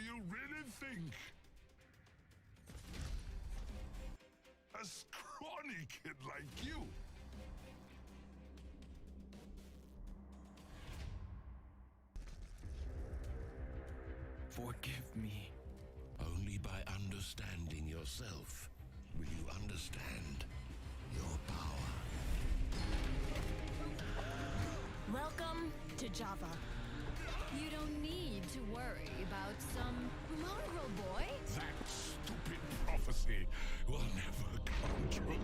you really think a scrawny kid like you Forgive me. Only by understanding yourself will you understand your power. Welcome to Java. You don't need to worry about some mongrel boy. That stupid prophecy will never come true.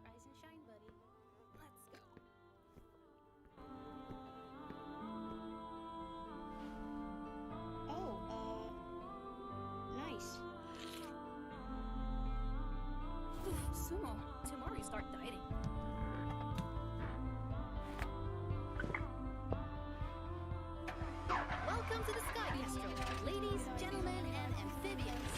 Rise and shine, buddy. Let's go. Nice. Sumo, tomorrow you start dieting. Welcome to the Sky Bistro, ladies, gentlemen, and amphibians.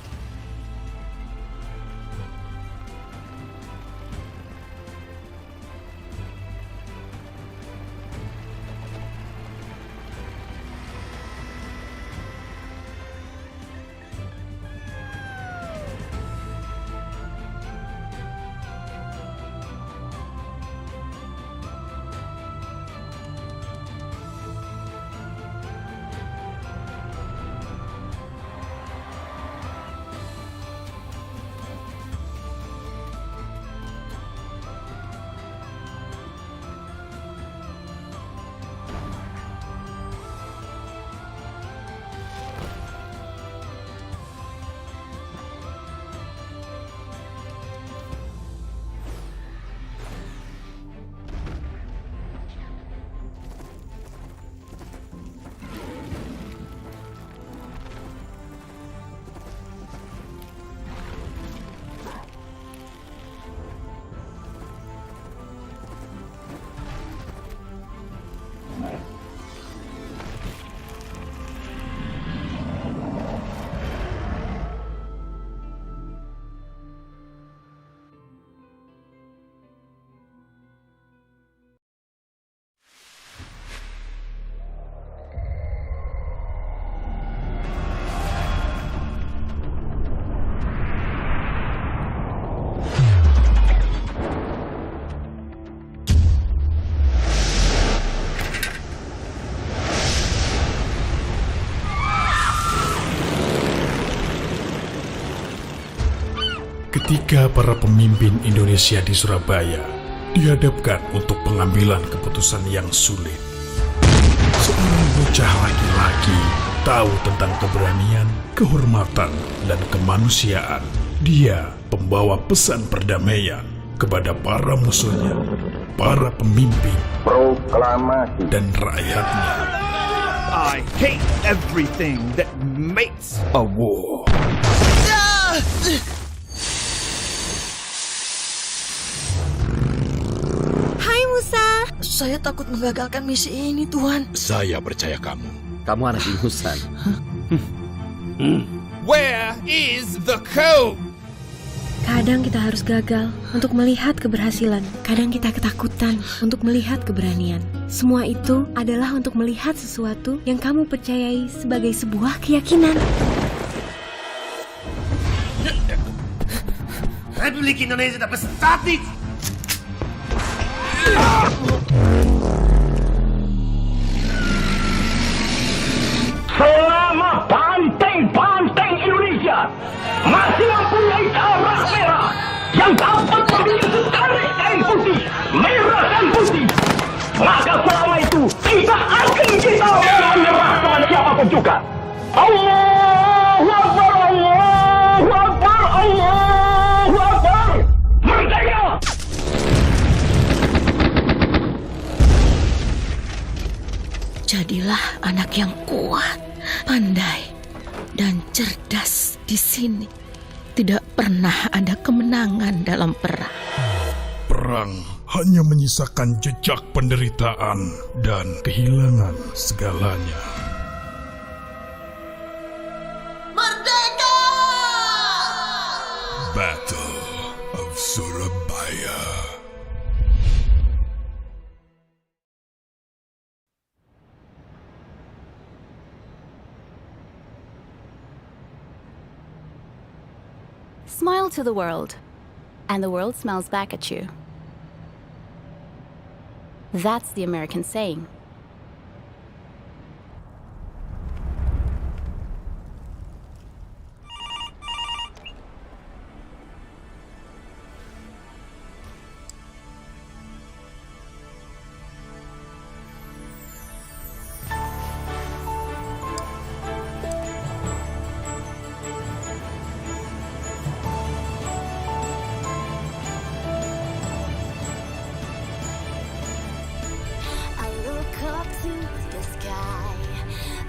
Ketika para pemimpin Indonesia di Surabaya dihadapkan untuk pengambilan keputusan yang sulit, seorang bocah laki-laki tahu tentang keberanian, kehormatan, dan kemanusiaan. Dia pembawa pesan perdamaian kepada para musuhnya, para pemimpin, proklamasi, dan rakyatnya. I hate everything that makes a war. Hai Musa. Saya takut menggagalkan misi ini, Tuhan. Saya percaya kamu. Kamu anak ingusan. Where is the code? Kadang kita harus gagal untuk melihat keberhasilan. Kadang kita ketakutan untuk melihat keberanian. Semua itu adalah untuk melihat sesuatu yang kamu percayai sebagai sebuah keyakinan. Republik Indonesia tak statis. Selama banteng-banteng Indonesia masih mempunyai darah merah yang dapat memiliki dari itu tidak akan kita menyerah kepada siapapun juga. Allahu Akbar, Allahu Akbar, Allahu Akbar. Merdeka! Jadilah anak yang kuat, pandai, dan cerdas di sini. Tidak pernah ada kemenangan dalam perang. Perang hanya menyisakan jejak penderitaan dan kehilangan segalanya. Merdeka! Battle of Surabaya. Smile to the world, and the world smiles back at you. That's the American saying.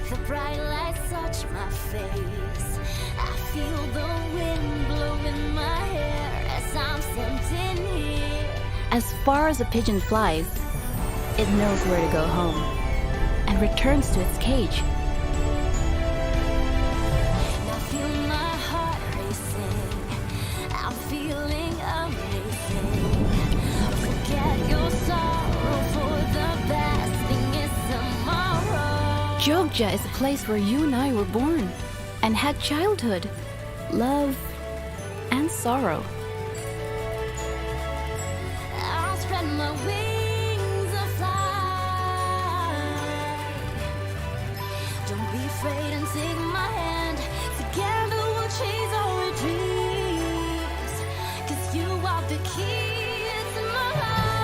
The bright lights touch my face. I feel the wind blowing my hair as I'm standing here. As far as a pigeon flies, it knows where to go home and returns to its cage. Now feel my heart racing. I'm feeling amazing. Forget your sorrow, for the best thing is tomorrow. Jogja is a place where you and I were born and had childhood, love, and sorrow. I'll spread my wings and fly. Don't be afraid and take my hand. Together we'll chase our dreams. 'Cause you are the key to my life.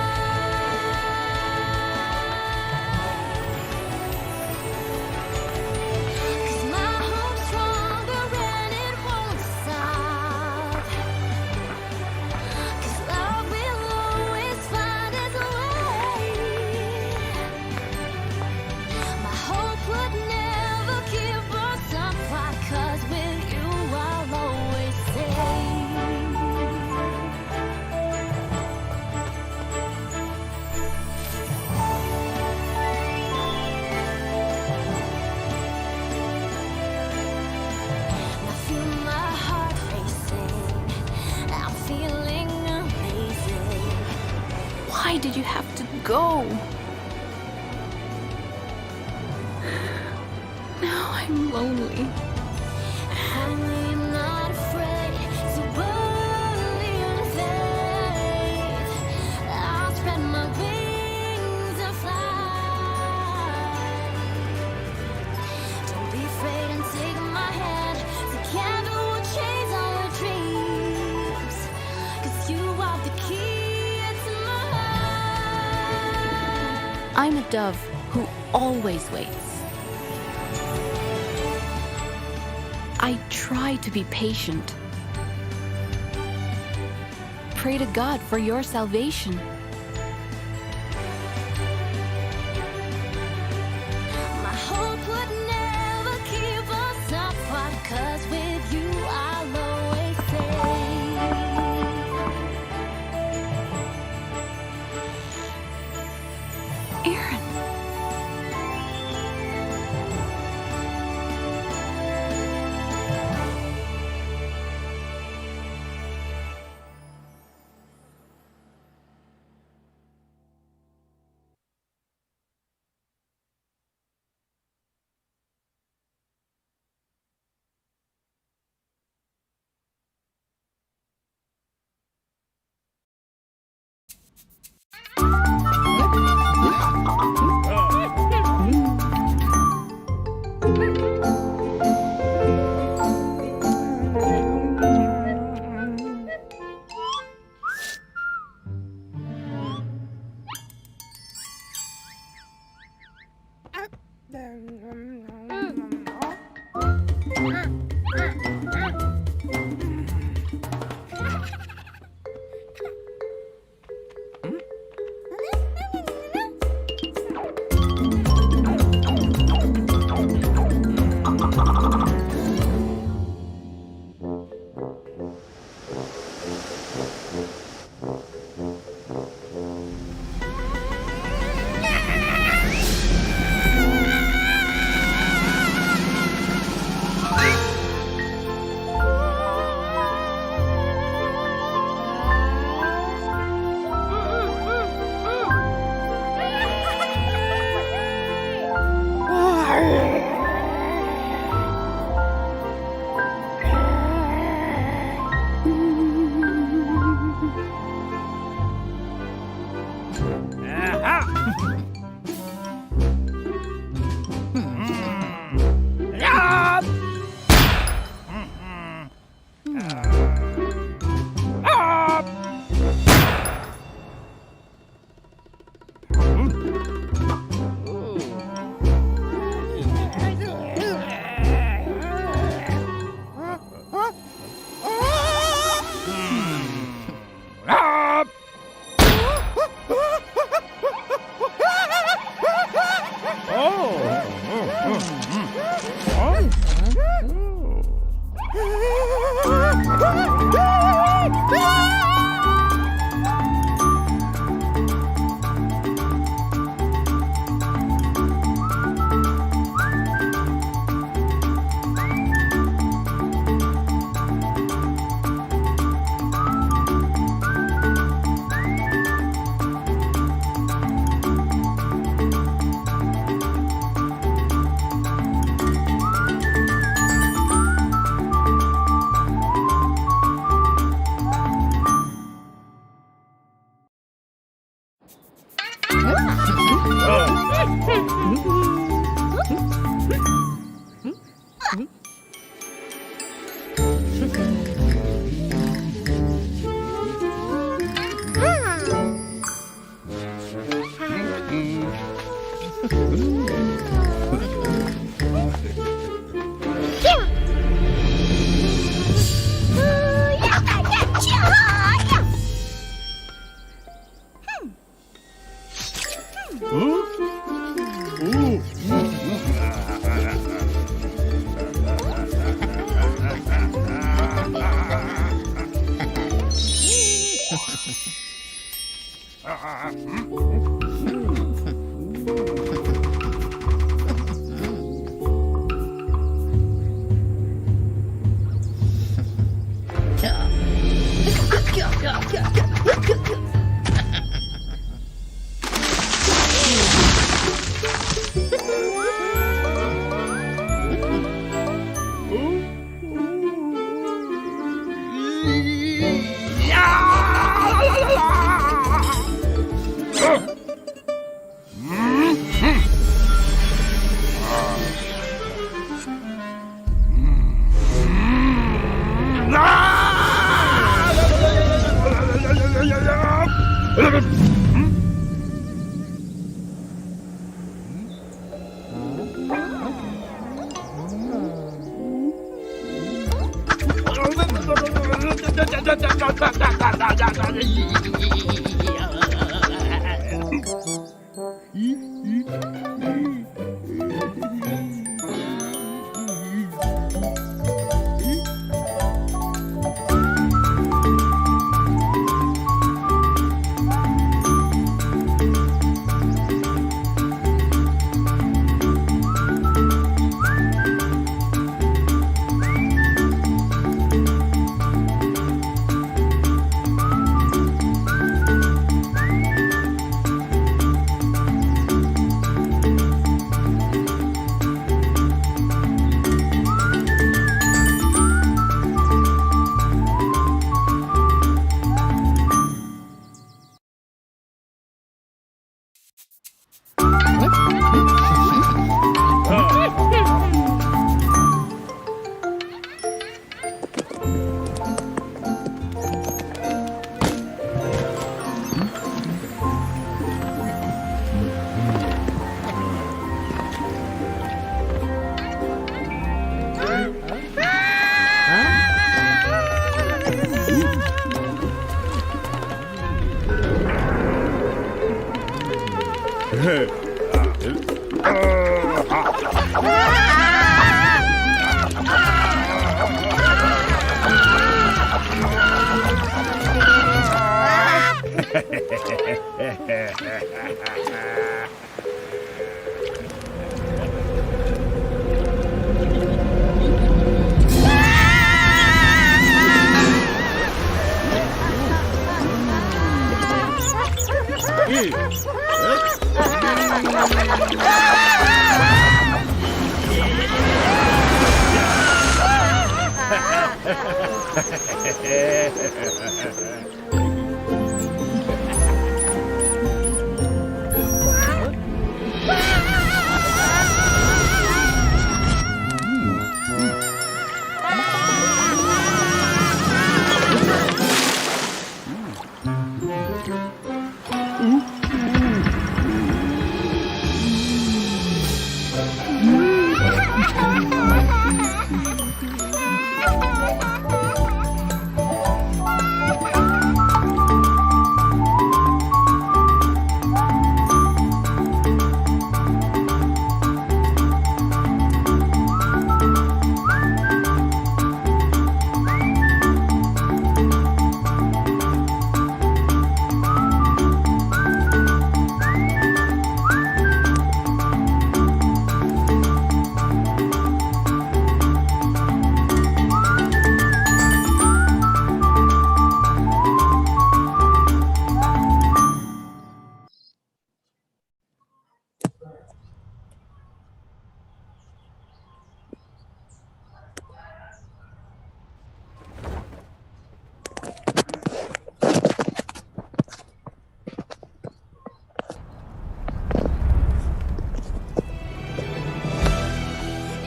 Why did you have to go? Now I'm lonely. I'm not afraid to believe in faith. I'll spread my wings and fly. Don't be afraid and take my hand. Together we'll chase our dreams. 'Cause you are the key. I'm a dove who always waits. I try to be patient. Pray to God for your salvation. My hope would never keep us apart, 'cause with you I'll always say. Aaron.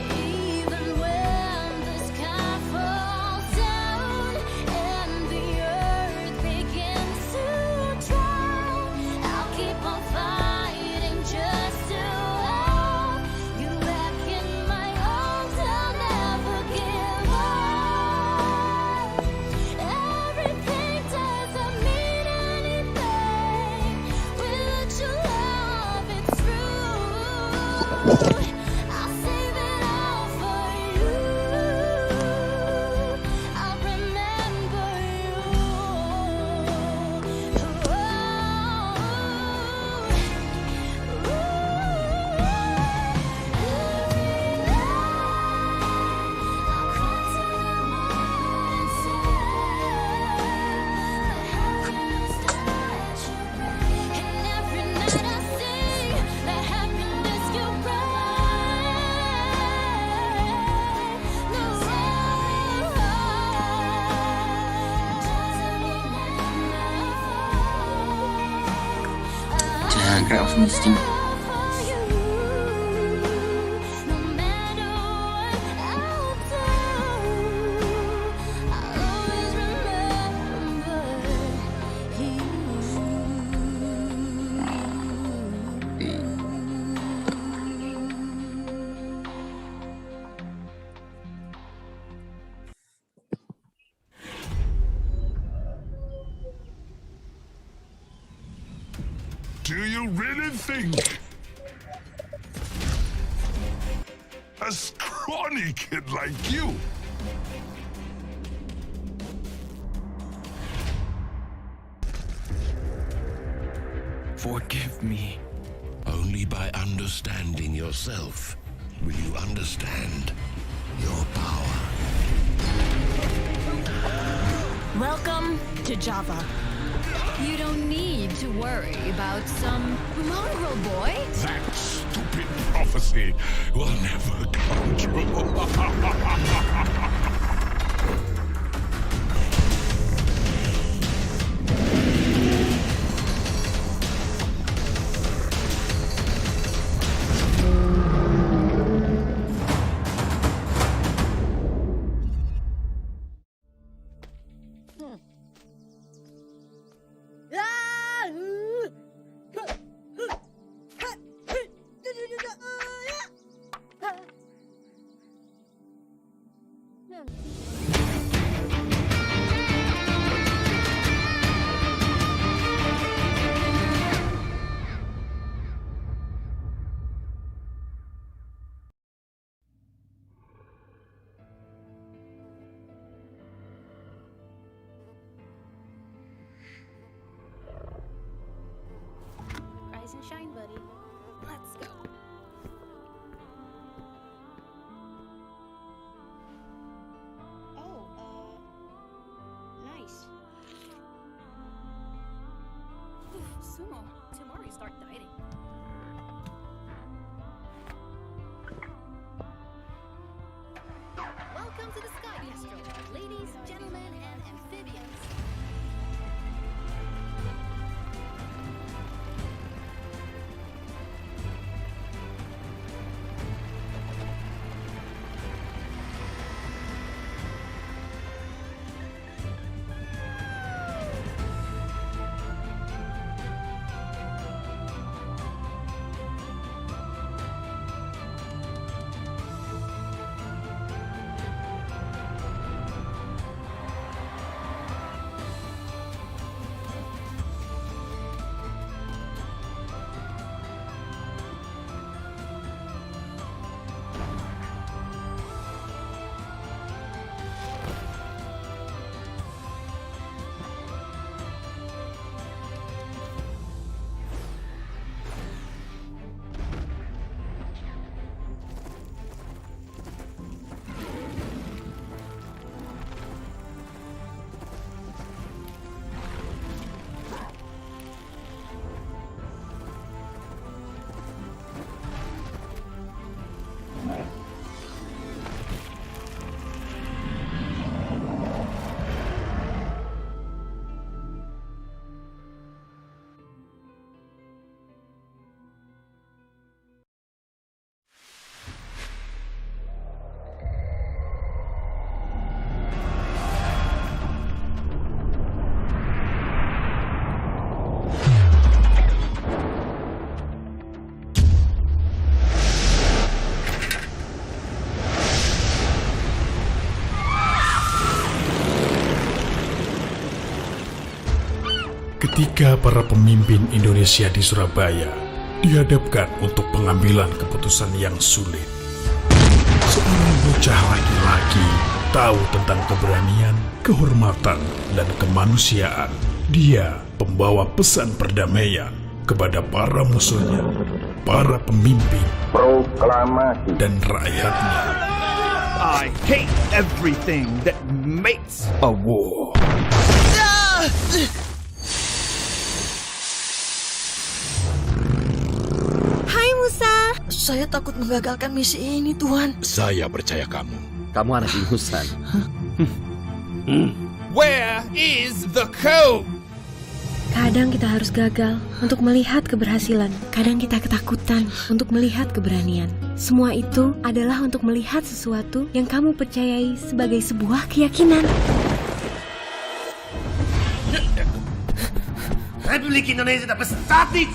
Even when the sky falls down and the earth begins to drown, I'll keep on fighting just to hold you back in my arms. I'll never give up. Every pain doesn't mean anything without your love. It's true. I'll save it all for you. I'll remember you. I'll cry till the morning sun. And every night I sing the happiness you Jaga Optimistic. Do you really think a scrawny kid like you Forgive me. Only by understanding yourself will you understand your power. Welcome to Java. You don't need to worry about some mongrel boy. that stupid prophecy will never come true? Rise and shine, buddy. Let's go. Oh, nice. Sumo, tomorrow you start dieting. Welcome to the Sky Bistro, ladies, gentlemen, and amphibians. Ketika para pemimpin Indonesia di Surabaya dihadapkan untuk pengambilan keputusan yang sulit, seorang bocah laki-laki tahu tentang keberanian, kehormatan, dan kemanusiaan. Dia pembawa pesan perdamaian kepada para musuhnya, para pemimpin, Proklamasi. dan rakyatnya. I hate everything that makes a war. Hai Musa. Saya takut menggagalkan misi ini, Tuhan. Saya percaya kamu. Kamu anak ingusan. Where is the code? Kadang kita harus gagal untuk melihat keberhasilan. Kadang kita ketakutan untuk melihat keberanian. Semua itu adalah untuk melihat sesuatu yang kamu percayai sebagai sebuah keyakinan. Republik Indonesia dapat statik.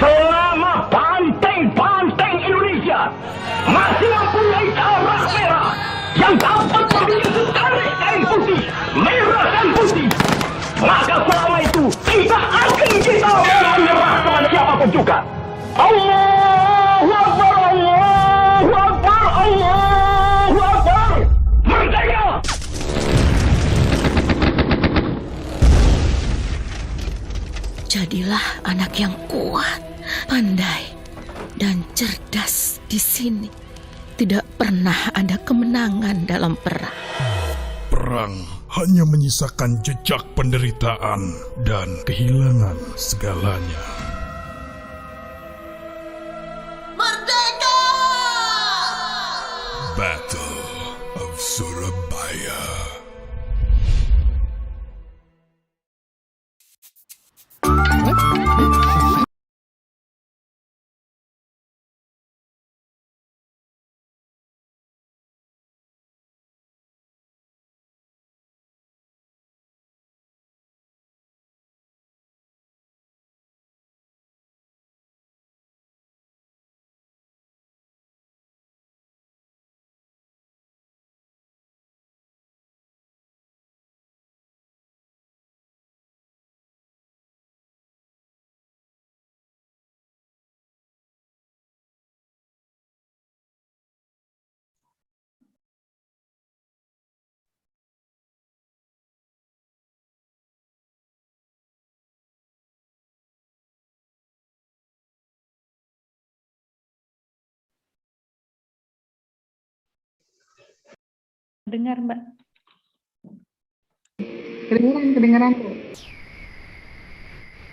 Selama banteng-banteng Indonesia masih mempunyai darah merah yang dapat memiliki setarik kain putih, merah dan putih, maka selama itu tidak akan kita mau menyerah kepada siapapun juga. Allahu Akbar, Allahu Akbar, Allahu Akbar. Merdeka! Jadilah anak yang kuat, pandai, dan cerdas di sini. Tidak pernah ada kemenangan dalam perang. Perang hanya menyisakan jejak penderitaan dan kehilangan segalanya. Merdeka! Battle of Surabaya. Dengar, Mbak. Kedengeran, Bu.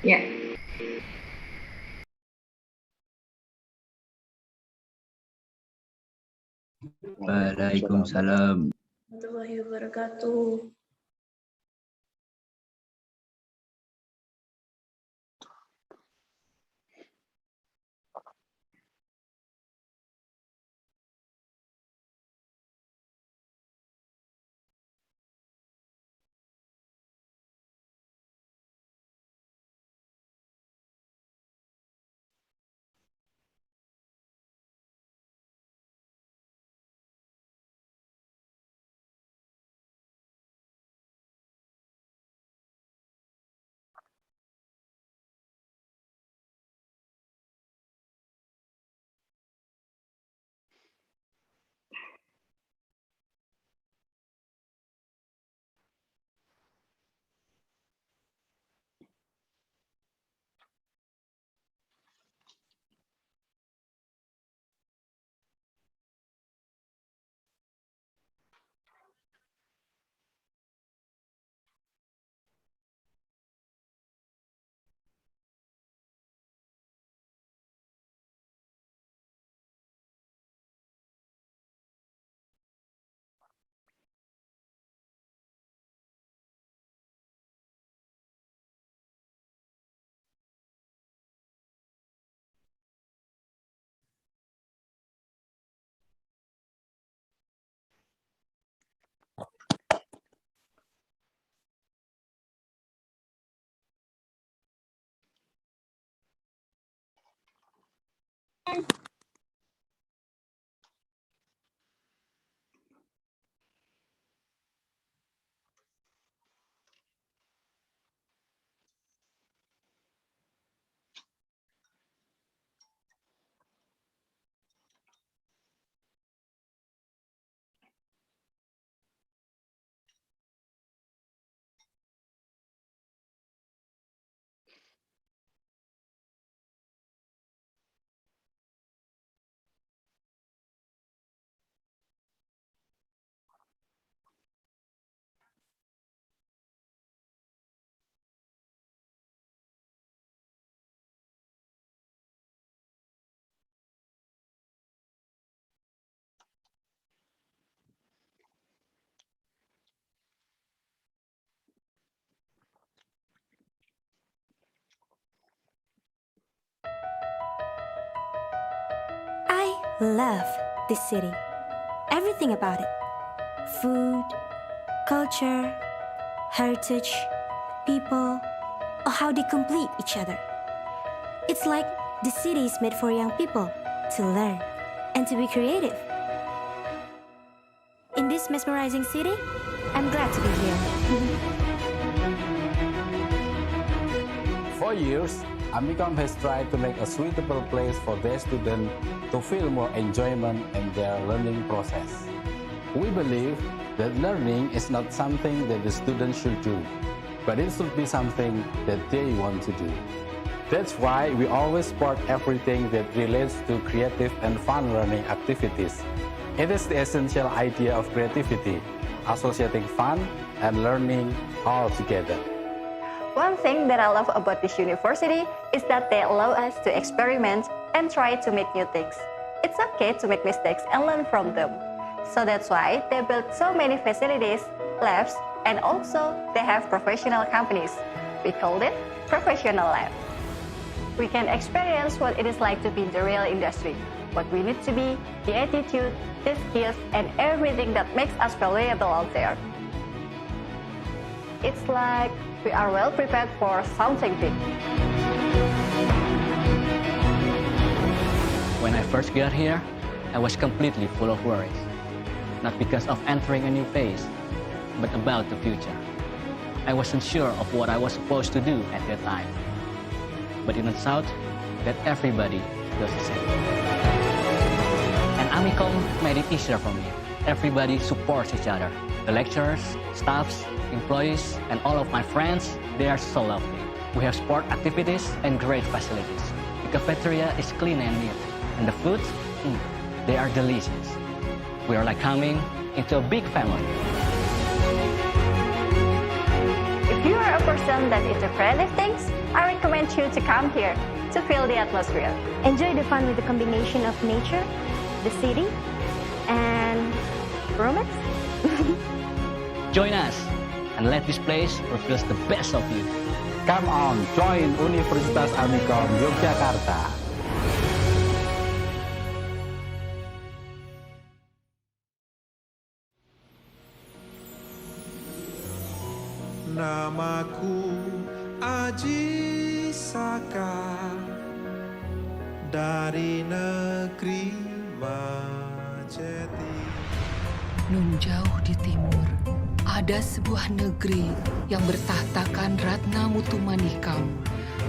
Ya. Waalaikumsalam. Warahmatullahi wabarakatuh. love this city. Everything about it. Food, culture, heritage, people, or how they complete each other. It's like the city is made for young people to learn and to be creative. In this mesmerizing city, I'm glad to be here. For years, Amikom has tried to make a suitable place for their students to feel more enjoyment in their learning process. We believe that learning is not something that the students should do, but it should be something that they want to do. That's why we always support everything that relates to creative and fun learning activities. It is the essential idea of creativity, associating fun and learning all together. One thing that I love about this university is that they allow us to experiment and try to make new things. It's okay to make mistakes and learn from them. So that's why they built so many facilities, labs, and also they have professional companies. We call it Professional Lab. We can experience what it is like to be in the real industry, what we need to be, the attitude, the skills, and everything that makes us valuable out there. It's like we are well prepared for something big. When I first got here, I was completely full of worries. Not because of entering a new phase, but about the future. I wasn't sure of what I was supposed to do at that time. But it turns out that everybody does the same. And Amikom made it easier for me. Everybody supports each other. The lecturers, staffs, employees, and all of my friends, they are so lovely. We have sport activities and great facilities. The cafeteria is clean and neat. And the food, they are delicious. We are like coming into a big family. If you are a person that into creative things, I recommend you to come here to feel the atmosphere. Enjoy the fun with the combination of nature, the city, and romance. Join us and let this place reveal the best of you. Come on, join Universitas Amikom Yogyakarta. Namaku Aji Saka dari negeri Majeti. Nun jauh di timur, ada sebuah negeri yang bertahtakan Ratna Mutu Manikam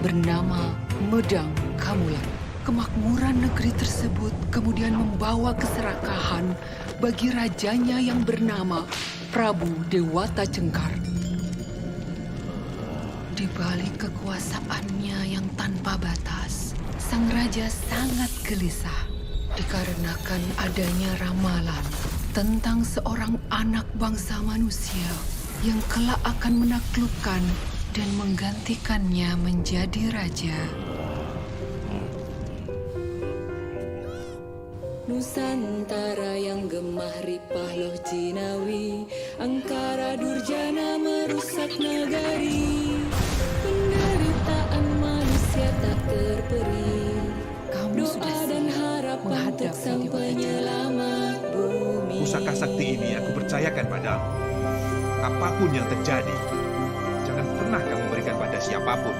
bernama Medang Kamulan. Kemakmuran negeri tersebut kemudian membawa keserakahan bagi rajanya yang bernama Prabu Dewata Cengkar. Di balik kekuasaannya yang tanpa batas, sang raja sangat gelisah dikarenakan adanya ramalan tentang seorang anak bangsa manusia yang kelak akan menaklukkan dan menggantikannya menjadi raja. Nusantara yang gemah ripah loh jinawi, angkara durjana merusak nagari. Penderitaan manusia tak terperi. Doa dan harapan untuk sang penyelamat bumi. Pusaka sakti ini aku percayakan padamu. Apapun yang terjadi, jangan pernah kamu berikan pada siapapun,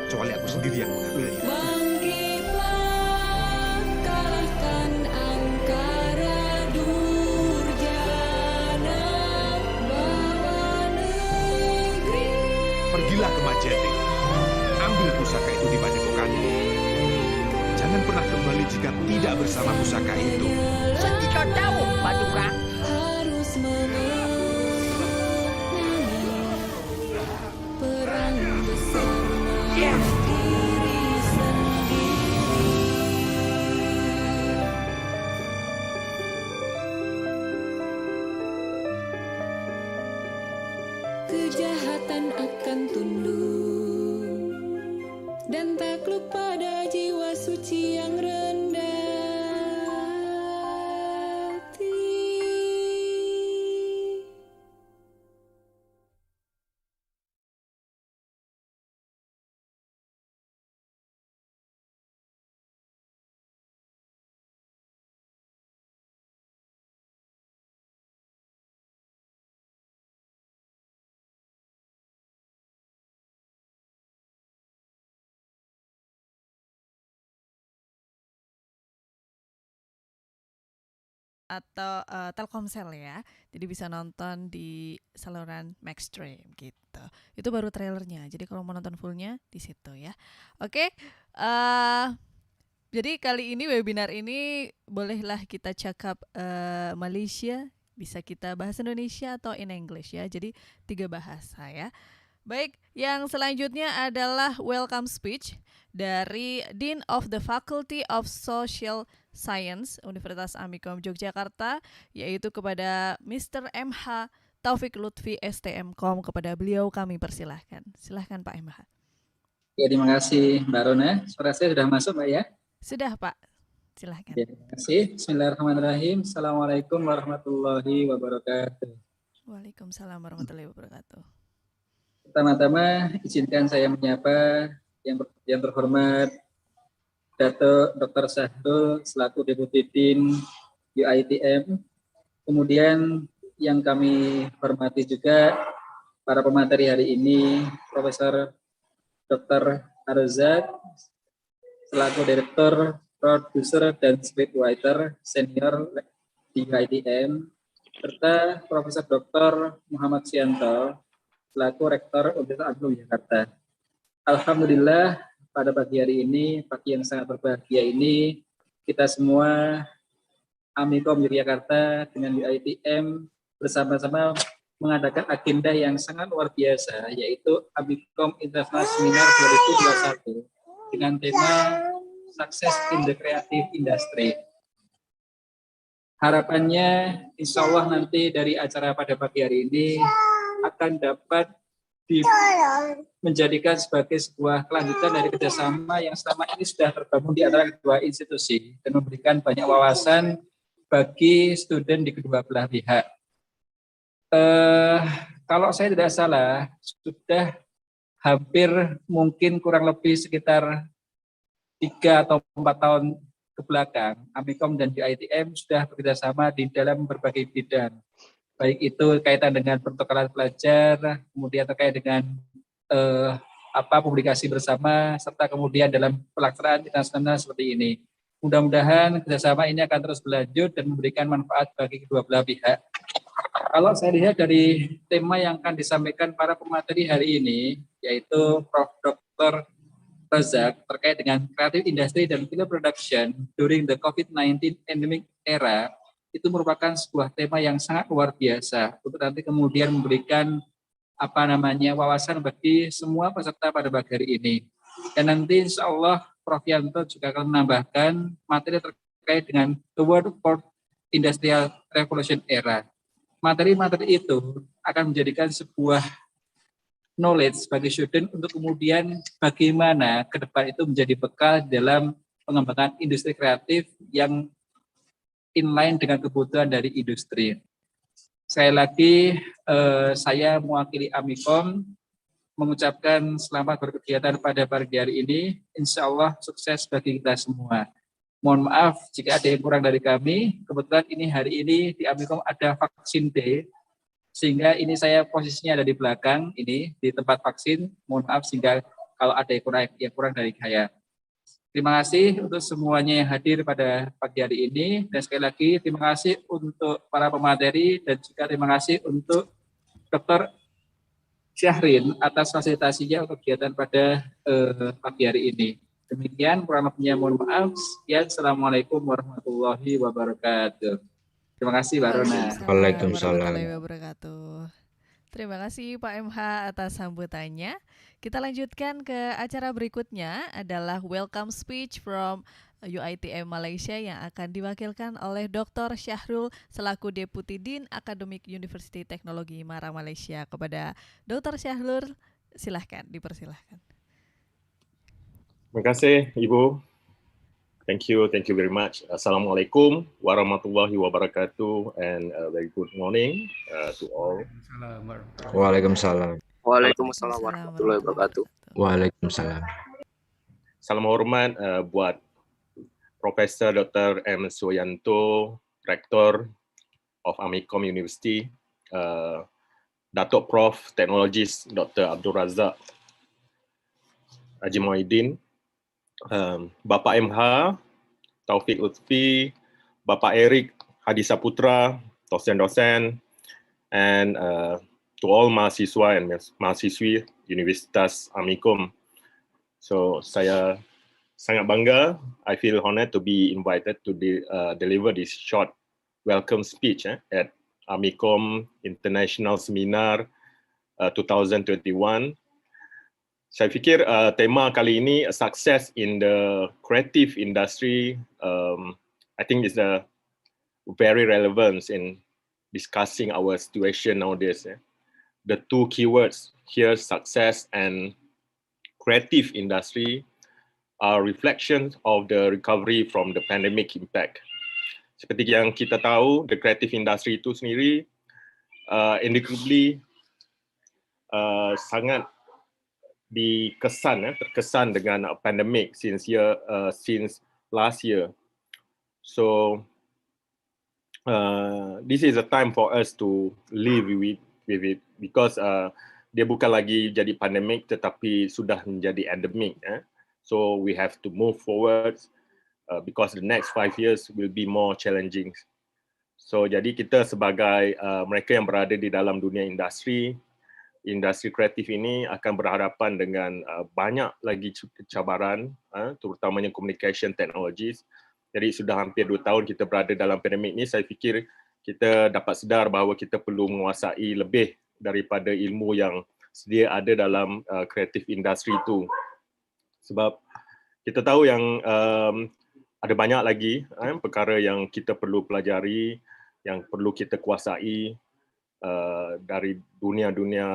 kecuali aku sendiri yang mengambilnya. Bangkitlah, kalahkan angkara durjana, bawa negeri. Pergilah ke Majeti, ambil pusaka itu di padepokanmu. Jangan pernah kembali jika tidak bersama pusaka itu. Sejika jauh, Paduka. Harus menangani perang besar diri sendiri. Kejahatan akan tunduk dan takluk pada jiwa suci yang atau Telkomsel ya. Jadi bisa nonton di saluran Maxstream gitu. Itu baru trailernya. Jadi kalau mau nonton fullnya di situ ya. Oke. Jadi kali ini webinar ini bolehlah kita cakap Malaysia, bisa kita bahasa Indonesia atau in English ya. Jadi 3 bahasa ya. Baik, yang selanjutnya adalah welcome speech dari Dean of the Faculty of Social Science Universitas Amikom Yogyakarta, yaitu kepada Mr. MH Taufik Lutfi STMkom. Kepada beliau kami persilahkan. Silahkan Pak MH. Ya, terima kasih Mbak Rona. Suara saya sudah masuk Mbak ya? Sudah Pak, silahkan. Ya, terima kasih. Bismillahirrahmanirrahim. Assalamualaikum warahmatullahi wabarakatuh. Waalaikumsalam warahmatullahi wabarakatuh. Pertama-tama izinkan saya menyapa yang terhormat Dato Dr. Syahrul selaku Deputi Dean UITM. Kemudian yang kami hormati juga para pemateri hari ini, Profesor Dr. Arzad selaku Direktur, Produser dan Scriptwriter Senior di UITM, serta Profesor Dr. Muhammad Sianto selaku Rektor Universitas Agung Jakarta. Alhamdulillah pada pagi hari ini, pagi yang sangat berbahagia ini, kita semua Amikom Yogyakarta dengan UITM bersama-sama mengadakan agenda yang sangat luar biasa, yaitu Amikom International Seminar 2021 dengan tema Success in the Creative Industry. Harapannya insya Allah nanti dari acara pada pagi hari ini akan dapat menjadikan sebagai sebuah kelanjutan dari kerjasama yang selama ini sudah terbangun di antara kedua institusi dan memberikan banyak wawasan bagi studen di kedua belah pihak. Kalau saya tidak salah, sudah hampir mungkin kurang lebih sekitar 3 atau 4 tahun ke belakang, Amikom dan UITM sudah bekerjasama di dalam berbagai bidang. Baik itu kaitan dengan pertukaran pelajar, kemudian terkait dengan publikasi bersama, serta kemudian dalam pelaksanaan internasional seperti ini. Mudah-mudahan kerjasama ini akan terus berlanjut dan memberikan manfaat bagi kedua belah pihak. Kalau saya lihat dari tema yang akan disampaikan para pemateri hari ini, yaitu Prof. Dr. Razak terkait dengan creative industry dan film production during the COVID-19 endemic era, itu merupakan sebuah tema yang sangat luar biasa untuk nanti kemudian memberikan wawasan bagi semua peserta pada pagi hari ini. Dan nanti insya Allah Prof. Yanto juga akan menambahkan materi terkait dengan the World 4th Industrial Revolution era. Materi-materi itu akan menjadikan sebuah knowledge bagi student untuk kemudian bagaimana ke depan itu menjadi bekal dalam pengembangan industri kreatif yang inline dengan kebutuhan dari industri. Sekali lagi, saya mewakili Amikom mengucapkan selamat berkegiatan pada pagi hari ini. Insya Allah sukses bagi kita semua. Mohon maaf jika ada yang kurang dari kami. Kebetulan ini hari ini di Amikom ada vaksin day, sehingga ini saya posisinya ada di belakang ini di tempat vaksin. Mohon maaf sehingga kalau ada yang kurang dari saya. Terima kasih untuk semuanya yang hadir pada pagi hari ini, dan sekali lagi terima kasih untuk para pemateri dan juga terima kasih untuk Dr. Syahrin atas fasilitasinya untuk kegiatan pada pagi hari ini. Demikian kurang lebihnya mohon maaf. Sekian, Assalamualaikum warahmatullahi wabarakatuh. Terima kasih Mbak Rona. Waalaikumsalam. Terima kasih Pak MH atas sambutannya. Kita lanjutkan ke acara berikutnya adalah welcome speech from UITM Malaysia yang akan diwakilkan oleh Dr. Syahrul selaku Deputi Dean Academic University Teknologi Mara Malaysia. Kepada Dr. Syahrul, silahkan, dipersilahkan. Terima kasih Ibu. Thank you very much. Assalamualaikum warahmatullahi wabarakatuh and a very good morning to all. Waalaikumsalam. Waalaikumsalam warahmatullahi wabarakatuh. Waalaikumsalam. Salam hormat buat Profesor Dr. M. Suyanto, Rektor of Amikom University, Datuk Prof. Technologist Dr. Abdul Razak Haji Muhyiddin, Bapak MH Taufik Lutfi, Bapak Erik Adi Saputra, dosen-dosen, and to all mahasiswa and mahasiswi Universitas Amikom. So saya sangat bangga. I feel honored to be invited to deliver this short welcome speech at Amikom International Seminar 2021. Saya fikir tema kali ini, success in the creative industry, I think is very relevant in discussing our situation nowadays. The two keywords here, success and creative industry, are reflections of the recovery from the pandemic impact. Seperti yang kita tahu, the creative industry itu sendiri indicably sangat terkesan dengan pandemic since last year. So this is a time for us to live with it because dia bukan lagi jadi pandemic tetapi sudah menjadi endemic. So we have to move forward because the next 5 years will be more challenging. So jadi kita sebagai mereka yang berada di dalam dunia industri kreatif ini akan berhadapan dengan banyak lagi cabaran, terutamanya communication technologies. Jadi sudah hampir 2 tahun kita berada dalam pandemik ini, saya fikir kita dapat sedar bahawa kita perlu menguasai lebih daripada ilmu yang sedia ada dalam kreatif industri itu. Sebab kita tahu yang ada banyak lagi perkara yang kita perlu pelajari, yang perlu kita kuasai dari dunia-dunia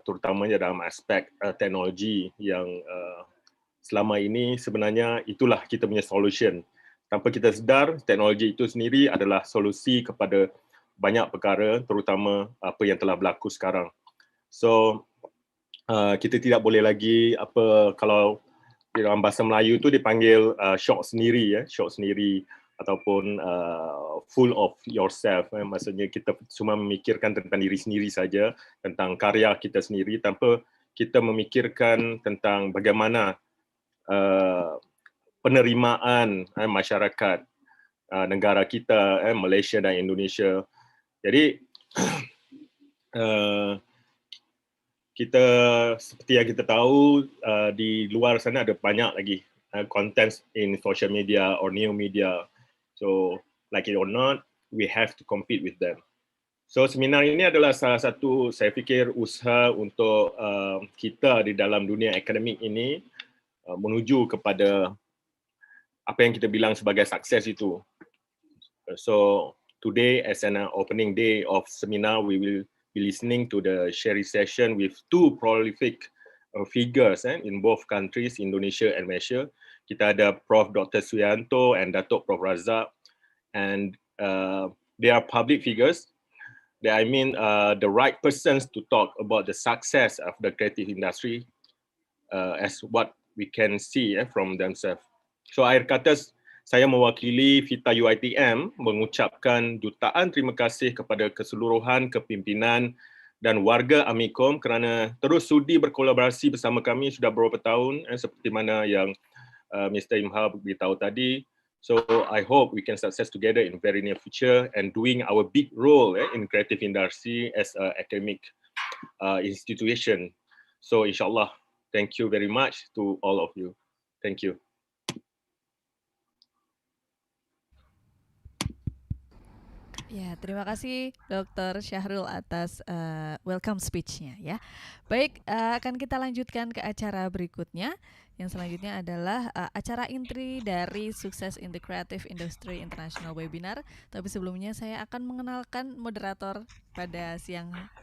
terutamanya dalam aspek teknologi yang selama ini sebenarnya itulah kita punya solution. Tanpa kita sedar, teknologi itu sendiri adalah solusi kepada banyak perkara, terutama apa yang telah berlaku sekarang. So kita tidak boleh lagi kalau dalam bahasa Melayu itu dipanggil shock sendiri ataupun full of yourself. Maksudnya kita cuma memikirkan tentang diri sendiri saja, tentang karya kita sendiri tanpa kita memikirkan tentang bagaimana penerimaan masyarakat negara kita, Malaysia dan Indonesia. Jadi kita seperti yang kita tahu di luar sana ada banyak lagi content in social media or new media. So like it or not, we have to compete with them. So seminar ini adalah salah satu saya fikir usaha untuk kita di dalam dunia akademik ini menuju kepada apa yang kita bilang sebagai sukses itu. So today as an opening day of seminar, we will be listening to the sharing session with two prolific figures in both countries, Indonesia and Malaysia. Kita ada Prof. Dr. Suyanto and Datuk Prof. Razak, and they are public figures. I mean the right persons to talk about the success of the creative industry as what we can see from themselves. So akhir kata, saya mewakili Vita UiTM mengucapkan jutaan terima kasih kepada keseluruhan kepimpinan dan warga Amikom kerana terus sudi berkolaborasi bersama kami sudah beberapa tahun seperti mana yang Mr. Imha beritahu tadi. So I hope we can success together in very near future and doing our big role in creative industry as an academic institution. So insyaAllah, thank you very much to all of you. Thank you. Ya, terima kasih Dr. Syahrul atas welcome speech-nya ya. Baik, akan kita lanjutkan ke acara berikutnya. Yang selanjutnya adalah acara intri dari Sukses in the Creative Industry International Webinar. Tapi sebelumnya saya akan mengenalkan moderator pada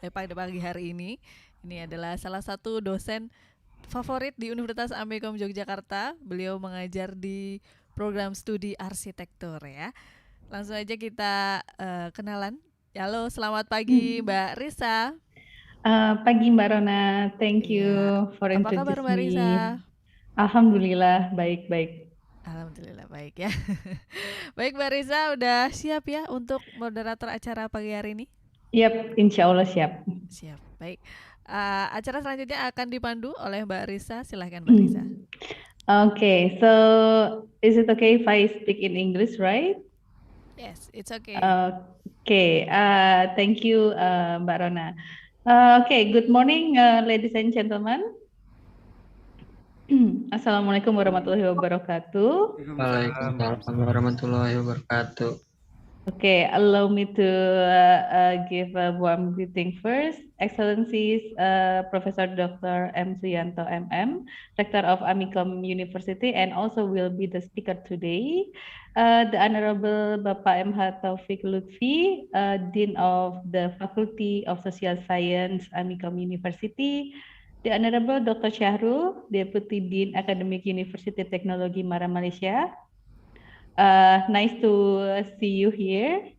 pada pagi hari ini. Ini adalah salah satu dosen favorit di Universitas Amikom Yogyakarta. Beliau mengajar di program studi arsitektur ya. Langsung aja kita kenalan. Halo, selamat pagi Mbak Risa. Pagi Mbak Rona, thank you for introducing me. Apa kabar Mbak Risa? Alhamdulillah, baik-baik. Alhamdulillah baik ya. Baik Mbak Risa, udah siap ya untuk moderator acara pagi hari ini? Yap, insya Allah siap. Siap, baik. Acara selanjutnya akan dipandu oleh Mbak Risa. Silahkan Mbak Risa. Okay, so is it okay if I speak in English, right? Yes, it's okay. Okay, thank you, Mbak Rona. Okay, good morning, ladies and gentlemen. Assalamualaikum warahmatullahi wabarakatuh. Waalaikumsalam warahmatullahi wabarakatuh. Okay, allow me to give a warm greeting first. Excellencies, Professor Dr. M. Suyanto, MM, Rector of Amikom University, and also will be the speaker today. The Honorable Bapak M.H. Taufik Lutfi, Dean of the Faculty of Social Science, Amikom University. The Honorable Dr. Syahrul, Deputy Dean Academic University Technology Mara, Malaysia. Nice to see you here.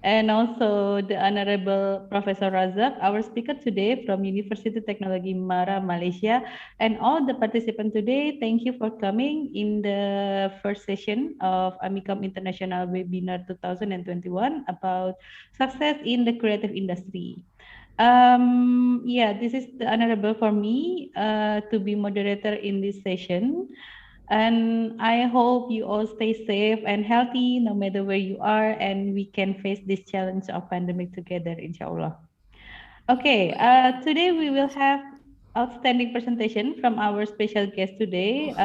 And also the Honorable Professor Razak, our speaker today from University Technology Mara, Malaysia. And all the participants today, thank you for coming in the first session of Amikom International Webinar 2021 about success in the creative industry. Yeah, this is the honorable for me to be moderator in this session. And I hope you all stay safe and healthy no matter where you are, and we can face this challenge of pandemic together, inshallah. Okay, today we will have outstanding presentation from our special guest today.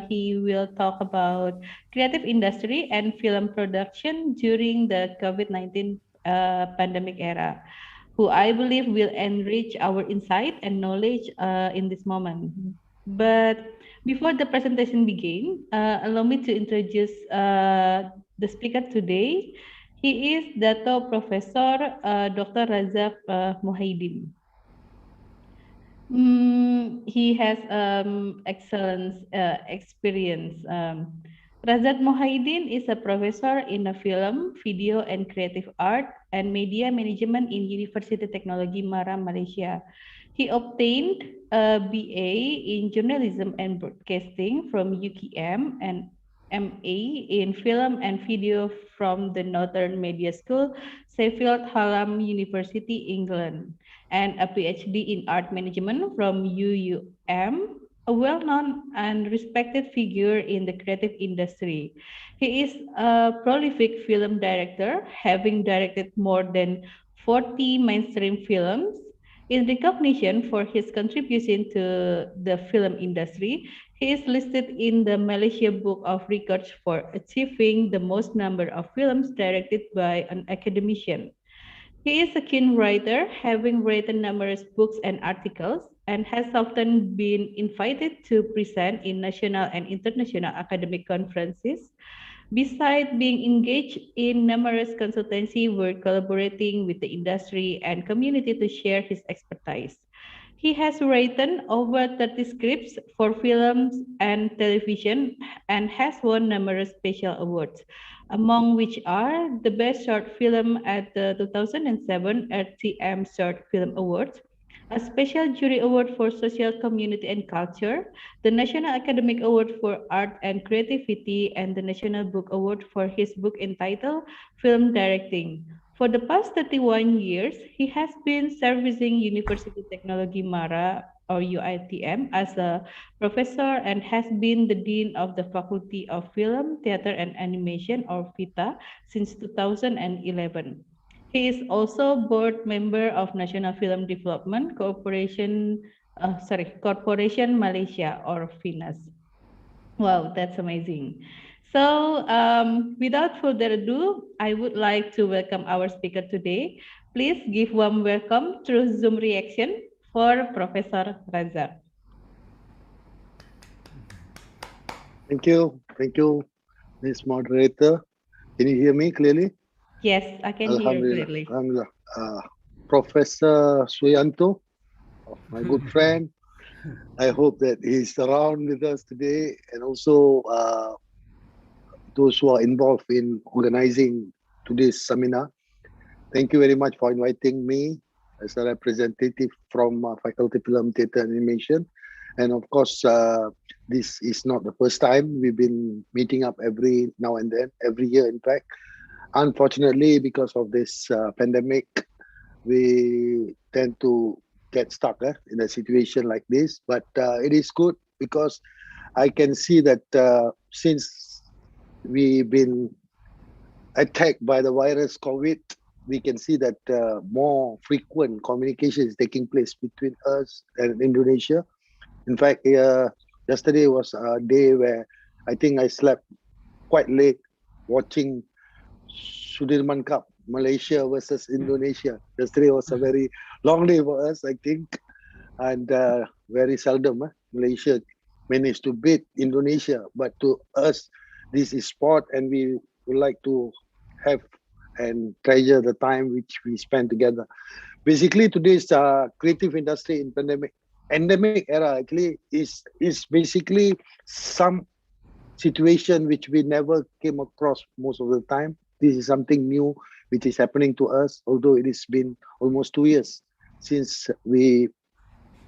He will talk about creative industry and film production during the COVID-19 pandemic era, who I believe will enrich our insight and knowledge in this moment. But before the presentation begin, allow me to introduce the speaker today. He is Dato Professor Dr. Razak Muhyiddin. He has excellent experience. Razak Muhyiddin is a professor in the film, video, and creative art and media management in University Technology Mara, Malaysia. He obtained a BA in journalism and broadcasting from UKM and MA in film and video from the Northern Media School, Sheffield Hallam University, England, and a PhD in art management from UUM, a well-known and respected figure in the creative industry. He is a prolific film director, having directed more than 40 mainstream films. In recognition for his contribution to the film industry, he is listed in the Malaysia Book of Records for achieving the most number of films directed by an academician. He is a keen writer, having written numerous books and articles, and has often been invited to present in national and international academic conferences. Besides being engaged in numerous consultancy work, collaborating with the industry and community to share his expertise. He has written over 30 scripts for films and television and has won numerous special awards, among which are the Best Short Film at the 2007 RTM Short Film Awards, a special jury award for social community and culture, the National Academic Award for Art and Creativity, and the National Book Award for his book entitled Film Directing. For the past 31 years, he has been servicing University Technology Mara or UITM as a professor and has been the Dean of the Faculty of Film, Theater and Animation or FITA since 2011. He is also board member of National Film Development Corporation Malaysia or FINAS. Wow, that's amazing. So without further ado, I would like to welcome our speaker today. Please give warm welcome through Zoom reaction for Professor Razak. Thank you, Ms. Moderator. Can you hear me clearly? Yes, I can hear you clearly. Alhamdulillah. Professor Suyanto, my good friend. I hope that he's around with us today, and also those who are involved in organizing today's seminar. Thank you very much for inviting me as a representative from Faculty Film, Theatre and Animation. And of course, this is not the first time. We've been meeting up every now and then, every year in fact. Unfortunately, because of this pandemic, we tend to get stuck in a situation like this. But it is good because I can see that since we've been attacked by the virus COVID, we can see that more frequent communication is taking place between us and Indonesia. In fact, yesterday was a day where I think I slept quite late watching Sudirman Cup, Malaysia versus Indonesia. Yesterday was a very long day for us, I think, and very seldom Malaysia managed to beat Indonesia. But to us, this is sport, and we would like to have and treasure the time which we spend together. Basically, today's creative industry in endemic era actually is basically some situation which we never came across most of the time. This is something new which is happening to us, although it has been almost 2 years since we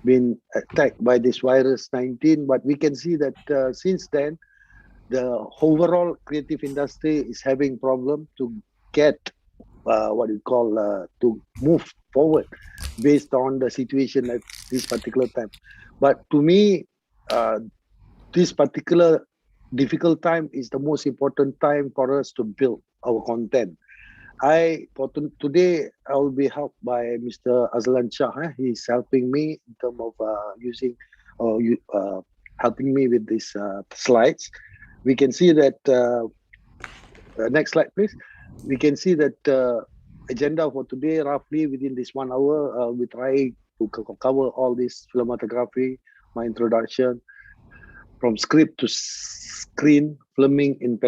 been attacked by this virus 19. But we can see that since then, the overall creative industry is having problem to get what you call to move forward based on the situation at this particular time. But to me, this particular difficult time is the most important time for us to build our content. Today I will be helped by Mr. Azlan Shah. He's helping me in terms of helping me with these slides. We can see that next slide, please. We can see that agenda for today, roughly within this 1 hour, we try to cover all this cinematography, my introduction, from script to screen, filming in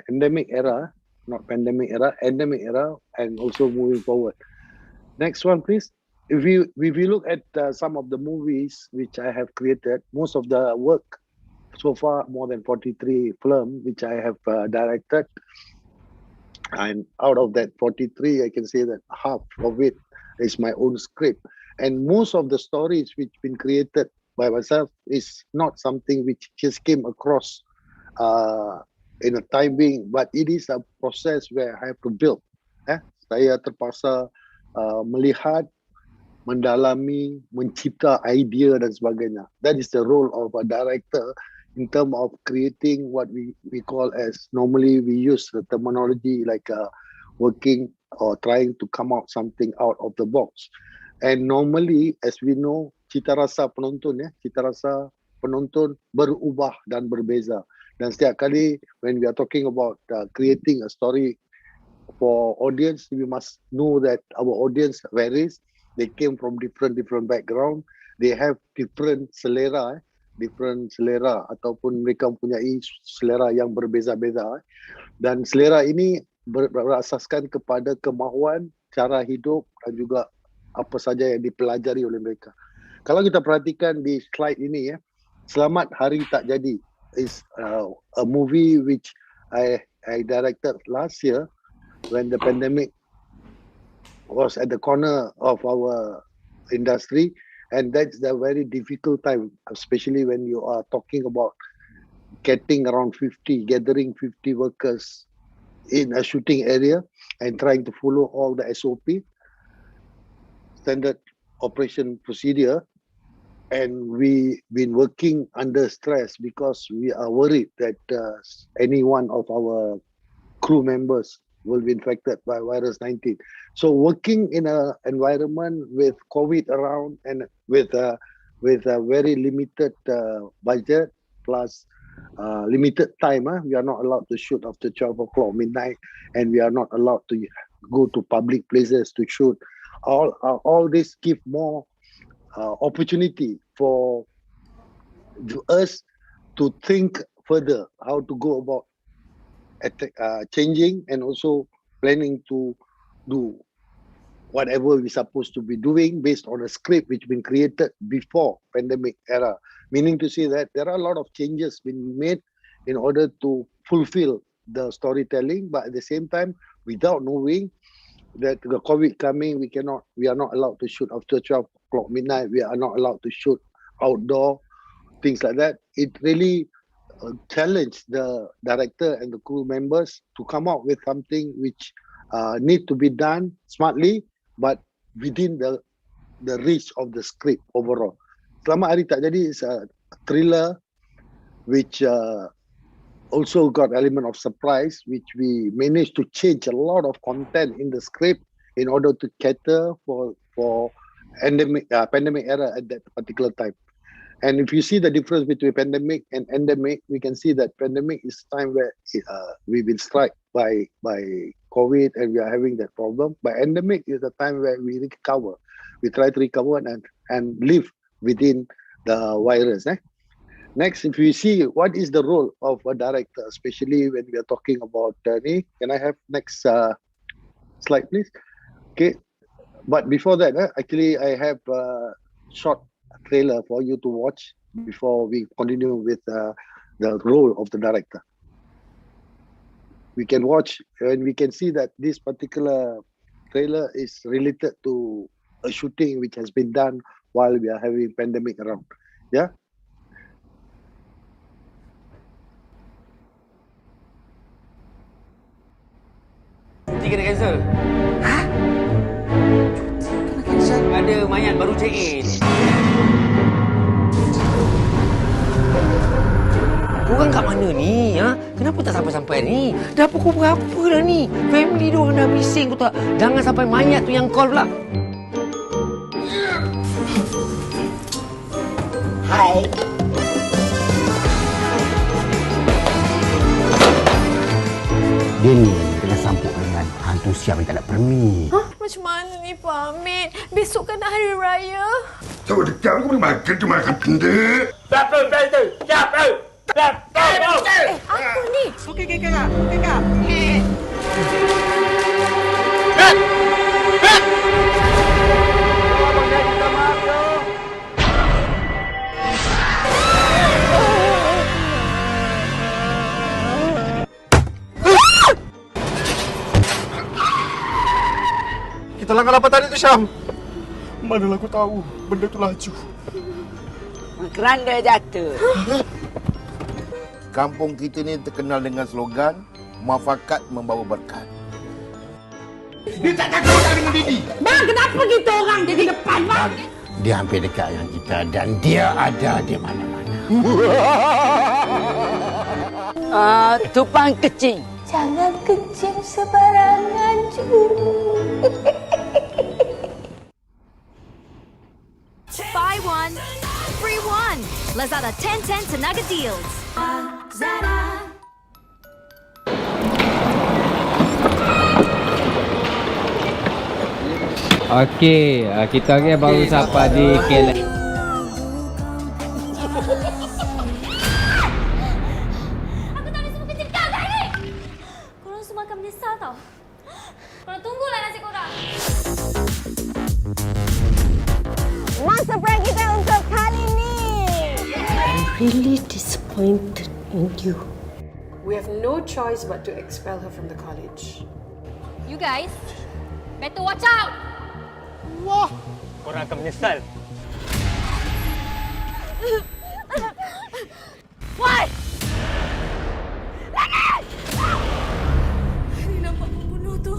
endemic era, not pandemic era, endemic era, and also moving forward. Next one, please. If you look at some of the movies which I have created, most of the work so far, more than 43 films which I have directed, and out of that 43, I can say that half of it is my own script. And most of the stories which been created by myself is not something which just came across in a time being, but it is a process where I have to build. Saya terpaksa melihat, mendalami, mencipta idea dan sebagainya. That is the role of a director in terms of creating what we call as, normally we use the terminology like working or trying to come out something out of the box. And normally, as we know, cita rasa penonton berubah dan berbeza. Dan setiap kali when we are talking about creating a story for audience, we must know that our audience varies. They came from different background. They have different selera ataupun mereka mempunyai selera yang berbeza-beza. Dan selera ini berasaskan kepada kemahuan, cara hidup dan juga apa saja yang dipelajari oleh mereka. Kalau kita perhatikan di slide ini Selamat Hari Tak Jadi is a movie which I directed last year when the pandemic was at the corner of our industry, and that's the very difficult time, especially when you are talking about gathering 50 workers in a shooting area and trying to follow all the SOP, standard operation procedure. And we've been working under stress because we are worried that any one of our crew members will be infected by virus 19. So working in an environment with COVID around and with a very limited budget plus limited time, we are not allowed to shoot after 12 o'clock midnight, and we are not allowed to go to public places to shoot. All this give more opportunity for us to think further how to go about changing and also planning to do whatever we're supposed to be doing based on a script which been created before pandemic era. Meaning to say that there are a lot of changes being made in order to fulfill the storytelling, but at the same time, without knowing that the COVID coming, we are not allowed to shoot after 12 o'clock midnight. We are not allowed to shoot outdoor, things like that. It really challenged the director and the crew members to come out with something which need to be done smartly, but within the reach of the script overall. Selamat Hari Tak Jadi is a thriller which also got element of surprise, which we managed to change a lot of content in the script in order to cater for pandemic era at that particular time. And if you see the difference between pandemic and endemic, we can see that pandemic is time where we've been struck by COVID and we are having that problem. But endemic is the time where we recover. We try to recover and live within the virus. Next, if you see what is the role of a director, especially when we are talking about can I have next slide, please? Okay. But before that, actually, I have a short trailer for you to watch before we continue with the role of the director. We can watch and we can see that this particular trailer is related to a shooting which has been done while we are having pandemic around. Yeah. Cuti kena cancel. Hah? Cuti kena cancel? Ada mayat baru check in. Korang kat mana ni? Ha? Kenapa tak sampai-sampai ni? Dah pukul berapa dah ni? Family diorang dah bising tu tak? Jangan sampai mayat tu yang call pula. Hai. Dia ni kena sampuk dengan hantu siap yang tak ada permi. Hah? Macam mana ni Pak Hamid? Besok kan dah hari raya. Tahu dekat aku boleh makan tu makan benda. Siap tu. Apa ni? Okey, kakak. Kita langgar apa tadi tu, Syam? Manalah aku tahu benda tu laju. Keranda jatuh. Kampung kita ni terkenal dengan slogan muafakat membawa berkat. Dia tak takut dengan Didi. Bang, kenapa kita orang jadi depan, Bang? Dia hampir dekat dengan kita dan dia ada di mana-mana. Tupang kecing. Jangan kencing sembarangan, Ju. Buy one, free one. Lazada 10-10 Tenaga deals. Lazada. Okey, kita ni baru sampai di KL. Aku tak boleh semua kecil kau kat ni. Korang semua akan menyesal tau. Korang tunggulah nasi korang. Monster prank kita untuk kali ni. I'm really disappointed in you. We have no choice but to expel her from the college. You guys, better watch out. Wah, korang akan menyesal. Why? Ini nampak pembunuh tu.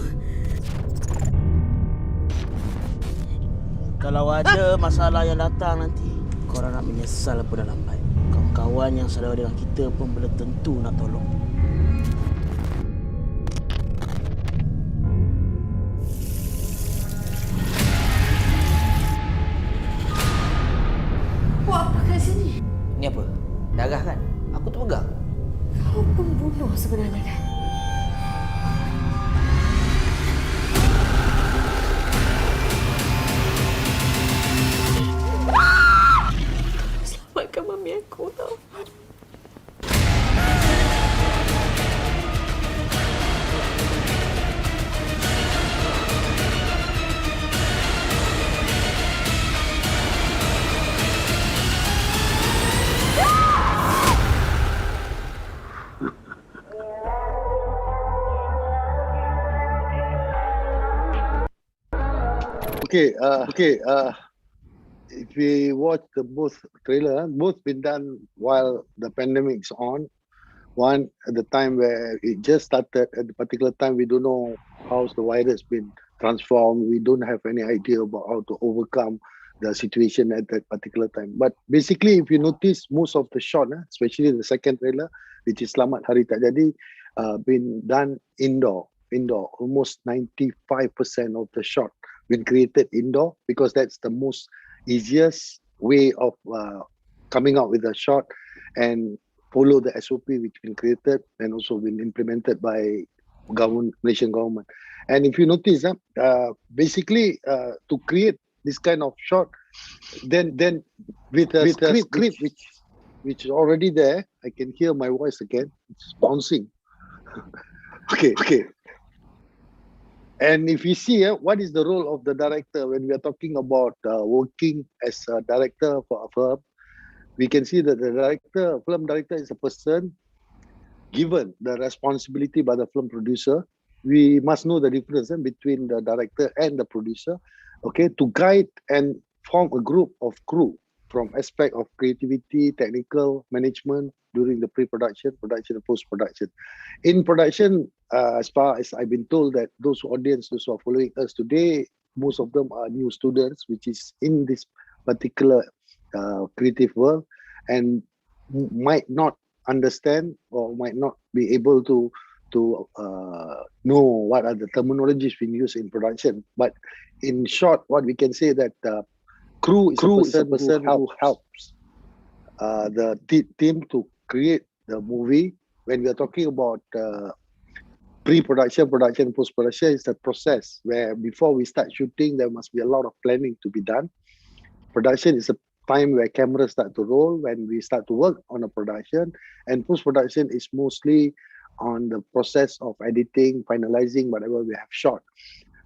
Kalau ada masalah yang datang nanti, korang nak menyesal pun dah lambat. Kawan-kawan yang saudara dengan kita pun belum tentu nak tolong. Buat apa kat sini? Ni apa? Darah kan? Aku terpegang. Kau pembunuh sebenarnya kan? Selamatkan mami aku tau. If we watch the both trailer, both been done while the pandemic's on. One at the time where it just started, at the particular time we don't know how's the virus been transformed. We don't have any idea about how to overcome the situation at that particular time. But basically, if you notice, most of the shot, especially the second trailer, which is Selamat Hari Tak Jadi, been done indoor. Almost 95% of the shot been created indoor, because that's the most easiest way of coming out with a shot and follow the SOP which been created and also been implemented by Malaysian government. And if you notice, basically to create this kind of shot, then with a script which is already there, I can hear my voice again. It's bouncing. Okay. And if you see what is the role of the director when we are talking about working as a director for a film, we can see that the film director is a person given the responsibility by the film producer. We must know the difference between the director and the producer, okay, to guide and form a group of crew from aspect of creativity, technical, management during the pre-production, production, and post-production. In production, as far as I've been told, that those who are following us today, most of them are new students, which is in this particular creative world, and might not understand or might not be able to know what are the terminologies being used in production. But in short, what we can say that crew is a person who helps the team to create the movie. When we are talking about pre-production, production, post-production, is the process where before we start shooting, there must be a lot of planning to be done. Production is a time where cameras start to roll, when we start to work on a production, and post-production is mostly on the process of editing, finalizing whatever we have shot.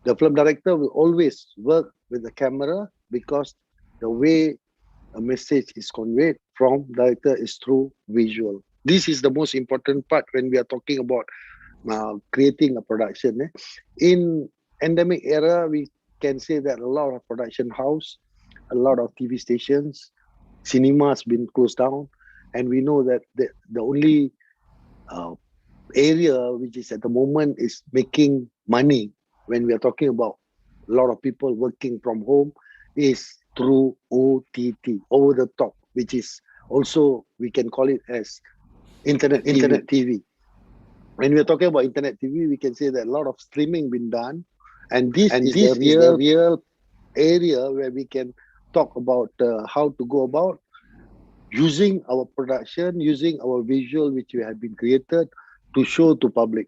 The film director will always work with the camera, because the way a message is conveyed from director is through visual. This is the most important part when we are talking about creating a production. In endemic era, we can say that a lot of production house, a lot of TV stations, cinema has been closed down, and we know that the only area which is at the moment is making money when we are talking about a lot of people working from home is through OTT, over the top, which is also, we can call it as internet TV. When we are talking about internet TV, we can say that a lot of streaming been done, and this is the real area where we can talk about how to go about using our production, using our visual which we have been created to show to public.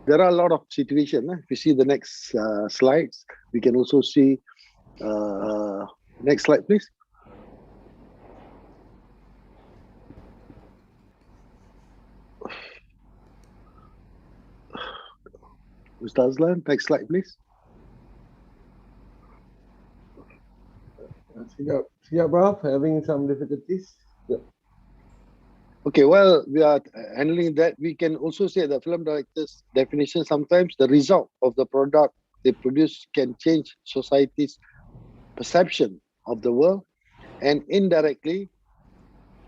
There are a lot of situations. If you see the next slides, we can also see, next slide please. Ustaz Lan, next slide please. Siap, Prof. Having some difficulties. Yep. Okay, well, we are handling that. We can also say that film director's definition, sometimes the result of the product they produce can change society's perception of the world, and indirectly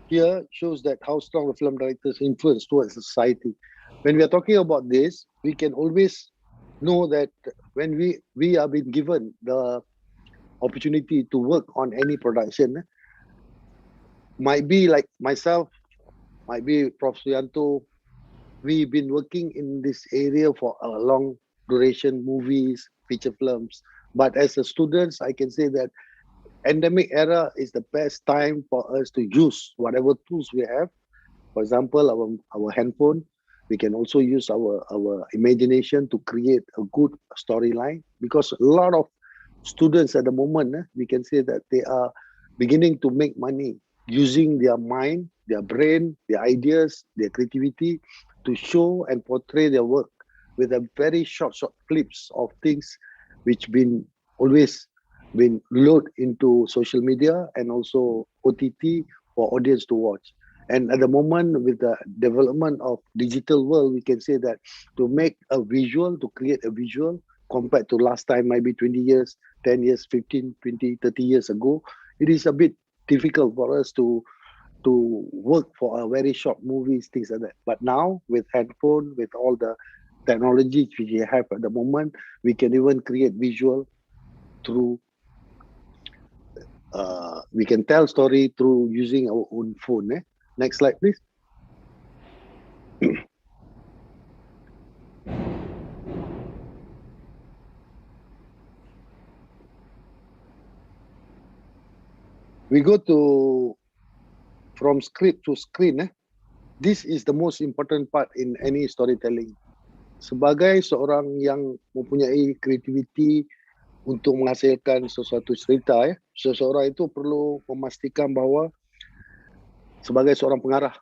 here shows that how strong the film director's influence towards society. When we are talking about this, we can always know that when we are being given the opportunity to work on any production, might be like myself, might be Prof. Suyanto, we've been working in this area for a long duration, movies, feature films. But as a students, I can say that endemic era is the best time for us to use whatever tools we have. For example, our handphone. We can also use our imagination to create a good storyline, because a lot of students at the moment, we can say that they are beginning to make money using their mind, their brain, their ideas, their creativity to show and portray their work with a very short clips of things which always been loaded into social media and also OTT for audience to watch. And at the moment, with the development of digital world, we can say that to make a visual, to create a visual, compared to last time, maybe 20 years, 10 years, 15, 20, 30 years ago, it is a bit difficult for us to work for a very short movies, things like that. But now, with handphone, with all the technology which we have at the moment, we can even create visual through, we can tell story through using our own phone. Next slide, please. we go to from script to screen. This is the most important part in any storytelling. Sebagai seorang yang mempunyai kreativiti untuk menghasilkan sesuatu cerita, seseorang itu perlu memastikan bahawa sebagai seorang pengarah,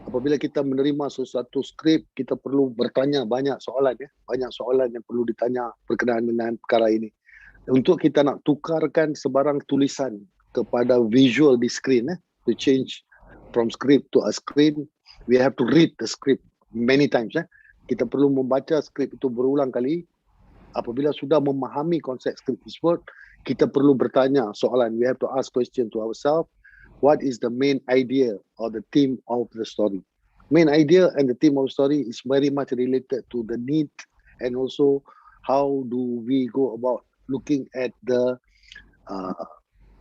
apabila kita menerima sesuatu skrip, kita perlu bertanya banyak soalan, banyak soalan yang perlu ditanya berkenaan dengan perkara ini. Untuk kita nak tukarkan sebarang tulisan kepada visual di screen, to change from script to a screen, we have to read the script many times. Kita perlu membaca skrip itu berulang kali. Apabila sudah memahami konsep script tersebut, kita perlu bertanya soalan. We have to ask question to ourselves. What is the main idea or the theme of the story? Main idea and the theme of the story is very much related to the need, and also how do we go about looking at the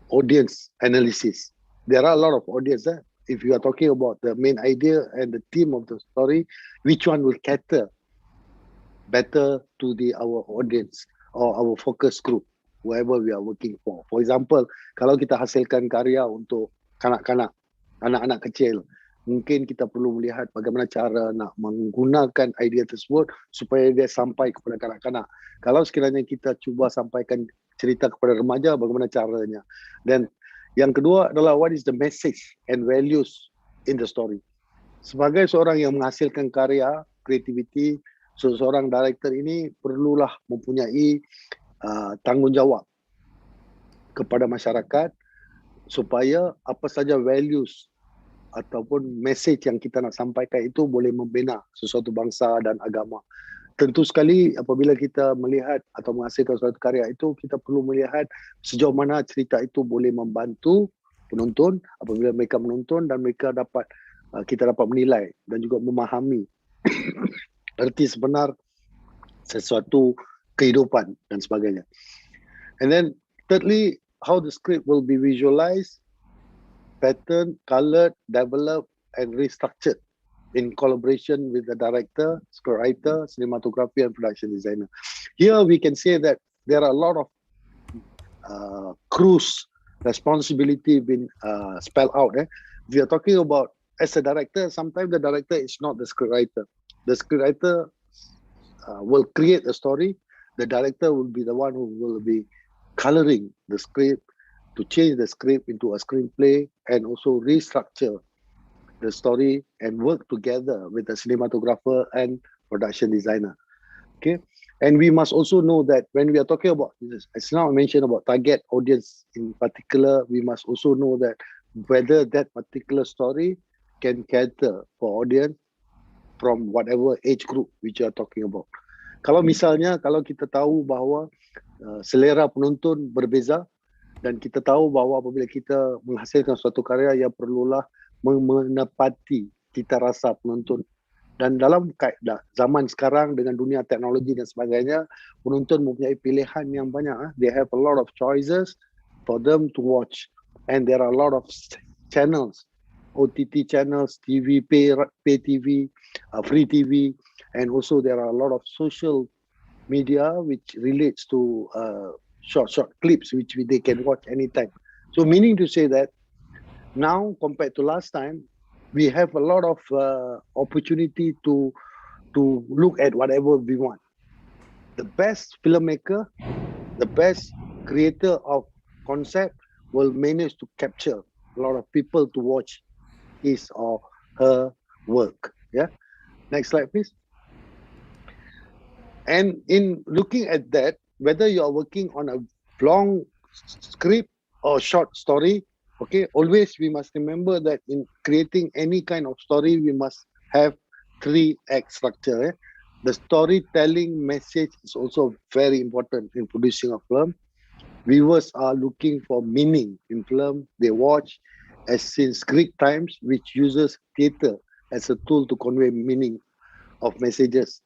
audience analysis. There are a lot of audience. If you are talking about the main idea and the theme of the story, which one will cater better to our audience or our focus group, whoever we are working for. For example, kalau kita hasilkan karya untuk kanak-kanak, anak-anak kecil, mungkin kita perlu melihat bagaimana cara nak menggunakan idea tersebut supaya dia sampai kepada kanak-kanak. Kalau sekiranya kita cuba sampaikan cerita kepada remaja, bagaimana caranya. Dan yang kedua adalah what is the message and values in the story. Sebagai seorang yang menghasilkan karya, kreativiti, seorang director ini perlulah mempunyai tanggungjawab kepada masyarakat supaya apa saja values ataupun message yang kita nak sampaikan itu boleh membina sesuatu bangsa dan agama. Tentu sekali apabila kita melihat atau menghasilkan suatu karya itu, kita perlu melihat sejauh mana cerita itu boleh membantu penonton apabila mereka menonton, dan mereka dapat kita dapat menilai dan juga memahami erti sebenar sesuatu kehidupan dan sebagainya. And then thirdly, how the script will be visualized, patterned, colored, developed and restructured in collaboration with the director, scriptwriter, cinematography and production designer. Here we can say that there are a lot of crew's responsibility being spelled out. We are talking about as a director, sometimes the director is not the scriptwriter. The scriptwriter will create a story. The director will be the one who will be coloring the script to change the script into a screenplay and also restructure the story and work together with the cinematographer and production designer. Okay, and we must also know that when we are talking about this, as now I mentioned about target audience in particular, we must also know that whether that particular story can cater for audience from whatever age group which you are talking about. Kalau misalnya, kalau kita tahu bahawa selera penonton berbeza, dan kita tahu bahawa apabila kita menghasilkan suatu karya, ia perlulah menepati cita rasa penonton. Dan dalam zaman sekarang dengan dunia teknologi dan sebagainya, penonton mempunyai pilihan yang banyak. They have a lot of choices for them to watch, and there are a lot of channels, OTT channels, TV, pay TV, free TV, and also there are a lot of social media which relates to short clips which they can watch anytime. So meaning to say that now compared to last time, we have a lot of opportunity to look at whatever we want. The best filmmaker, the best creator of concept will manage to capture a lot of people to watch his or her work. Yeah. Next slide, please. And in looking at that, whether you are working on a long script or short story, okay, always we must remember that in creating any kind of story, we must have 3-act structure. The storytelling message is also very important in producing a film. Viewers are looking for meaning in film. They watch, as since Greek times, which uses theatre as a tool to convey meaning of messages,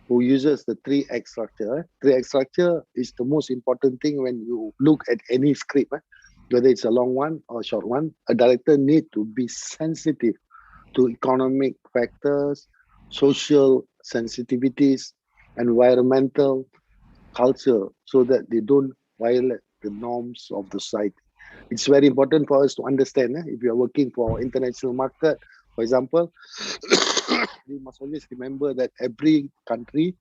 who uses the 3-act structure. 3-act structure is the most important thing when you look at any script, whether it's a long one or a short one. A director needs to be sensitive to economic factors, social sensitivities, environmental culture, so that they don't violate the norms of the society. It's very important for us to understand. If you are working for international market, for example, we must always remember that every country,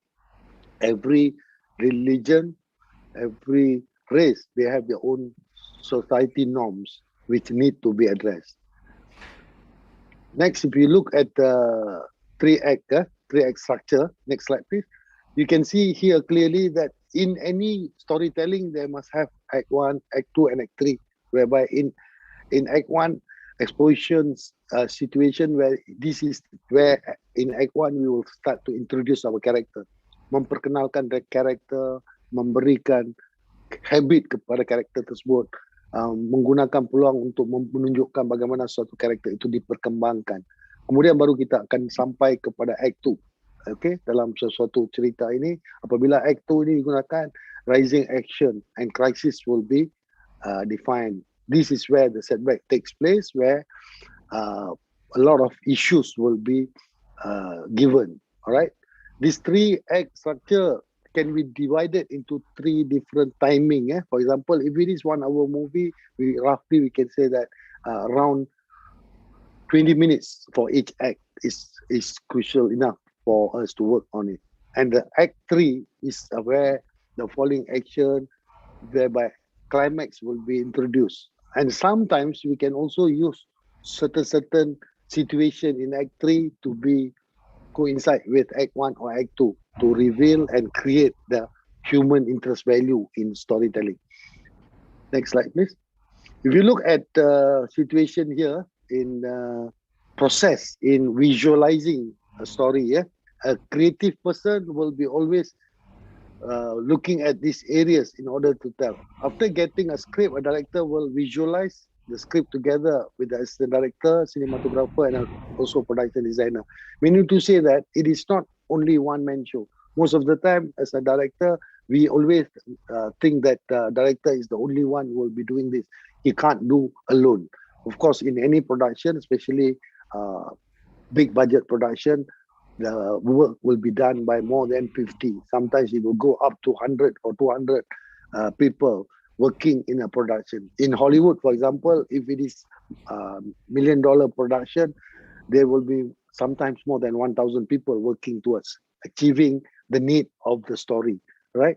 every religion, every race, they have their own society norms which need to be addressed. Next, if you look at the three-act structure, next slide please. You can see here clearly that in any storytelling, there must have Act 1, Act 2, and Act 3, whereby in Act 1, expositions situation where this is where in Act 1 we will start to introduce our character, memperkenalkan the character, memberikan habit kepada karakter tersebut, menggunakan peluang untuk menunjukkan bagaimana suatu karakter itu diperkembangkan. Kemudian baru kita akan sampai kepada Act 2. Okay, dalam sesuatu cerita ini, apabila Act 2 ini digunakan, rising action and crisis will be defined. This is where the setback takes place, where a lot of issues will be given. All right, this three-act structure can be divided into three different timing. For example, if it is 1 hour movie, we can say that around 20 minutes for each act is crucial enough for us to work on it. And the Act 3 is where the following action, whereby climax will be introduced. And sometimes we can also use certain situation in Act 3 to be coincide with Act 1 or Act 2 to reveal and create the human interest value in storytelling. Next slide, please. If you look at the situation here in process in visualizing a story, a creative person will be always looking at these areas in order to tell. After getting a script, a director will visualize the script together with the assistant director, cinematographer, and also production designer. We need to say that it is not only one-man show. Most of the time, as a director, we always think that director is the only one who will be doing this. He can't do alone. Of course, in any production, especially big budget production, the work will be done by more than 50. Sometimes it will go up to 100 or 200 people working in a production. In Hollywood, for example, if it is $1 million production, there will be sometimes more than 1,000 people working towards achieving the need of the story, right?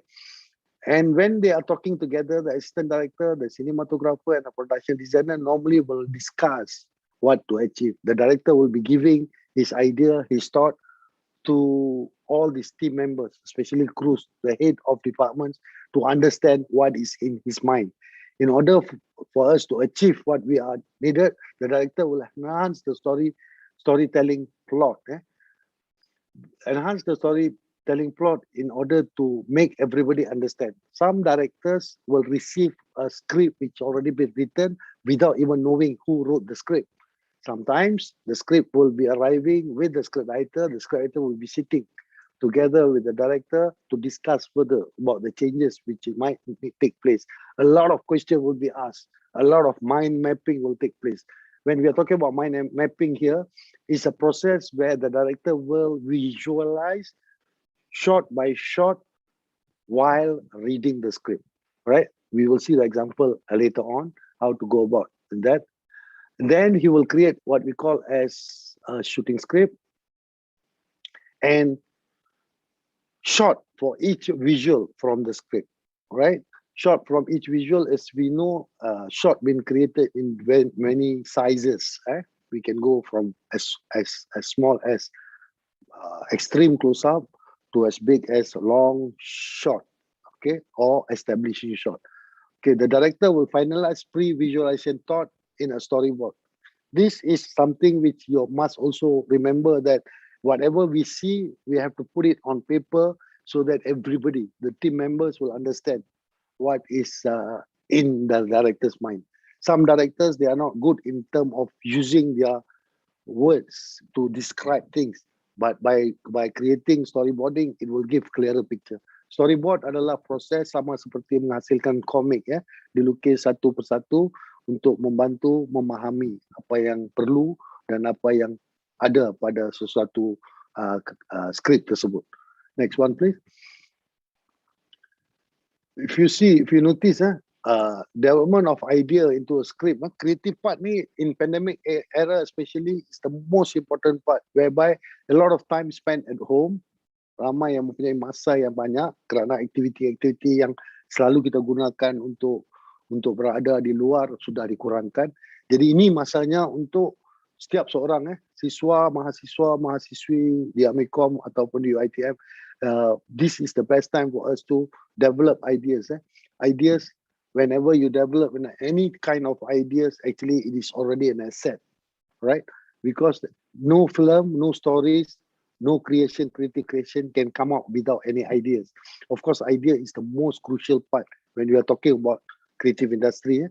And when they are talking together, the assistant director, the cinematographer, and the production designer normally will discuss what to achieve. The director will be giving his idea, his thought to all these team members, especially crews, the head of departments, to understand what is in his mind. In order for us to achieve what we are needed, the director will enhance the storytelling plot. Enhance the storytelling plot in order to make everybody understand. Some directors will receive a script which already been written without even knowing who wrote the script. Sometimes the script will be arriving with the scriptwriter. The scriptwriter will be sitting together with the director to discuss further about the changes which might take place. A lot of questions will be asked. A lot of mind mapping will take place. When we are talking about mind mapping here, it's a process where the director will visualize shot by shot while reading the script, right? We will see the example later on, how to go about that. And then he will create what we call as a shooting script and shot for each visual from the script, right? Shot from each visual, as we know, shot been created in very many sizes. We can go from as small as extreme close-up to as big as long shot, okay, or establishing shot. Okay, the director will finalize pre-visualization thought in a storyboard. This is something which you must also remember, that whatever we see, we have to put it on paper so that everybody, the team members, will understand what is in the director's mind. Some directors, they are not good in terms of using their words to describe things, but by creating storyboarding, it will give clearer picture. Storyboard adalah proses sama seperti menghasilkan komik, ya, dilukis satu persatu untuk membantu memahami apa yang perlu dan apa yang ada pada sesuatu skrip tersebut. Next one, please. If you notice, development of idea into a script. Creative part ni in pandemic era especially is the most important part, whereby a lot of time spent at home. Ramai yang mempunyai masa yang banyak kerana aktiviti-aktiviti yang selalu kita gunakan untuk berada di luar sudah dikurangkan. Jadi ini masanya untuk setiap seorang siswa, mahasiswa-mahasiswi di Amikom ataupun di UiTM. This is the best time for us to develop ideas. Ideas, whenever you develop any kind of ideas, actually it is already an asset, right? Because no film, no stories, no creative creation can come out without any ideas. Of course, idea is the most crucial part when we are talking about creative industry.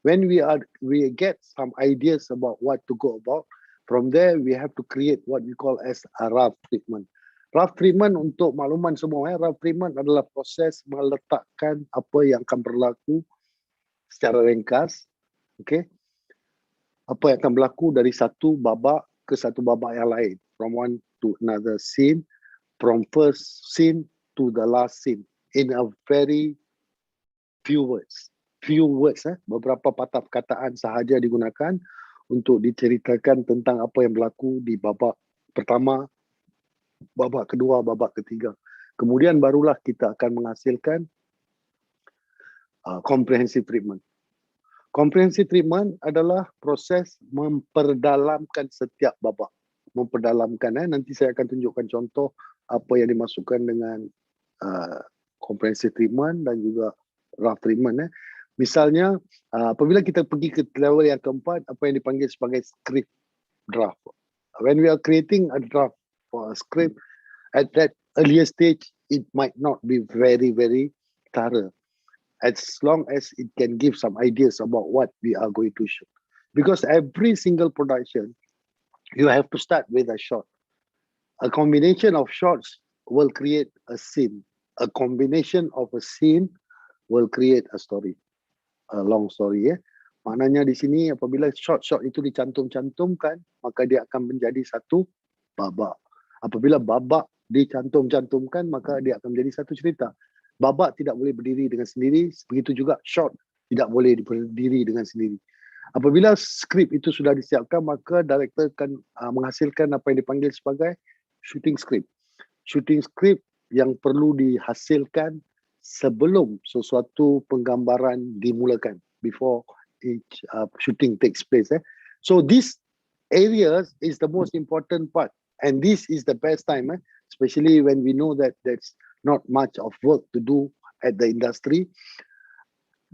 When we get some ideas about what to go about, from there we have to create what we call as a rough treatment. Rough treatment, untuk makluman semua, rough treatment adalah proses meletakkan apa yang akan berlaku secara ringkas, okay? Apa yang akan berlaku dari satu babak ke satu babak yang lain, from one to another scene, from first scene to the last scene, in a very few words. Beberapa patah perkataan sahaja digunakan untuk diceritakan tentang apa yang berlaku di babak pertama, babak kedua, babak ketiga. Kemudian barulah kita akan menghasilkan comprehensive treatment. Comprehensive treatment adalah proses memperdalamkan setiap babak. Memperdalamkan, nanti saya akan tunjukkan contoh apa yang dimasukkan dengan comprehensive treatment dan juga rough treatment. Misalnya, apabila kita pergi ke level yang keempat, apa yang dipanggil sebagai script draft. When we are creating a draft for a script, at that earlier stage, it might not be very, very thorough, as long as it can give some ideas about what we are going to shoot. Because every single production, you have to start with a shot. A combination of shots will create a scene. A combination of a scene will create a story. A long story. Maknanya di sini apabila shot-shot itu dicantum-cantumkan, maka dia akan menjadi satu babak. Apabila babak dicantum-cantumkan, maka dia akan menjadi satu cerita. Babak tidak boleh berdiri dengan sendiri, begitu juga shot tidak boleh berdiri dengan sendiri. Apabila skrip itu sudah disiapkan, maka director akan menghasilkan apa yang dipanggil sebagai shooting script. Shooting script yang perlu dihasilkan sebelum sesuatu penggambaran dimulakan, before each shooting takes place. So this areas is the most important part, and this is the best time, especially when we know that there's not much of work to do at the industry.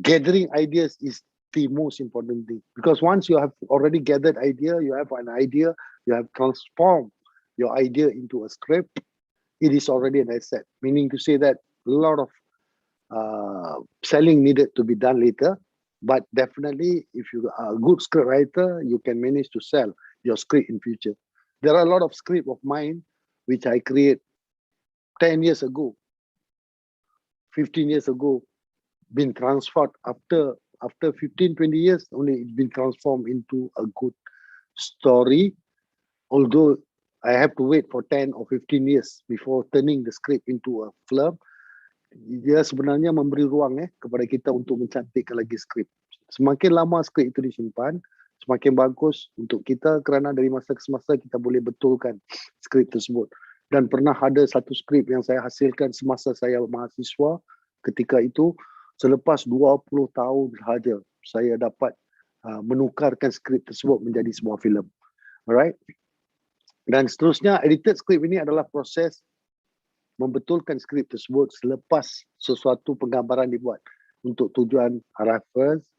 Gathering ideas is the most important thing, because once you have already gathered idea, you have an idea, you have transformed your idea into a script, it is already an asset, meaning to say that a lot of selling needed to be done later, but definitely if you are a good script writer, you can manage to sell your script in future. There are a lot of script of mine which I create 10 years ago, 15 years ago, been transferred after 15-20 years, only it's been transformed into a good story, although I have to wait for 10 or 15 years before turning the script into a film. Dia sebenarnya memberi ruang kepada kita untuk mencantikkan lagi skrip. Semakin lama skrip itu disimpan, semakin bagus untuk kita, kerana dari masa ke semasa kita boleh betulkan skrip tersebut. Dan pernah ada satu skrip yang saya hasilkan semasa saya mahasiswa, ketika itu selepas 20 tahun sahaja saya dapat menukarkan skrip tersebut menjadi sebuah filem. Alright? Dan seterusnya, edited script ini adalah proses membetulkan skrip tersebut selepas sesuatu penggambaran dibuat untuk tujuan reference,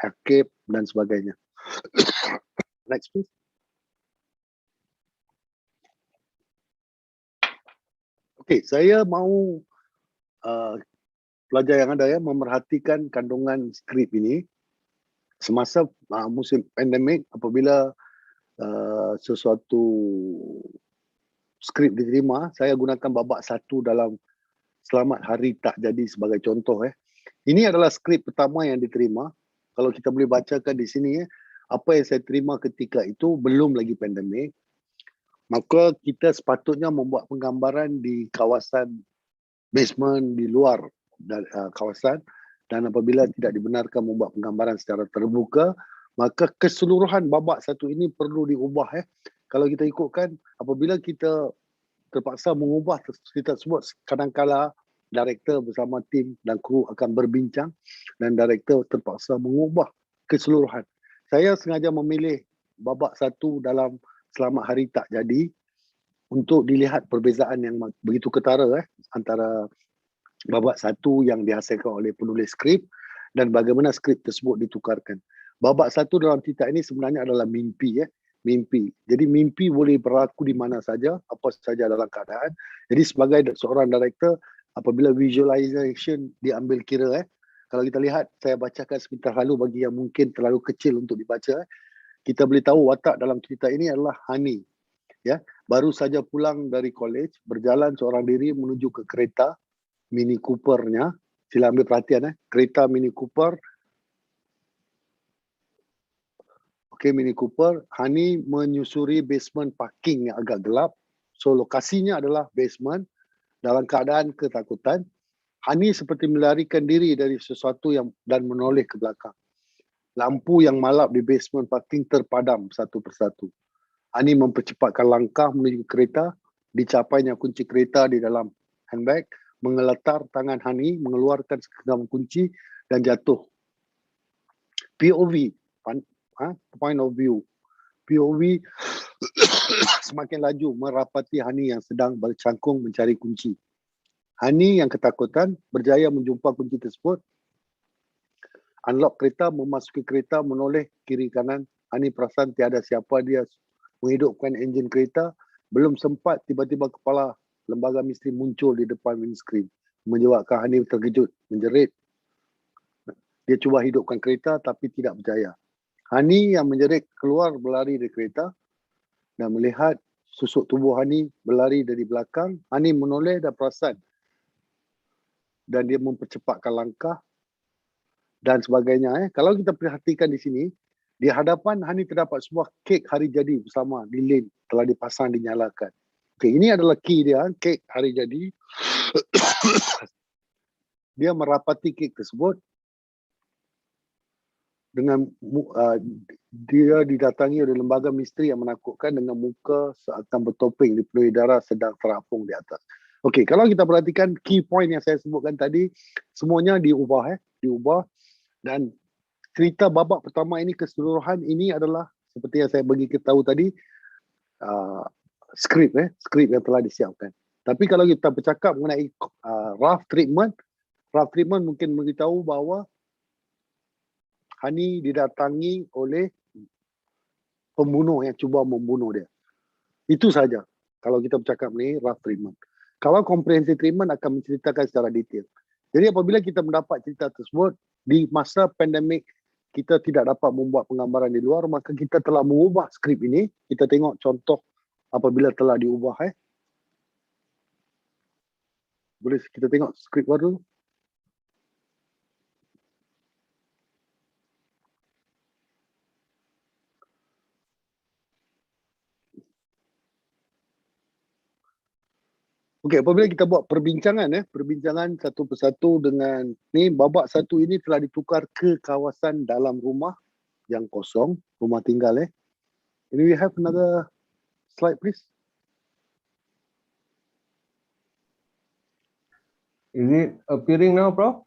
arkib dan sebagainya. Next please. Okay, saya mahu pelajar yang ada memerhatikan kandungan skrip ini semasa musim pandemik. Apabila sesuatu skrip diterima, saya gunakan babak satu dalam Selamat Hari Tak Jadi sebagai contoh. Ini adalah skrip pertama yang diterima. Kalau kita boleh bacakan di sini, apa yang saya terima ketika itu belum lagi pandemik. Maka kita sepatutnya membuat penggambaran di kawasan basement, di luar kawasan, Dan apabila tidak dibenarkan membuat penggambaran secara terbuka, maka keseluruhan babak 1 ini perlu diubah. Kalau kita ikutkan, apabila kita terpaksa mengubah cerita tersebut, kadang-kala director bersama tim dan kru akan berbincang dan director terpaksa mengubah keseluruhan. Saya sengaja memilih babak 1 dalam Selamat Hari Tak Jadi untuk dilihat perbezaan yang begitu ketara antara babak 1 yang dihasilkan oleh penulis skrip dan bagaimana skrip tersebut ditukarkan. Babak 1 dalam cerita ini sebenarnya adalah mimpi. Mimpi. Jadi mimpi boleh berlaku di mana saja, apa saja dalam keadaan. Jadi sebagai seorang director, apabila visualization diambil kira, kalau kita lihat, saya bacakan sebentar lalu bagi yang mungkin terlalu kecil untuk dibaca. Kita boleh tahu watak dalam cerita ini adalah Hani. Baru saja pulang dari college, berjalan seorang diri menuju ke kereta Mini Cooper-nya. Sila ambil perhatian, kereta Mini Cooper. Okey, Mini Cooper. Hani menyusuri basement parking yang agak gelap. So, lokasinya adalah basement. Dalam keadaan ketakutan, Hani seperti melarikan diri dari sesuatu dan menoleh ke belakang. Lampu yang malap di basement parking terpadam satu persatu. Hani mempercepatkan langkah menuju kereta, dicapainya kunci kereta di dalam handbag, mengeletar tangan Hani, mengeluarkan segenggam kunci dan jatuh. POV, point of view. POV semakin laju merapati Hani yang sedang bercangkung mencari kunci. Hani yang ketakutan berjaya menjumpa kunci tersebut. Unlock kereta, memasuki kereta, menoleh kiri kanan. Hani perasan tiada siapa, dia menghidupkan enjin kereta. Belum sempat, tiba-tiba kepala lembaga misteri muncul di depan windscreen. Menyebabkan Hani terkejut, menjerit. Dia cuba hidupkan kereta tapi tidak berjaya. Hani yang menjerit keluar berlari dari kereta dan melihat susuk tubuh Hani berlari dari belakang. Hani menoleh dan perasan. Dan dia mempercepatkan langkah dan sebagainya. Kalau kita perhatikan di sini, di hadapan Hani terdapat sebuah kek hari jadi bersama lilin telah dipasang, dinyalakan. Okay, ini adalah key dia, kek hari jadi. Dia merapati kek tersebut dengan dia didatangi oleh lembaga misteri yang menakutkan dengan muka seakan bertopeng dipenuhi darah sedang terapung di atas. Okey, kalau kita perhatikan key point yang saya sebutkan tadi, semuanya diubah dan cerita babak pertama ini keseluruhan ini adalah seperti yang saya bagi kita tahu tadi, skrip yang telah disiapkan. Tapi kalau kita bercakap mengenai rough treatment mungkin memberitahu bahawa Hani didatangi oleh pembunuh yang cuba membunuh dia. Itu saja kalau kita bercakap mengenai rough treatment. Kalau comprehensive treatment akan menceritakan secara detail. Jadi apabila kita mendapat cerita tersebut di masa pandemik, kita tidak dapat membuat penggambaran di luar, maka kita telah mengubah skrip ini. Kita tengok contoh apabila telah diubah. Boleh kita tengok skrip baru? Okey, apabila kita buat perbincangan satu persatu dengan ni, babak 1 ini telah ditukar ke kawasan dalam rumah yang kosong, rumah tinggal. Can we have another slide please? Is it appearing now, Prof?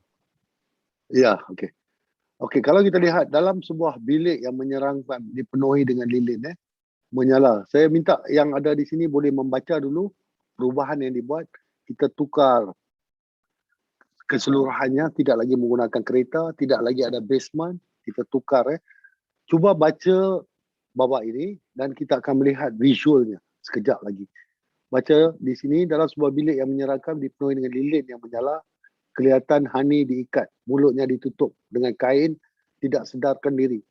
Ya, okey. Okey, kalau kita lihat dalam sebuah bilik yang menyeramkan, dipenuhi dengan lilin, menyala. Saya minta yang ada di sini boleh membaca dulu perubahan yang dibuat. Kita tukar keseluruhannya, tidak lagi menggunakan kereta, tidak lagi ada basement, kita tukar. Cuba baca babak ini dan kita akan melihat visualnya sekejap lagi. Baca di sini, dalam sebuah bilik yang menyeramkan dipenuhi dengan lilin yang menyala, kelihatan Hani diikat, mulutnya ditutup dengan kain, tidak sedarkan diri.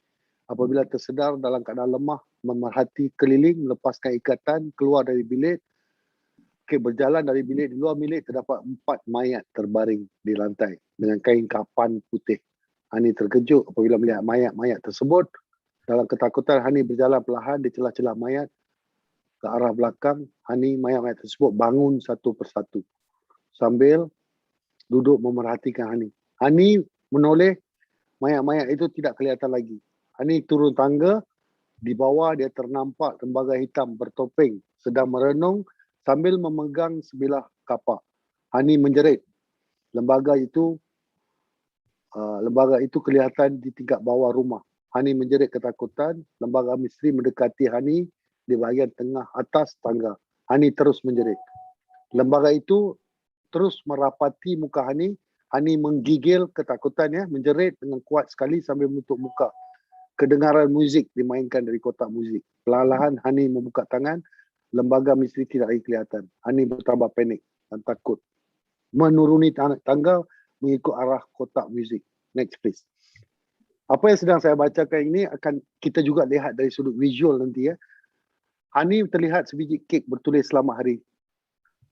Apabila tersedar dalam keadaan lemah, memerhati keliling, melepaskan ikatan, keluar dari bilik. Berjalan dari bilik, di luar bilik terdapat 4 mayat terbaring di lantai dengan kain kapan putih. Hani terkejut apabila melihat mayat-mayat tersebut. Dalam ketakutan, Hani berjalan perlahan di celah-celah mayat ke arah belakang. Hani, mayat-mayat tersebut bangun satu persatu sambil duduk memerhatikan Hani. Hani menoleh, mayat-mayat itu tidak kelihatan lagi. Hani turun tangga, di bawah dia ternampak lembaga hitam bertopeng sedang merenung sambil memegang sebilah kapak. Hani menjerit. Lembaga itu kelihatan di tingkat bawah rumah. Hani menjerit ketakutan. Lembaga misteri mendekati Hani di bahagian tengah atas tangga. Hani terus menjerit. Lembaga itu terus merapati muka Hani. Hani menggigil ketakutan, ya, menjerit dengan kuat sekali sambil menutup muka. Kedengaran muzik dimainkan dari kotak muzik. Perlahan Hani membuka tangan. Lembaga misteri tidak lagi kelihatan. Hani bertambah panik dan takut. Menuruni tangga mengikut arah kotak muzik. Next please. Apa yang sedang saya bacakan ini akan kita juga lihat dari sudut visual nanti, ya. Hani terlihat sebiji kek bertulis selamat hari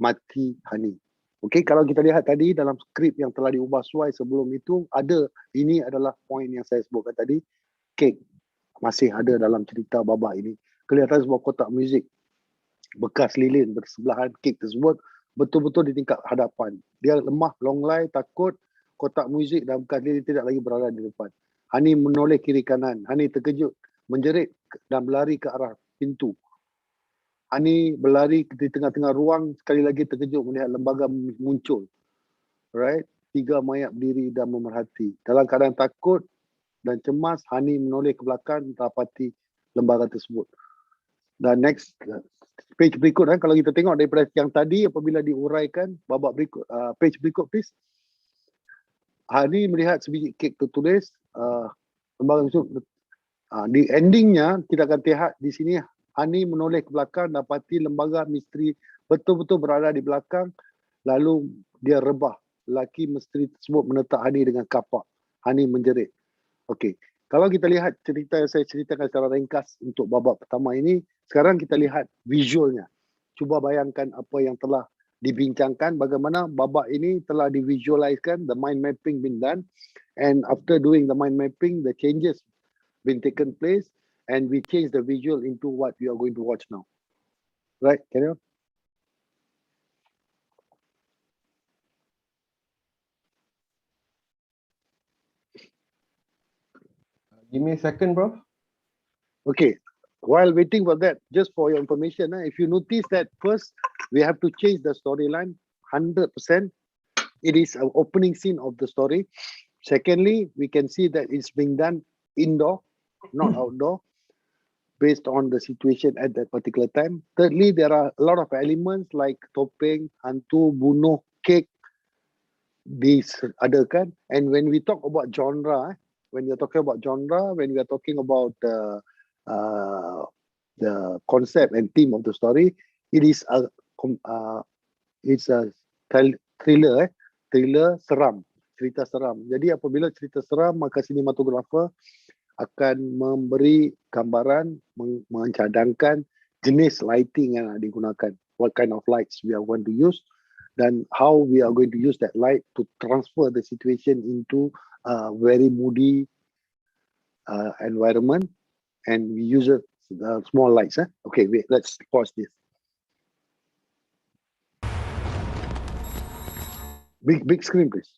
mati Hani. Okey, kalau kita lihat tadi dalam skrip yang telah diubah suai sebelum itu, ini adalah poin yang saya sebutkan tadi. Kek masih ada dalam cerita babak ini. Kelihatan sebuah kotak muzik bekas lilin bersebelahan kek tersebut betul-betul di tingkat hadapan. Dia lemah, longlai, takut. Kotak muzik dan bekas lilin tidak lagi berada di depan. Hani menoleh kiri kanan. Hani terkejut, menjerit dan berlari ke arah pintu. Hani berlari di tengah-tengah ruang, sekali lagi terkejut melihat lembaga muncul. Right? 3 mayat berdiri dan memerhati. Dalam keadaan takut dan cemas, Hani menoleh ke belakang dapati lembaga tersebut. Dan next page berikut, kalau kita tengok daripada yang tadi apabila diuraikan babak berikut, page berikut please. Hani melihat sebiji kek tertulis lembaga tersebut. Di endingnya kita akan lihat di sini Hani menoleh ke belakang dapati lembaga misteri betul-betul berada di belakang, lalu dia rebah. Lelaki misteri tersebut menetap Hani dengan kapak. Hani menjerit. Okey, kalau kita lihat cerita yang saya ceritakan secara ringkas untuk babak pertama ini, sekarang kita lihat visualnya. Cuba bayangkan apa yang telah dibincangkan, bagaimana babak ini telah divisualiskan, the mind mapping been done, and after doing the mind mapping, the changes been taken place, and we change the visual into what we are going to watch now. Right, carry on. Give me a second, bro. Okay, while waiting for that, just for your information, if you notice that first, we have to change the storyline 100%. It is an opening scene of the story. Secondly, we can see that it's being done indoor, not outdoor, based on the situation at that particular time. Thirdly, there are a lot of elements like topeng, hantu, bunuh, kek, diadakan. And when we talk about genre, when we are talking about genre, when we are talking about the concept and theme of the story, it is it's a thriller, thriller seram, cerita seram. Jadi apabila cerita seram, maka sinematografer akan memberi gambaran, mencadangkan jenis lighting yang digunakan, what kind of lights we are going to use, dan how we are going to use that light to transfer the situation into a very moody environment, and we use small lights. Okay, wait, let's pause this. Big screen, please.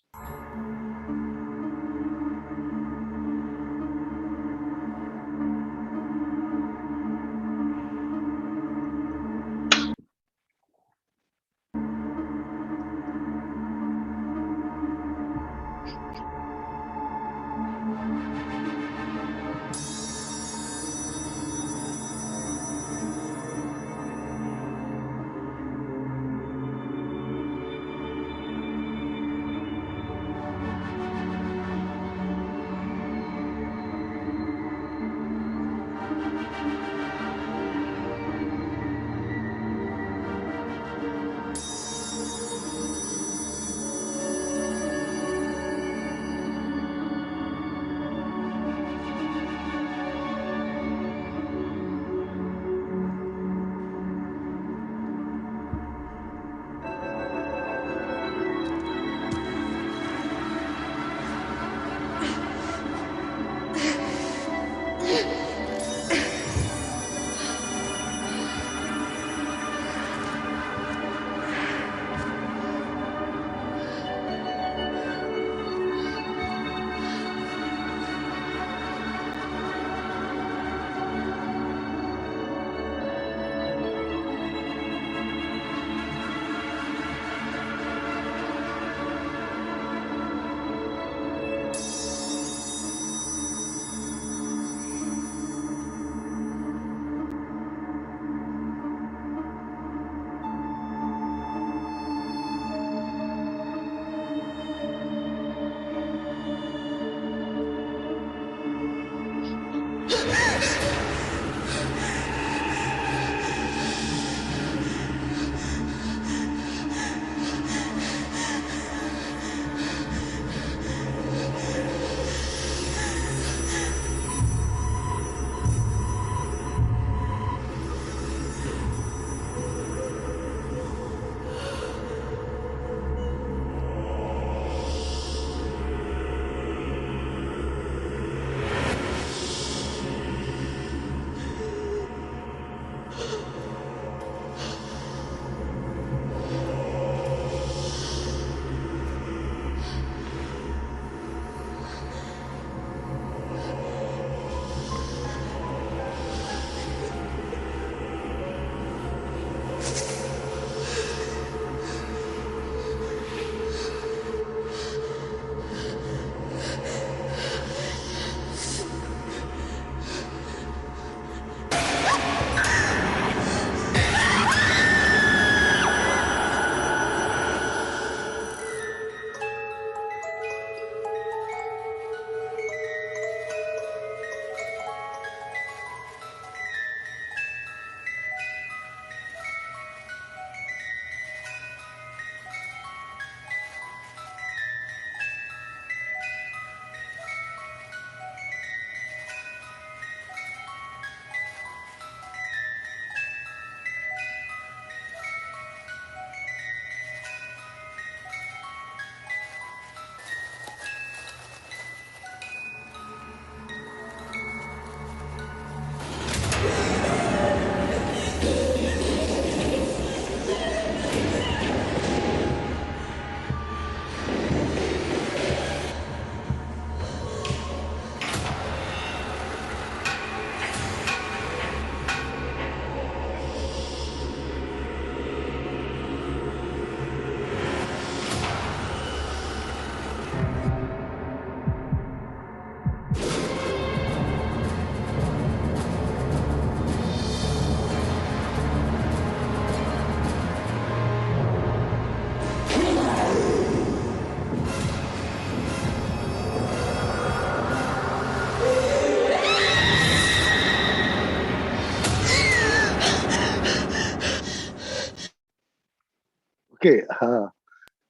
Okay,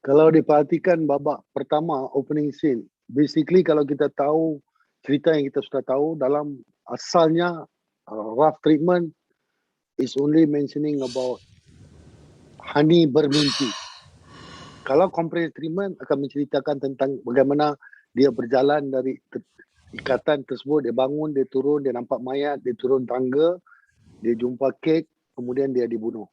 kalau diperhatikan babak pertama opening scene, basically kalau kita tahu cerita yang kita sudah tahu dalam asalnya rough treatment is only mentioning about Hani bermimpi. Kalau comprehensive treatment akan menceritakan tentang bagaimana dia berjalan dari ikatan tersebut, dia bangun, dia turun, dia nampak mayat, dia turun tangga, dia jumpa kek, kemudian dia dibunuh.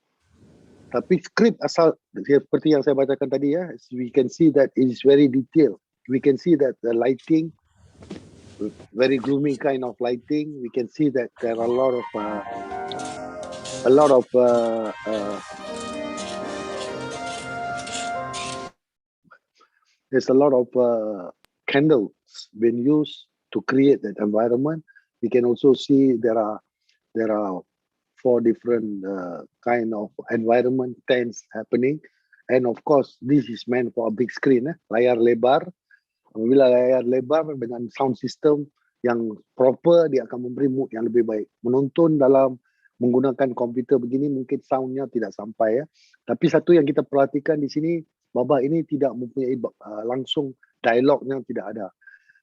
Tapi skrip asal seperti yang saya bacakan tadi ya, we can see that it is very detailed. We can see that the lighting, very gloomy kind of lighting. We can see that there are a lot of there's a lot of candles being used to create that environment. We can also see there are 4 different kind of environment tents happening, and of course this is meant for a big screen, layar lebar. Apabila layar lebar dengan sound system yang proper, dia akan memberi mood yang lebih baik. Menonton dalam menggunakan komputer begini mungkin soundnya tidak sampai ya. Tapi satu yang kita perhatikan di sini, babak ini tidak mempunyai langsung dialognya, tidak ada.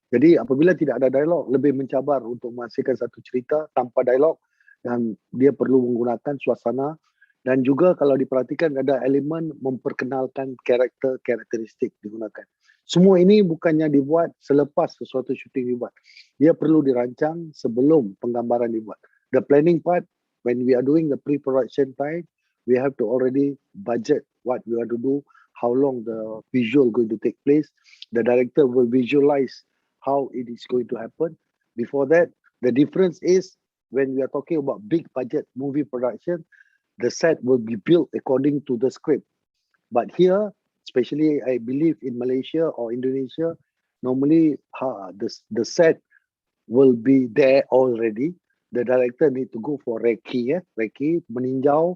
Jadi apabila tidak ada dialog, lebih mencabar untuk menghasilkan satu cerita tanpa dialog, dan dia perlu menggunakan suasana, dan juga kalau diperhatikan ada elemen memperkenalkan karakteristik digunakan. Semua ini bukannya dibuat selepas sesuatu syuting dibuat. Dia perlu dirancang sebelum penggambaran dibuat. The planning part, when we are doing the pre-production time, we have to already budget what we are to do, how long the visual going to take place. The director will visualize how it is going to happen. Before that, the difference is when we are talking about big budget movie production, the set will be built according to the script. But here, especially I believe in Malaysia or Indonesia, normally the set will be there already. The director need to go for recce, meninjau,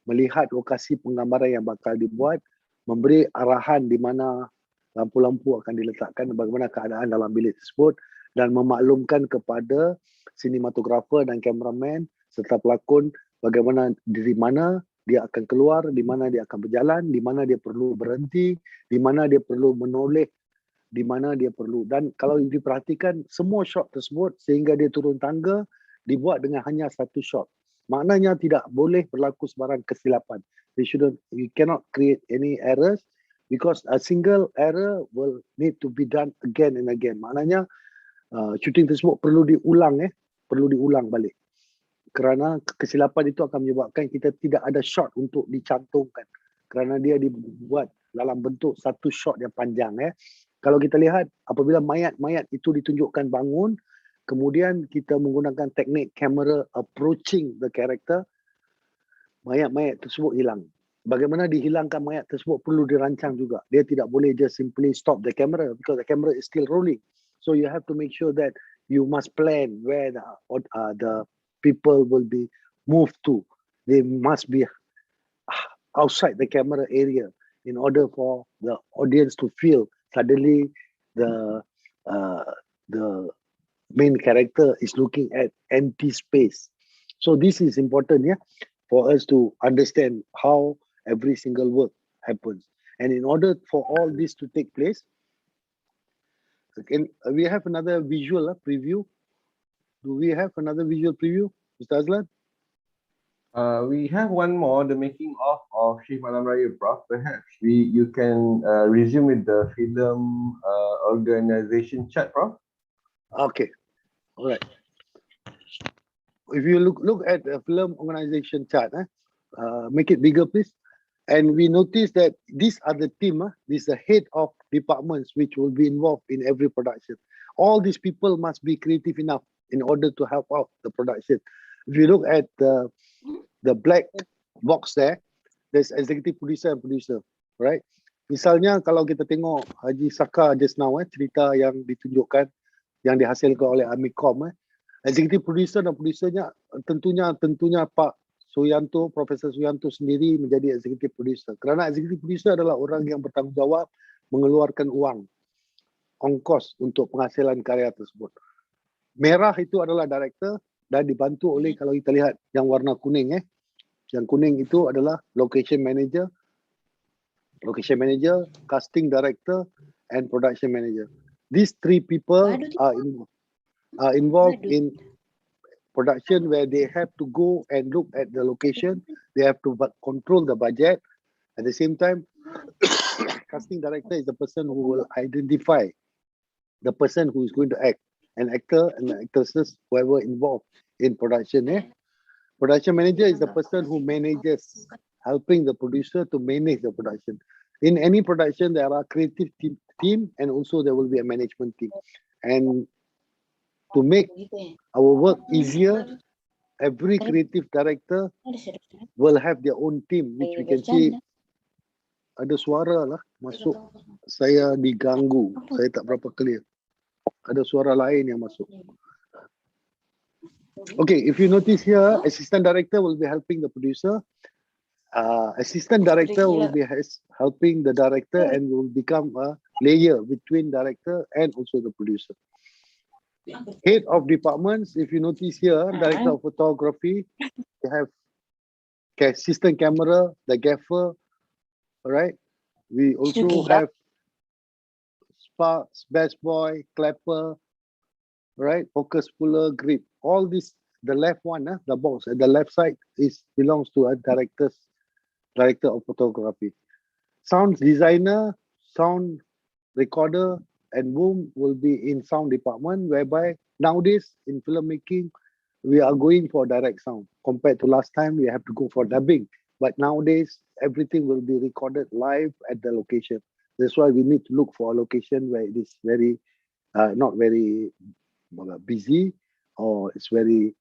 melihat lokasi penggambaran yang bakal dibuat, memberi arahan di mana lampu-lampu akan diletakkan, bagaimana keadaan dalam bilik tersebut, dan memaklumkan kepada sinematografer dan kameraman serta pelakon bagaimana dari mana dia akan keluar, di mana dia akan berjalan, di mana dia perlu berhenti, di mana dia perlu menoleh, di mana dia perlu. Dan kalau diperhatikan semua shot tersebut sehingga dia turun tangga dibuat dengan hanya satu shot. Maknanya tidak boleh berlaku sebarang kesilapan. You cannot create any errors because a single error will need to be done again and again. Maknanya shooting tersebut perlu diulang balik. Kerana kesilapan itu akan menyebabkan kita tidak ada shot untuk dicantumkan. Kerana dia dibuat dalam bentuk satu shot yang panjang. Kalau kita lihat apabila mayat-mayat itu ditunjukkan bangun, kemudian kita menggunakan teknik kamera approaching the character, mayat-mayat tersebut hilang. Bagaimana dihilangkan mayat tersebut perlu dirancang juga. Dia tidak boleh just simply stop the camera because the camera is still rolling. So you have to make sure that you must plan where the people will be moved to. They must be outside the camera area in order for the audience to feel suddenly the main character is looking at empty space. So this is important, for us to understand how every single work happens. And in order for all this to take place, we have another visual preview. Do we have another visual preview, Mr. Azlan? We have one more, the making of Shift Malam Raya, Prof. Perhaps you can resume with the film organization chart, Prof. Okay, all right. If you look at the film organization chart, make it bigger, please. And we notice that these are the team, these are the head of departments which will be involved in every production. All these people must be creative enough in order to help out the production. If you look at the black box there, there's executive producer and producer, right? Misalnya kalau kita tengok Haji Saka just now, cerita yang ditunjukkan, yang dihasilkan oleh Amikom, executive producer dan producernya tentunya Pak Suyanto, Profesor Suyanto sendiri menjadi executive producer. Kerana executive producer adalah orang yang bertanggungjawab mengeluarkan uang, ongkos untuk penghasilan karya tersebut. Merah itu adalah director dan dibantu oleh, kalau kita lihat yang warna kuning, yang kuning itu adalah location manager, casting director and production manager. These three people are involved in production where they have to go and look at the location, they have to control the budget. At the same time, casting director is the person who will identify the person who is going to act, an actor and the actresses, whoever involved in production. Production manager is the person who manages, helping the producer to manage the production. In any production, there are creative team and also there will be a management team. And to make our work easier, every creative director will have their own team, which we can see. Ada suara lah masuk, saya diganggu, saya tak berapa clear. Ada suara lain yang masuk. Okay, if you notice here, assistant director will be helping the producer. Assistant director will be helping the director and will become a layer between director and also the producer. Head of departments, if you notice here, director of photography, they have assistant camera, the gaffer, all right? We also have sparks, best boy, clapper, right? Focus puller, grip. All this, the left one, the box at the left side belongs to a director of photography. Sound designer, sound recorder, and boom will be in sound department, whereby nowadays in filmmaking, we are going for direct sound. Compared to last time, we have to go for dubbing. But nowadays, everything will be recorded live at the location. That's why we need to look for a location where it is very, not very busy, or it's very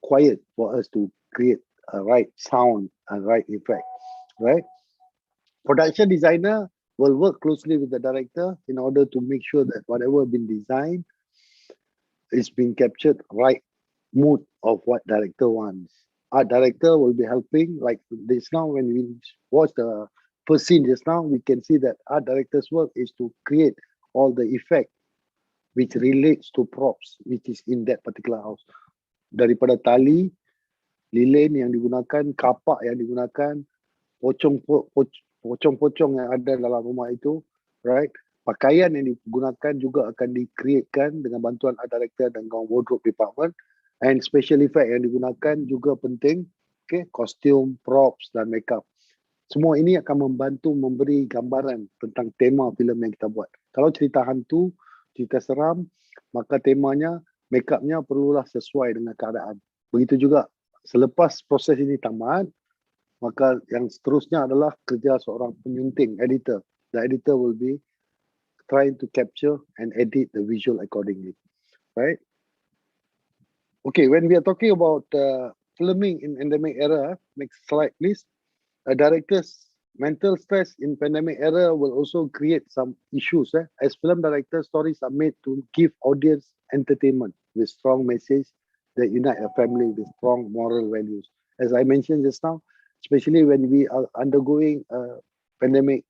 quiet for us to create a right sound and right effect, right? Production designer will work closely with the director in order to make sure that whatever been designed is being captured right mood of what director wants. Art director will be helping, like this now when we watch the first scene just now, we can see that art director's work is to create all the effect which relates to props which is in that particular house. Daripada tali, lilin yang digunakan, kapak yang digunakan, pocong-pocong yang ada dalam rumah itu, right? Pakaian yang digunakan juga akan di-createkan dengan bantuan art director dan wardrobe department, and special effect yang digunakan juga penting, okay? Kostum, props dan makeup. Semua ini akan membantu memberi gambaran tentang tema filem yang kita buat. Kalau cerita hantu, cerita seram, maka temanya, makeupnya perlulah sesuai dengan keadaan. Begitu juga selepas proses ini tamat, maka yang seterusnya adalah kerja seorang penyunting, editor. The editor will be trying to capture and edit the visual accordingly, right? Okay, when we are talking about filming in pandemic era, next slide please. A director's mental stress in pandemic era will also create some issues. As film directors, stories are made to give audience entertainment with strong message that unite a family with strong moral values. As I mentioned just now, especially when we are undergoing a pandemic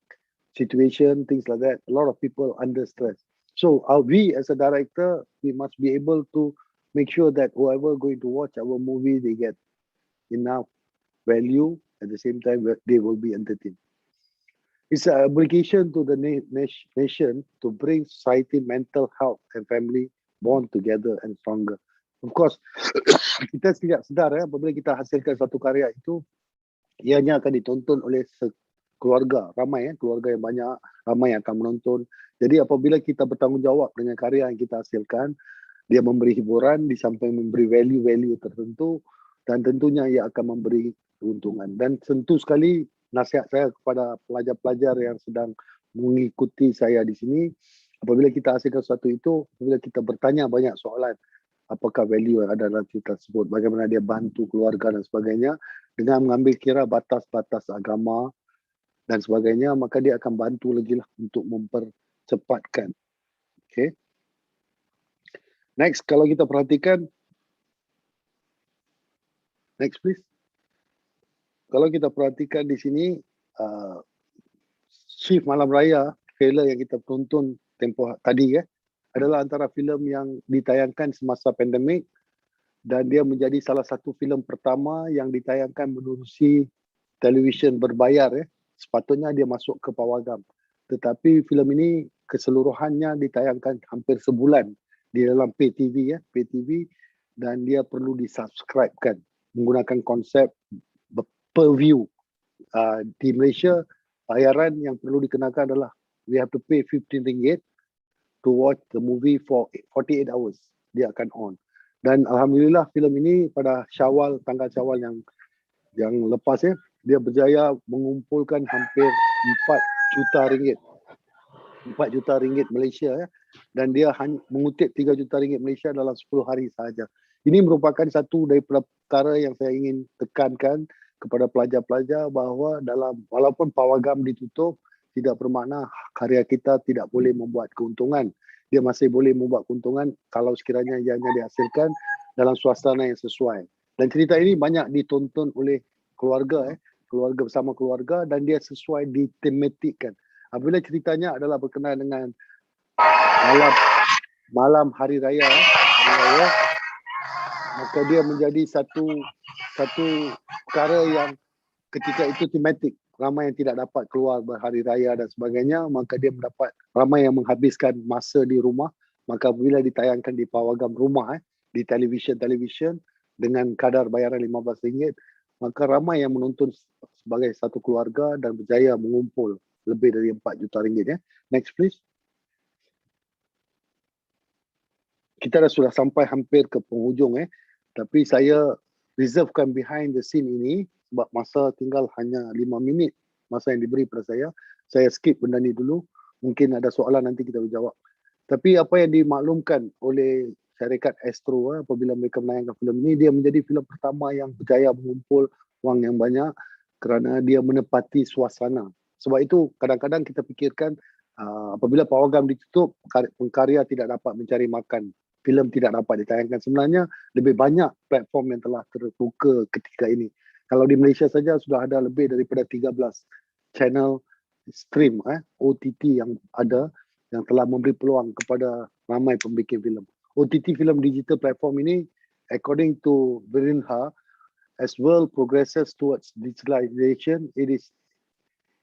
situation, things like that, a lot of people under stress. So we as a director, we must be able to make sure that whoever going to watch our movie, they get enough value. At the same time, they will be entertained. It's an obligation to the nation to bring society mental health and family bond together and stronger. Of course, kita tidak sedar apabila kita hasilkan satu karya itu, ianya akan ditonton oleh keluarga, ramai keluarga yang banyak, ramai yang akan menonton. Jadi apabila kita bertanggungjawab dengan karya yang kita hasilkan, dia memberi hiburan, di samping memberi value-value tertentu, dan tentunya ia akan memberi keuntungan. Dan tentu sekali nasihat saya kepada pelajar-pelajar yang sedang mengikuti saya di sini, apabila kita hasilkan sesuatu itu, apabila kita bertanya banyak soalan, apakah value yang ada dalam cerita tersebut, bagaimana dia bantu keluarga dan sebagainya, dengan mengambil kira batas-batas agama dan sebagainya, maka dia akan bantu lagi lah untuk mempercepatkan. Okay. Next, kalau kita perhatikan, next please. Kalau kita perhatikan di sini, Shift Malam Raya, trailer yang kita tonton tempoh tadi adalah antara filem yang ditayangkan semasa pandemik, dan dia menjadi salah satu filem pertama yang ditayangkan menerusi televisyen berbayar. Sepatutnya dia masuk ke pawagam. Tetapi filem ini keseluruhannya ditayangkan hampir sebulan di dalam pay TV, dan dia perlu disubscribekan menggunakan konsep per view. Di Malaysia, bayaran yang perlu dikenakan adalah we have to pay RM15 to watch the movie for 48 hours. Dia akan on. Dan alhamdulillah filem ini pada tanggal Syawal yang lepas dia berjaya mengumpulkan hampir 4 juta ringgit. 4 juta ringgit Malaysia dan dia mengutip 3 juta ringgit Malaysia dalam 10 hari sahaja. Ini merupakan satu daripada perkara yang saya ingin tekankan kepada pelajar-pelajar bahawa walaupun pawagam ditutup, tidak bermakna karya kita tidak boleh membuat keuntungan. Dia masih boleh membuat keuntungan kalau sekiranya ianya dihasilkan dalam suasana yang sesuai. Dan cerita ini banyak ditonton oleh keluarga, keluarga bersama keluarga, dan dia sesuai ditematikkan. Apabila ceritanya adalah berkenaan dengan malam hari raya, maka dia menjadi satu perkara yang ketika itu tematik. Ramai yang tidak dapat keluar berhari raya dan sebagainya, maka dia mendapat ramai yang menghabiskan masa di rumah. Maka bila ditayangkan di pawagam rumah, di televisyen dengan kadar bayaran RM15, maka ramai yang menonton sebagai satu keluarga dan berjaya mengumpul lebih dari 4 juta ringgit. Next please. Kita sudah sampai hampir ke penghujung, tapi saya reservekan behind the scene ini sebab masa tinggal hanya 5 minit masa yang diberi pada saya. Saya skip benda ni dulu. Mungkin ada soalan nanti kita berjawab. Tapi apa yang dimaklumkan oleh syarikat Astro apabila mereka menayangkan filem ini, dia menjadi filem pertama yang berjaya mengumpul wang yang banyak kerana dia menepati suasana. Sebab itu kadang-kadang kita fikirkan apabila pawagam ditutup, pengkarya tidak dapat mencari makan. Filem tidak dapat ditayangkan. Sebenarnya lebih banyak platform yang telah terbuka ketika ini. Kalau di Malaysia saja sudah ada lebih daripada 13 channel stream OTT yang ada, yang telah memberi peluang kepada ramai pembikin filem. OTT film digital platform ini, according to Virinha, as world progresses towards digitalization, it is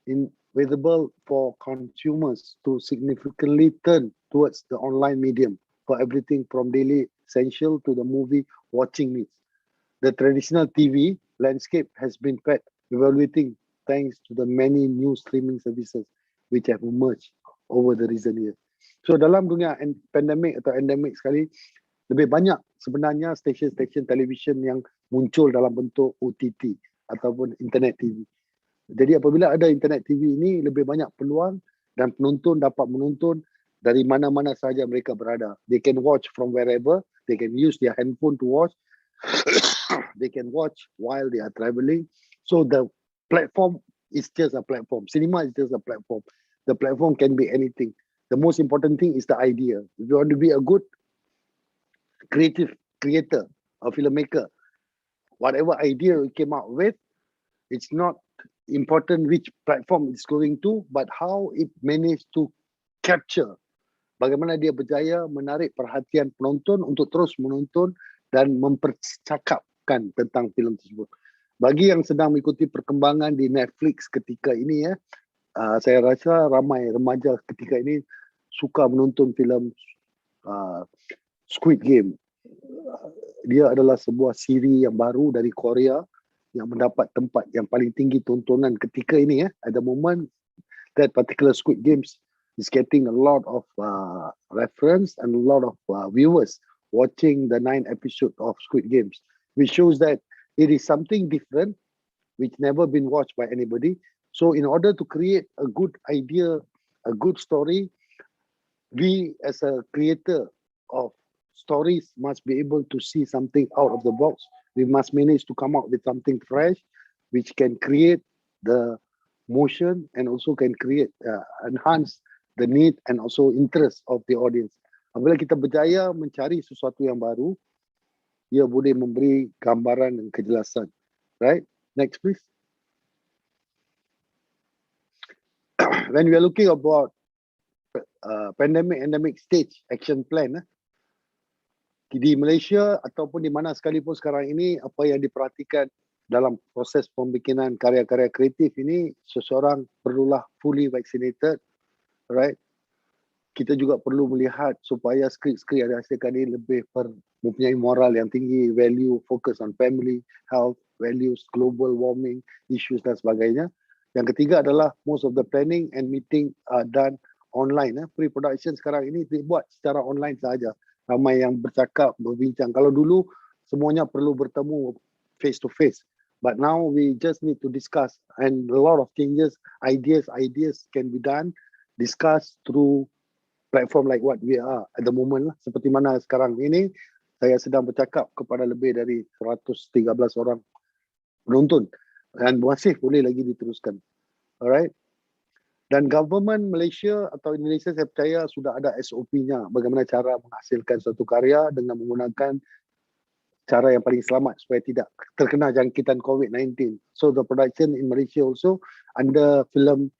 inevitable for consumers to significantly turn towards the online medium for everything from daily essential to the movie watching needs. The traditional TV landscape has been evaluating thanks to the many new streaming services which have emerged over the recent years. So dalam dunia pandemik atau endemik sekali, lebih banyak sebenarnya stesen-stesen televisyen yang muncul dalam bentuk OTT ataupun internet TV. Jadi apabila ada internet TV ini, lebih banyak peluang dan penonton dapat menonton dari mana-mana sahaja mereka berada. They can watch from wherever, they can use their handphone to watch, they can watch while they are traveling. So the platform is just a platform. Cinema is just a platform. The platform can be anything. The most important thing is the idea. If you want to be a good creative creator, a filmmaker, whatever idea you came out with, it's not important which platform it's going to, but how it managed to capture. Bagaimana dia berjaya menarik perhatian penonton untuk terus menonton dan mempercakapkan tentang filem tersebut. Bagi yang sedang mengikuti perkembangan di Netflix ketika ini, saya rasa ramai remaja ketika ini suka menonton filem Squid Game. Dia adalah sebuah siri yang baru dari Korea yang mendapat tempat yang paling tinggi tontonan ketika ini. At the moment, that particular Squid Games is getting a lot of reference and a lot of viewers watching the 9 episode of Squid Games, which shows that it is something different, which never been watched by anybody. So in order to create a good idea, a good story, we as a creator of stories must be able to see something out of the box. We must manage to come out with something fresh, which can create the motion and also can create, enhance the need and also interest of the audience. Apabila kita berjaya mencari sesuatu yang baru, ia boleh memberi gambaran dan kejelasan. Right? Next, please. When we are looking about pandemic stage action plan, di Malaysia ataupun di mana sekalipun sekarang ini, apa yang diperhatikan dalam proses pembikinan karya-karya kreatif ini, seseorang perlulah fully vaccinated, right? Kita juga perlu melihat supaya skrip-skrip yang dihasilkan ini lebih mempunyai moral yang tinggi, value, focus on family, health, values, global warming, issues dan sebagainya. Yang ketiga adalah most of the planning and meeting are done online. Pre-production sekarang ini dibuat secara online sahaja. Ramai yang bercakap, berbincang. Kalau dulu semuanya perlu bertemu face to face. But now we just need to discuss, and a lot of changes, ideas can be done, discussed through platform like what we are at the moment. Seperti mana sekarang ini, saya sedang bercakap kepada lebih dari 113 orang penonton dan masih boleh lagi diteruskan. Alright. Dan government Malaysia atau Indonesia, saya percaya sudah ada SOP-nya bagaimana cara menghasilkan suatu karya dengan menggunakan cara yang paling selamat supaya tidak terkena jangkitan COVID-19. So the production in Malaysia also under film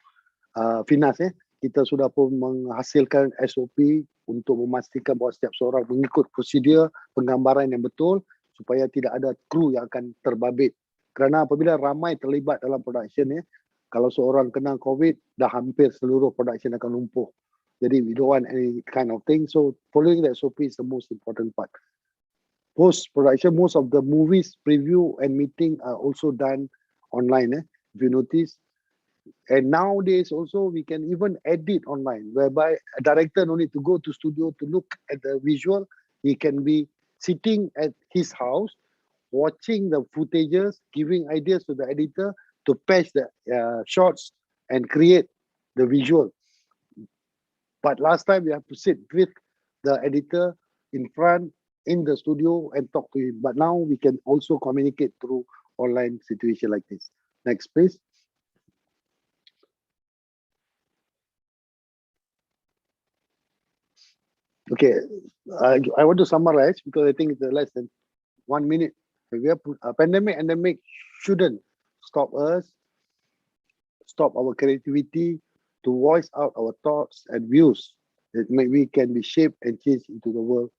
Finas, kita sudah pun menghasilkan SOP untuk memastikan bahawa setiap seorang mengikut prosedur penggambaran yang betul supaya tidak ada kru yang akan terbabit. Kerana apabila ramai terlibat dalam production, kalau seorang kena COVID, dah hampir seluruh production akan lumpuh. Jadi we don't want any kind of thing. So following the SOP is the most important part. Post-production, most of the movies preview and meeting are also done online, if you notice. And nowadays also we can even edit online, whereby a director no need to go to studio to look at the visual. He can be sitting at his house, watching the footages, giving ideas to the editor to patch the shots and create the visual. But last time we have to sit with the editor in front in the studio and talk to him. But now we can also communicate through online situation like this. Next, please. Okay, I want to summarize because I think it's less than 1 minute. We have pandemic shouldn't stop us, stop our creativity to voice out our thoughts and views that maybe can be shaped and changed into the world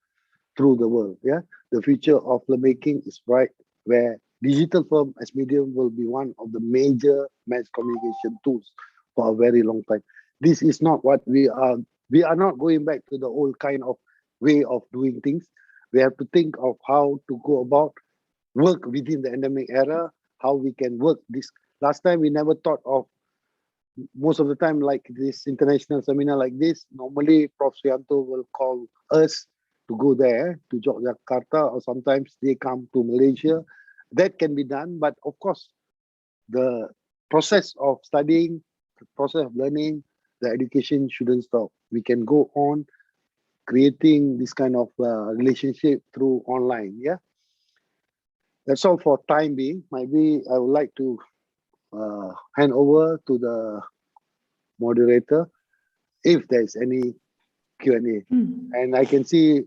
through the world. Yeah, the future of filmmaking is bright, where digital film as medium will be one of the major mass communication tools for a very long time. This is not what we are. We are not going back to the old kind of way of doing things. We have to think of how to go about work within the endemic era, how we can work this. Last time we never thought of, most of the time, like this international seminar like this, normally Prof. Suyanto will call us to go there to Yogyakarta, or sometimes they come to Malaysia. That can be done, but of course, the process of studying, the process of learning, the education shouldn't stop. We can go on creating this kind of relationship through online. Yeah, that's all for time being. Maybe I would like to hand over to the moderator if there's any Q&A. And I can see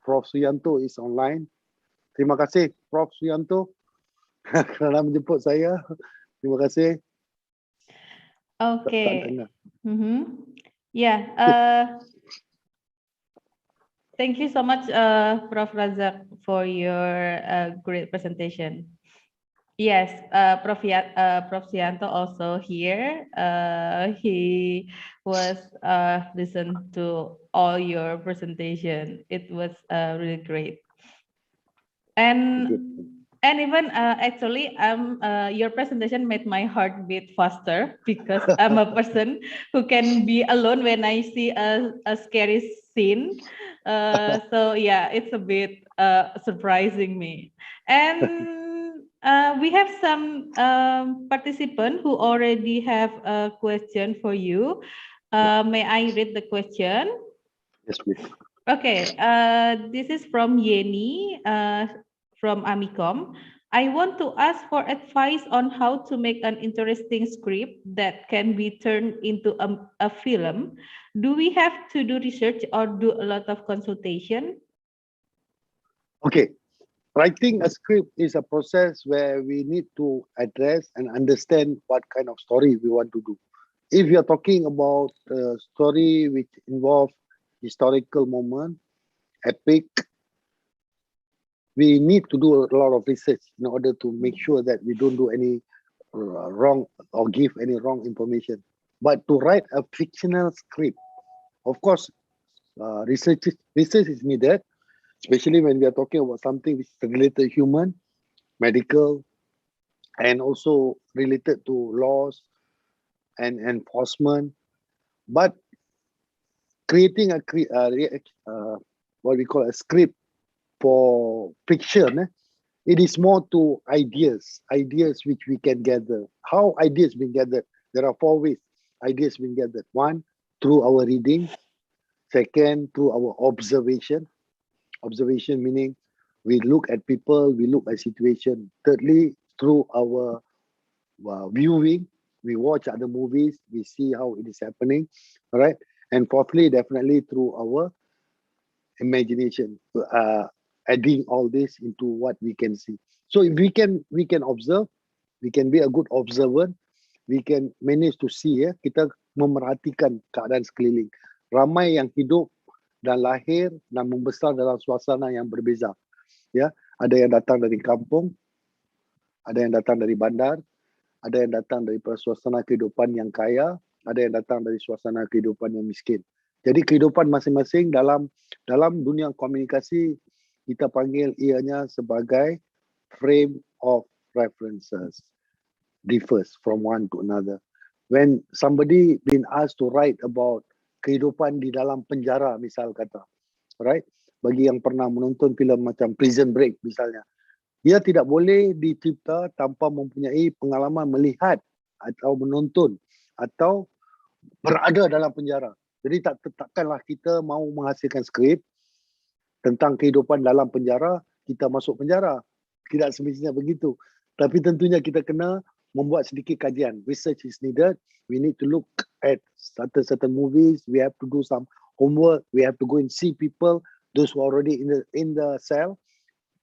Prof. Suyanto is online. Terima kasih Prof. Suyanto kerana menjemput saya. Terima kasih. Okay. Yeah. Thank you so much, Prof. Razak, for your great presentation. Yes, Prof. Sianto also here. He was listened to all your presentation. It was really great. And even actually, your presentation made my heart beat faster, because I'm a person who can be alone when I see a scary scene. So yeah, it's a bit surprising me. And we have some participant who already have a question for you. May I read the question? Yes, please. Okay, this is from Yeni, from Amikom. I want to ask for advice on how to make an interesting script that can be turned into a film. Do we have to do research or do a lot of consultation? Okay, writing a script is a process where we need to address and understand what kind of story we want to do. If you're talking about a story which involves historical moment, epic, we need to do a lot of research in order to make sure that we don't do any wrong or give any wrong information. But to write a fictional script, of course, research is needed, especially when we are talking about something which is related to human, medical, and also related to laws and enforcement. But creating a what we call a script for fiction, it is more to ideas which we can gather. How ideas being gathered? There are 4 ways ideas being gathered. 1, through our reading. 2nd, through our observation. Observation meaning we look at people, we look at situation. 3rdly, through our viewing, we watch other movies, we see how it is happening. All right. And 4thly, definitely through our imagination, adding all this into what we can see. So if we can observe, we can be a good observer, we can manage to see, kita memerhatikan keadaan sekeliling. Ramai yang hidup dan lahir dan membesar dalam suasana yang berbeza. Ya, ada yang datang dari kampung, ada yang datang dari bandar, ada yang datang dari suasana kehidupan yang kaya, ada yang datang dari suasana kehidupan yang miskin. Jadi kehidupan masing-masing dalam dunia komunikasi kita panggil ianya sebagai frame of references, differs from one to another. When somebody been asked to write about kehidupan di dalam penjara, misal kata, right? Bagi yang pernah menonton filem macam Prison Break misalnya, ia tidak boleh dicipta tanpa mempunyai pengalaman melihat atau menonton atau berada dalam penjara. Jadi takkanlah kita mahu menghasilkan skrip tentang kehidupan dalam penjara, kita masuk penjara. Tidak semestinya begitu. Tapi tentunya kita kena membuat sedikit kajian. Research is needed. We need to look at certain movies. We have to do some homework. We have to go and see people, those who are already in the cell,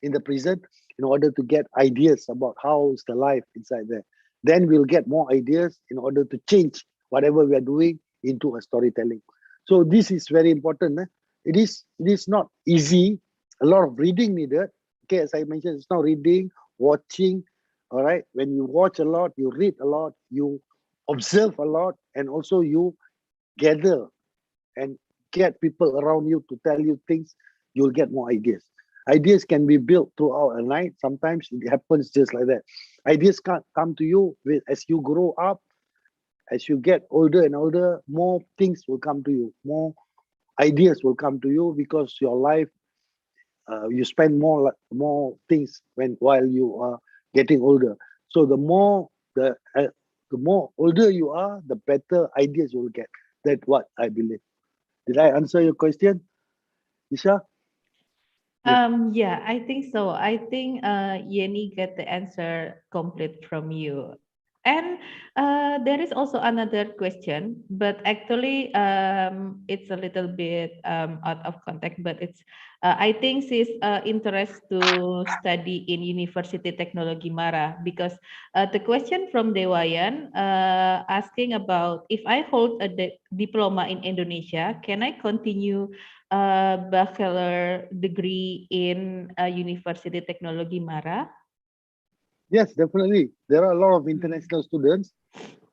in the prison, in order to get ideas about how is the life inside there. Then we'll get more ideas in order to change whatever we are doing into a storytelling. So this is very important. It is not easy. A lot of reading needed. Okay, as I mentioned, it's not reading, watching. All right. When you watch a lot, you read a lot, you observe a lot, and also you gather and get people around you to tell you things, you'll get more ideas. Ideas can be built throughout a night. Sometimes it happens just like that. Ideas can't come to you as you grow up, as you get older and older, more things will come to you, more ideas will come to you because your life, you spend more things while you are getting older. So the more older you are, the better ideas you will get. That's what I believe. Did I answer your question, Isha? Yeah, I think so. I think Yeni get the answer complete from you. And there is also another question, but actually it's a little bit out of context, but it's I think she's interested to study in University Technology Mara because the question from Dewayan asking about if I hold a diploma in Indonesia, can I continue bachelor degree in University Technology Mara? Yes, definitely. There are a lot of international students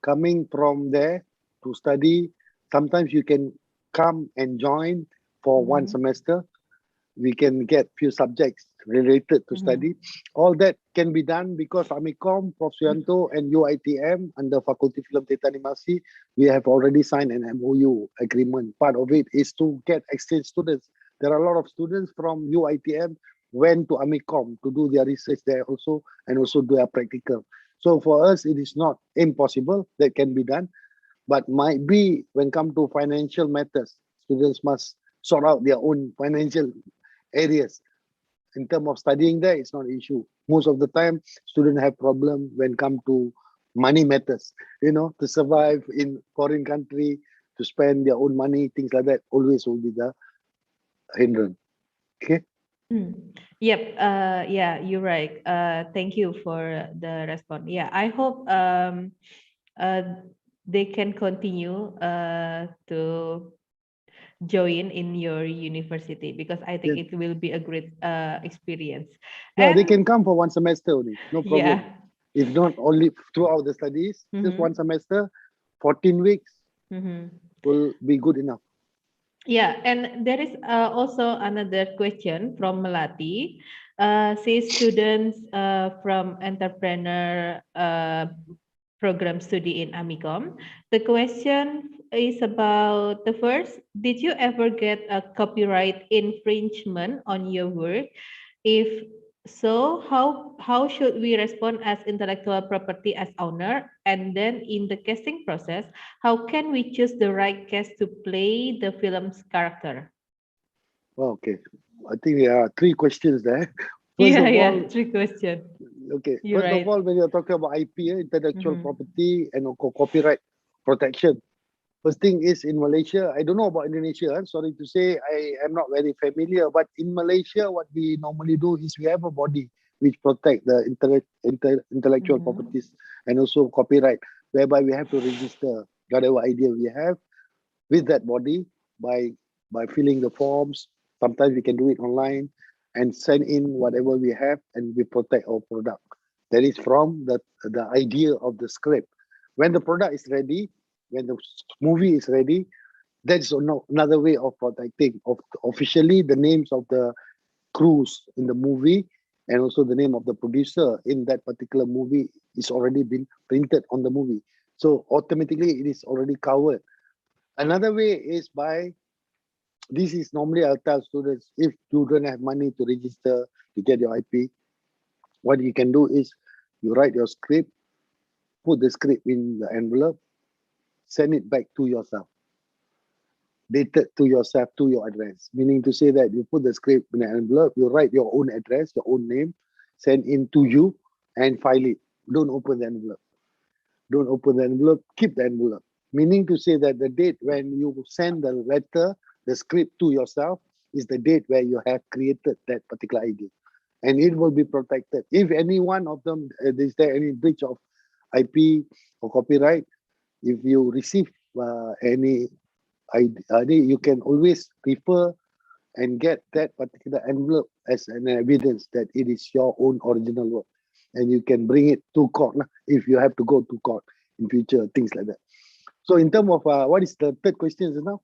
coming from there to study. Sometimes you can come and join for one semester. We can get few subjects related to study. All that can be done because Amikom, Prof. Suyanto, and UITM under Faculty Film Data Animasi, we have already signed an MOU agreement. Part of it is to get exchange students. There are a lot of students from UITM went to Amikom to do their research there also and also do their practical. So for us, it is not impossible. That can be done, but might be when come to financial matters, students must sort out their own financial areas. In terms of studying there, it's not an issue. Most of the time, students have problem when come to money matters. To survive in foreign country, to spend their own money, things like that, always will be the hindrance. Okay. Yep. Yeah, you're right. Thank you for the response. Yeah, I hope they can continue to join in your university because I think it will be a great experience. Yeah, they And can come for one semester only, no problem. yeah. If not only throughout the studies, just one semester, 14 weeks will be good enough. Yeah, and there is also another question from Melati. Says students from entrepreneur program study in Amikom. The question is about the first, did you ever get a copyright infringement on your work? If so, how should we respond as intellectual property as owner? And then in the casting process, how can we choose the right cast to play the film's character? Okay. I think there are three questions there. First of all, three questions. okay. You're First right. of all, when you're talking about IP, intellectual property and copyright protection, first thing is in Malaysia, I don't know about Indonesia. I'm sorry to say, I am not very familiar. But in Malaysia, what we normally do is we have a body which protect the intellectual properties and also copyright, whereby we have to register whatever idea we have with that body by filling the forms. Sometimes we can do it online and send in whatever we have, and we protect our product. That is from the idea of the script. When the product is ready, when the movie is ready, that's another way of protecting officially the names of the crews in the movie and also the name of the producer in that particular movie is already been printed on the movie. So automatically it is already covered. Another way is by, this is normally I'll tell students, if you don't have money to register to get your IP, what you can do is you write your script, put the script in the envelope, send it back to yourself, dated to yourself, to your address. Meaning to say that you put the script in an envelope, you write your own address, your own name, send in to you and file it. Don't open the envelope. Don't open the envelope, keep the envelope. Meaning to say that the date when you send the letter, the script to yourself is the date where you have created that particular idea. And it will be protected. If any one of them, is there any breach of IP or copyright, if you receive any you can always refer and get that particular envelope as an evidence that it is your own original work, and you can bring it to court if you have to go to court in future, things like that. So in terms of what is the third question now?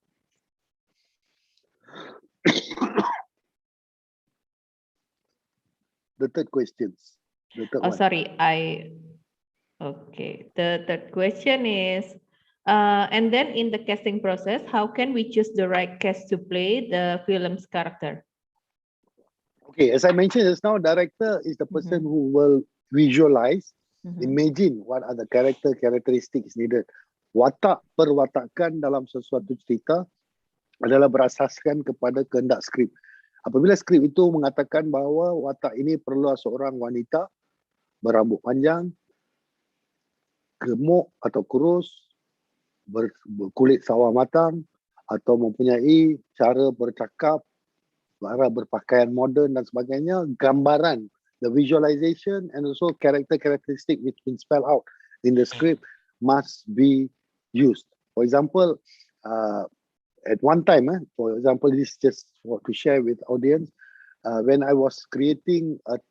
The third questions. The third Oh, one. sorry. Okay. The third question is, and then in the casting process, how can we choose the right cast to play the film's character? Okay, as I mentioned just now, director is the person who will visualize, imagine what are the characteristics needed. Watak perwatakan dalam sesuatu cerita adalah berasaskan kepada kehendak skrip. Apabila skrip itu mengatakan bahawa watak ini perlu seorang wanita berambut panjang, gemuk atau kurus, berkulit sawah matang, atau mempunyai cara bercakap, cara berpakaian moden dan sebagainya, gambaran, the visualization and also characteristic which been spelled out in the script must be used. For example, at one time, for example, this is just to share with audience, when I was creating a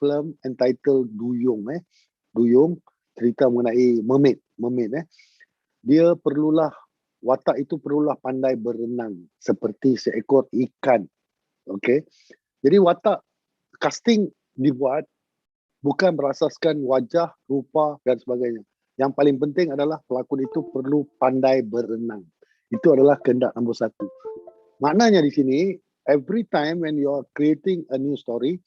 film entitled Duyung, cerita mengenai mermaid, dia perlulah, watak itu perlulah pandai berenang seperti seekor ikan. Okay, jadi watak casting dibuat bukan berasaskan wajah, rupa dan sebagainya. Yang paling penting adalah pelakon itu perlu pandai berenang. Itu adalah kehendak nombor satu. Maknanya di sini, every time when you are creating a new story,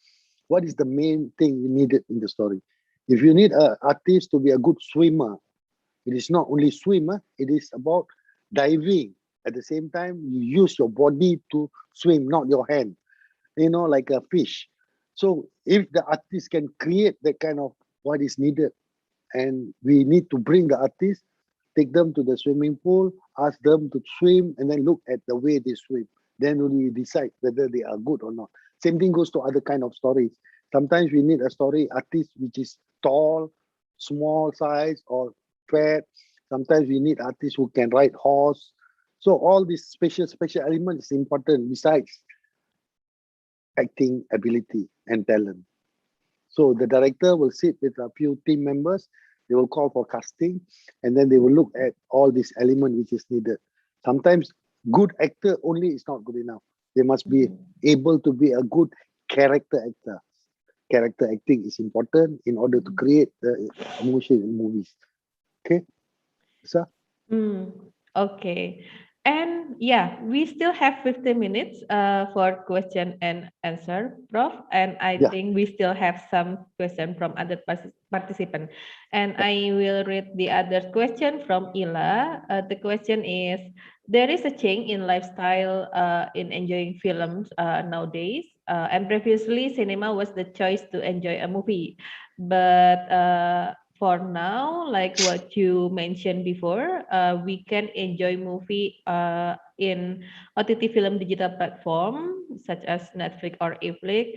what is the main thing you needed in the story? If you need an artist to be a good swimmer, it is not only swim, it is about diving. At the same time, you use your body to swim, not your hand, like a fish. So if the artist can create that kind of what is needed, and we need to bring the artist, take them to the swimming pool, ask them to swim, and then look at the way they swim. Then we decide whether they are good or not. Same thing goes to other kind of stories. Sometimes we need a story artist which is tall, small size, or fat. Sometimes we need artists who can ride horse. So all these special elements is important besides acting ability and talent. So the director will sit with a few team members, they will call for casting, and then they will look at all these elements which is needed. Sometimes good actor only is not good enough. They must be able to be a good character actor. Character acting is important in order to create the emotion in movies. Okay, Lisa? Okay. And yeah, we still have 15 minutes for question and answer, Prof. And I think we still have some question from other participants. And I will read the other question from Ila. The question is, there is a change in lifestyle in enjoying films nowadays. And previously, cinema was the choice to enjoy a movie. But for now, like what you mentioned before, we can enjoy movie in OTT film digital platform such as Netflix or Netflix.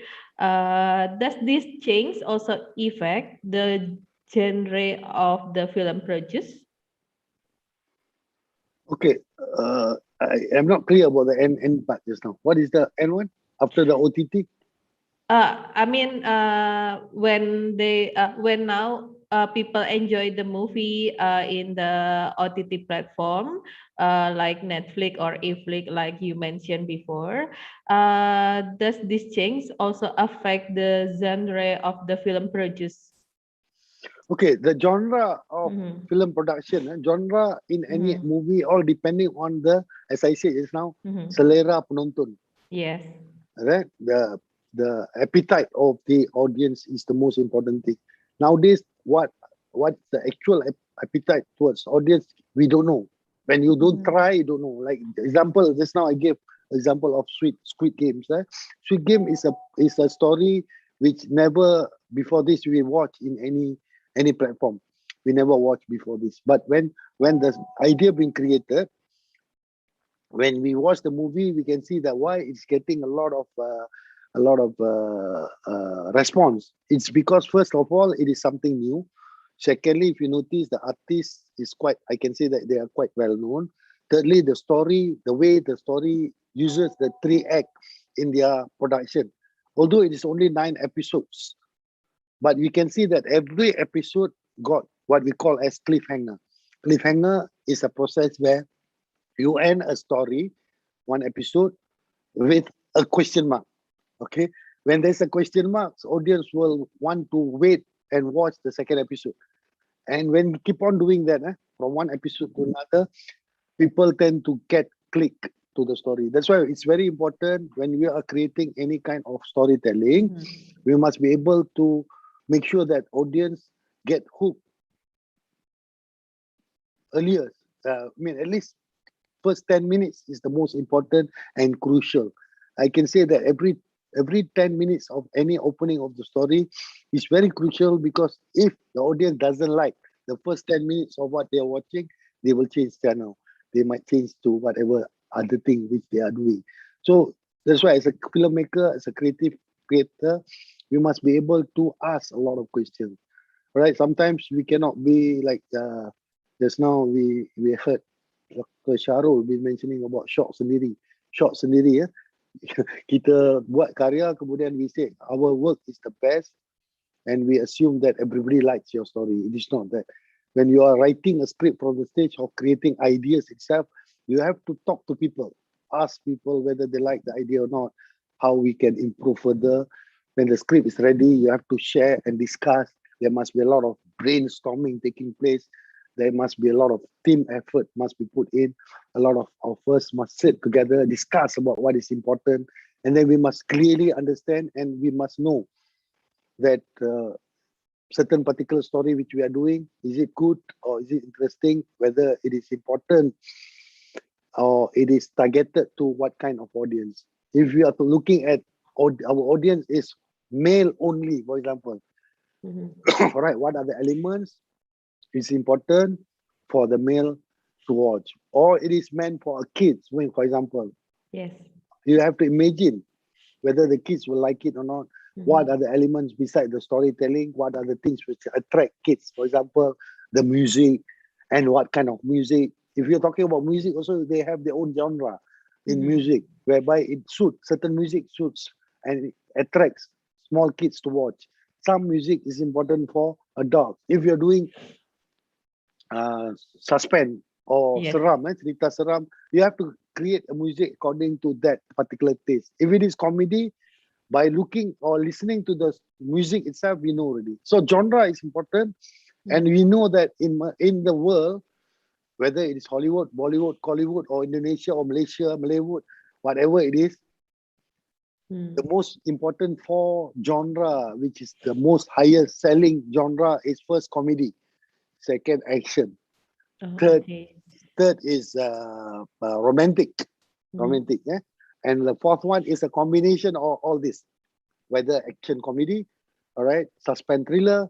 Does this change also affect the genre of the film produced? Okay, I am not clear about the end part just now. What is the end one after the OTT? I mean, when now people enjoy the movie in the OTT platform like Netflix or Netflix, like you mentioned before, does this change also affect the genre of the film produced? Okay, the genre of film production, genre in any movie, all depending on the, as I said just now, selera penonton. Yes. Right? The appetite of the audience is the most important thing. Nowadays, what the actual appetite towards audience, we don't know. When you don't try, you don't know. Like example, just now I gave example of Squid Games. Squid Game is a story which never before this we watch in any platform. We never watched before this. But when the idea being created, when we watch the movie, we can see that why it's getting a lot of response. It's because first of all, it is something new. Secondly, if you notice, the artist is quite, I can say that they are quite well known. Thirdly, the story, the way the story uses the 3 act in their production. Although it is only 9 episodes, but we can see that every episode got what we call as cliffhanger. Cliffhanger is a process where you end a story, one episode, with a question mark. Okay, when there's a question mark, audience will want to wait and watch the second episode. And when we keep on doing that, from one episode to another, people tend to get click to the story. That's why it's very important when we are creating any kind of storytelling, we must be able to make sure that audience get hooked earlier. At least first 10 minutes is the most important and crucial. I can say that every 10 minutes of any opening of the story is very crucial, because if the audience doesn't like the first 10 minutes of what they are watching, they will change channel. They might change to whatever other thing which they are doing. So that's why, as a filmmaker, as a creative creator, we must be able to ask a lot of questions. Right? Sometimes we cannot be like just now we heard Dr. Syarul been mentioning about shot sendiri. Shot sendiri, kita buat karya, kemudian we say our work is the best, and we assume that everybody likes your story. It is not that. When you are writing a script from the stage of creating ideas itself, you have to talk to people, ask people whether they like the idea or not, how we can improve further. When the script is ready, you have to share and discuss. There must be a lot of brainstorming taking place. There must be a lot of team effort must be put in. A lot of us must sit together, discuss about what is important, and then we must clearly understand, and we must know that certain particular story which we are doing, is it good or is it interesting, whether it is important or it is targeted to what kind of audience. If we are looking at our audience is male only, for example, right, what are the elements is important for the male to watch, or it is meant for kids, when, for example, Yes. you have to imagine whether the kids will like it or not. What are the elements beside the storytelling? What are the things which attract kids? For example, the music, and what kind of music. If you're talking about music, also they have their own genre in music, whereby it suits, certain music suits and it attracts small kids to watch. Some music is important for adults. If you're doing suspense or seram, cerita seram, you have to create a music according to that particular taste. If it is comedy, by looking or listening to the music itself, we know already. So genre is important, and we know that in the world, whether it is Hollywood, Bollywood, Collywood, or Indonesia or Malaysia, Malaywood, whatever it is, the most important 4 genre, which is the most highest selling genre, is first comedy, second action, third is romantic, and the fourth one is a combination of all this, whether action comedy, all right, suspense thriller,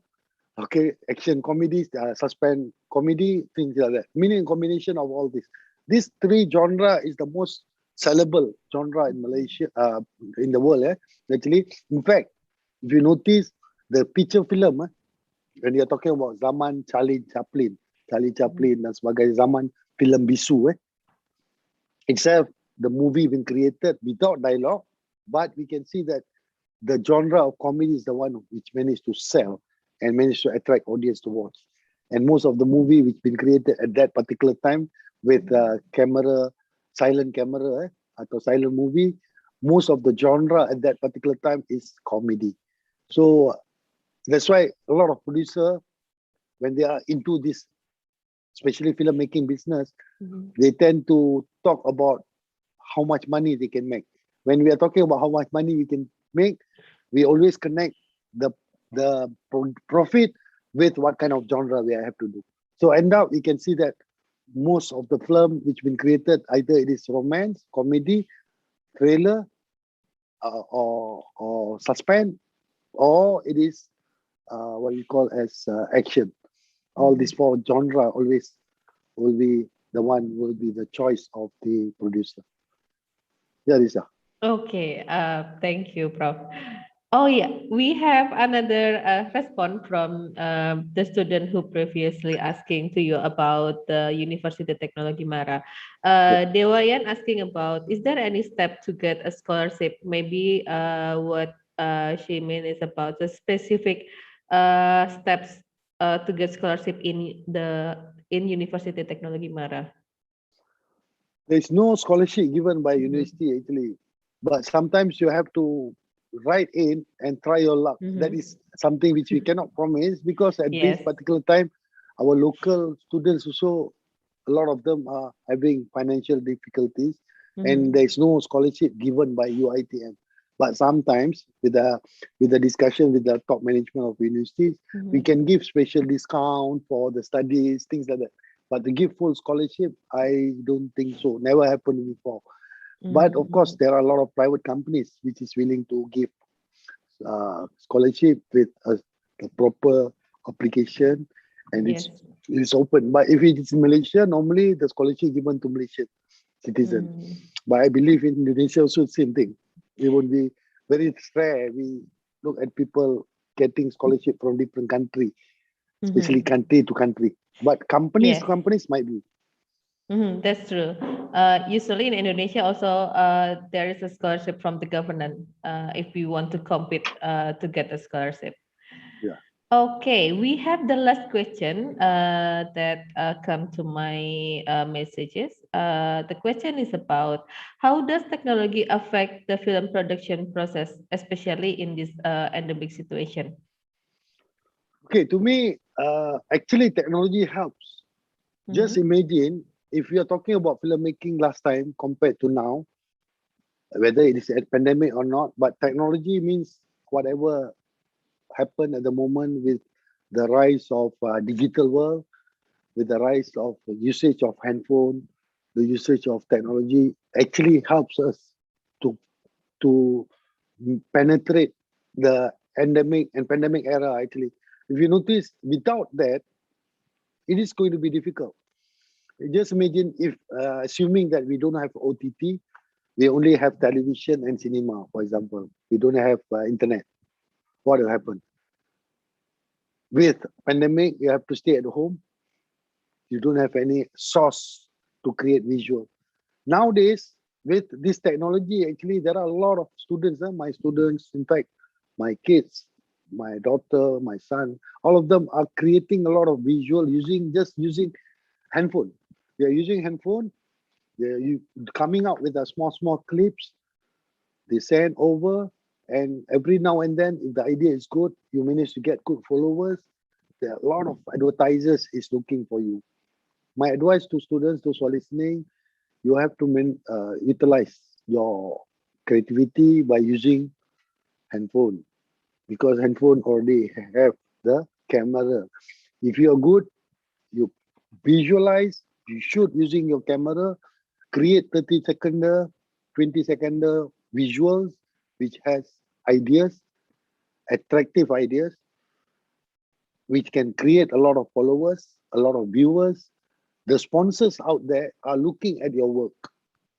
okay, action comedy, suspense comedy, things like that. Meaning combination of all this. These 3 genre is the most sellable genre in Malaysia, in the world. Actually, in fact, if you notice the feature film, when you're talking about zaman Charlie Chaplin dan sebagai zaman film bisu, itself, the movie been created without dialogue, but we can see that the genre of comedy is the one which managed to sell and managed to attract audience to watch. And most of the movie which been created at that particular time with camera, silent camera, or silent movie, most of the genre at that particular time is comedy. So that's why a lot of producers, when they are into this, especially filmmaking business, they tend to talk about how much money they can make. When we are talking about how much money we can make, we always connect the profit with what kind of genre we have to do. So end up, we can see that most of the film which been created, either it is romance, comedy, thriller, or suspense, or it is what we call as action. All these 4 genre always will be the choice of the producer. Yeah, Lisa. Okay, thank you, Prof. Oh yeah, we have another response from the student who previously asking to you about the University Technology Mara. Dewayan asking about, is there any step to get a scholarship? Maybe what she mean is about the specific steps to get scholarship in University Technology Mara. There's no scholarship given by university actually, but sometimes you have to write in and try your luck. That is something which we cannot promise because at this Yes. particular time, our local students also, a lot of them are having financial difficulties, and there is no scholarship given by UiTM. But sometimes with the discussion with the top management of universities, we can give special discount for the studies, things like that. But to give full scholarship, I don't think so. Never happened before. But of course, there are a lot of private companies which is willing to give scholarship with a proper application, and it's open. But if it is in Malaysia, normally the scholarship given to Malaysian citizen. But I believe in Indonesia also same thing. It would be very rare. We look at people getting scholarship from different country, especially country to country. But companies might be. That's true. Usually in Indonesia also there is a scholarship from the government if we want to compete to get a scholarship. Yeah. Okay, we have the last question that come to my messages. The question is about how does technology affect the film production process, especially in this endemic situation? Okay, to me, actually technology helps. Just imagine if we are talking about filmmaking last time compared to now, whether it is a pandemic or not, but technology means whatever happened at the moment with the rise of digital world, with the rise of usage of handphone, the usage of technology actually helps us to penetrate the endemic and pandemic era actually. If you notice, without that, it is going to be difficult. Just imagine if, assuming that we don't have OTT, we only have television and cinema, for example. We don't have internet. What will happen? With pandemic, you have to stay at home. You don't have any source to create visual. Nowadays, with this technology, actually, there are a lot of students, my students, in fact, my kids, my daughter, my son, all of them are creating a lot of visual using handphone. They are using handphone. They're coming out with a small clips. They send over, and every now and then, if the idea is good, you manage to get good followers. There are a lot of advertisers is looking for you. My advice to students, those who are listening, you have to utilize your creativity by using handphone, because handphone already have the camera. If you are good, you visualize, you shoot using your camera, create 30-second, 20-second visuals which has ideas, attractive ideas, which can create a lot of followers, a lot of viewers. The sponsors out there are looking at your work.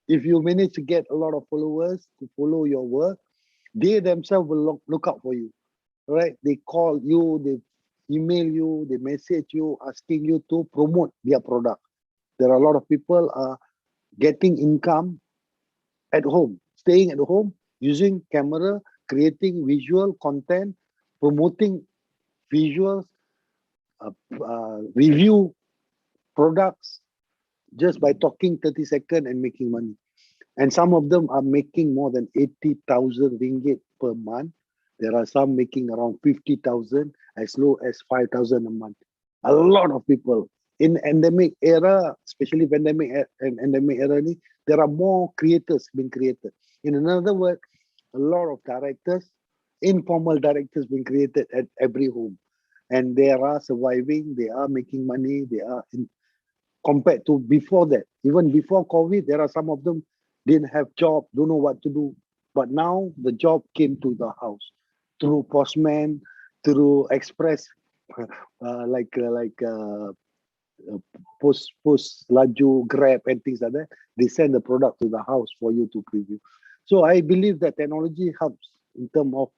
If you manage to get a lot of followers to follow your work, they themselves will look out for you, right? They call you, they email you, they message you, asking you to promote their product. There are a lot of people getting income at home, staying at home, using camera, creating visual content, promoting visuals, review products just by talking 30 seconds and making money. And some of them are making more than 80,000 ringgit per month. There are some making around 50,000, as low as 5,000 a month. A lot of people in endemic era, especially pandemic and endemic era, there are more creators being created. In another word, a lot of directors, informal directors being created at every home, and they are surviving. They are making money. They are compared to before that. Even before COVID, there are some of them didn't have job, don't know what to do. But now the job came to the house through postman, through express, post laju, Grab, and things like that. They send the product to the house for you to preview. So I believe that technology helps in terms of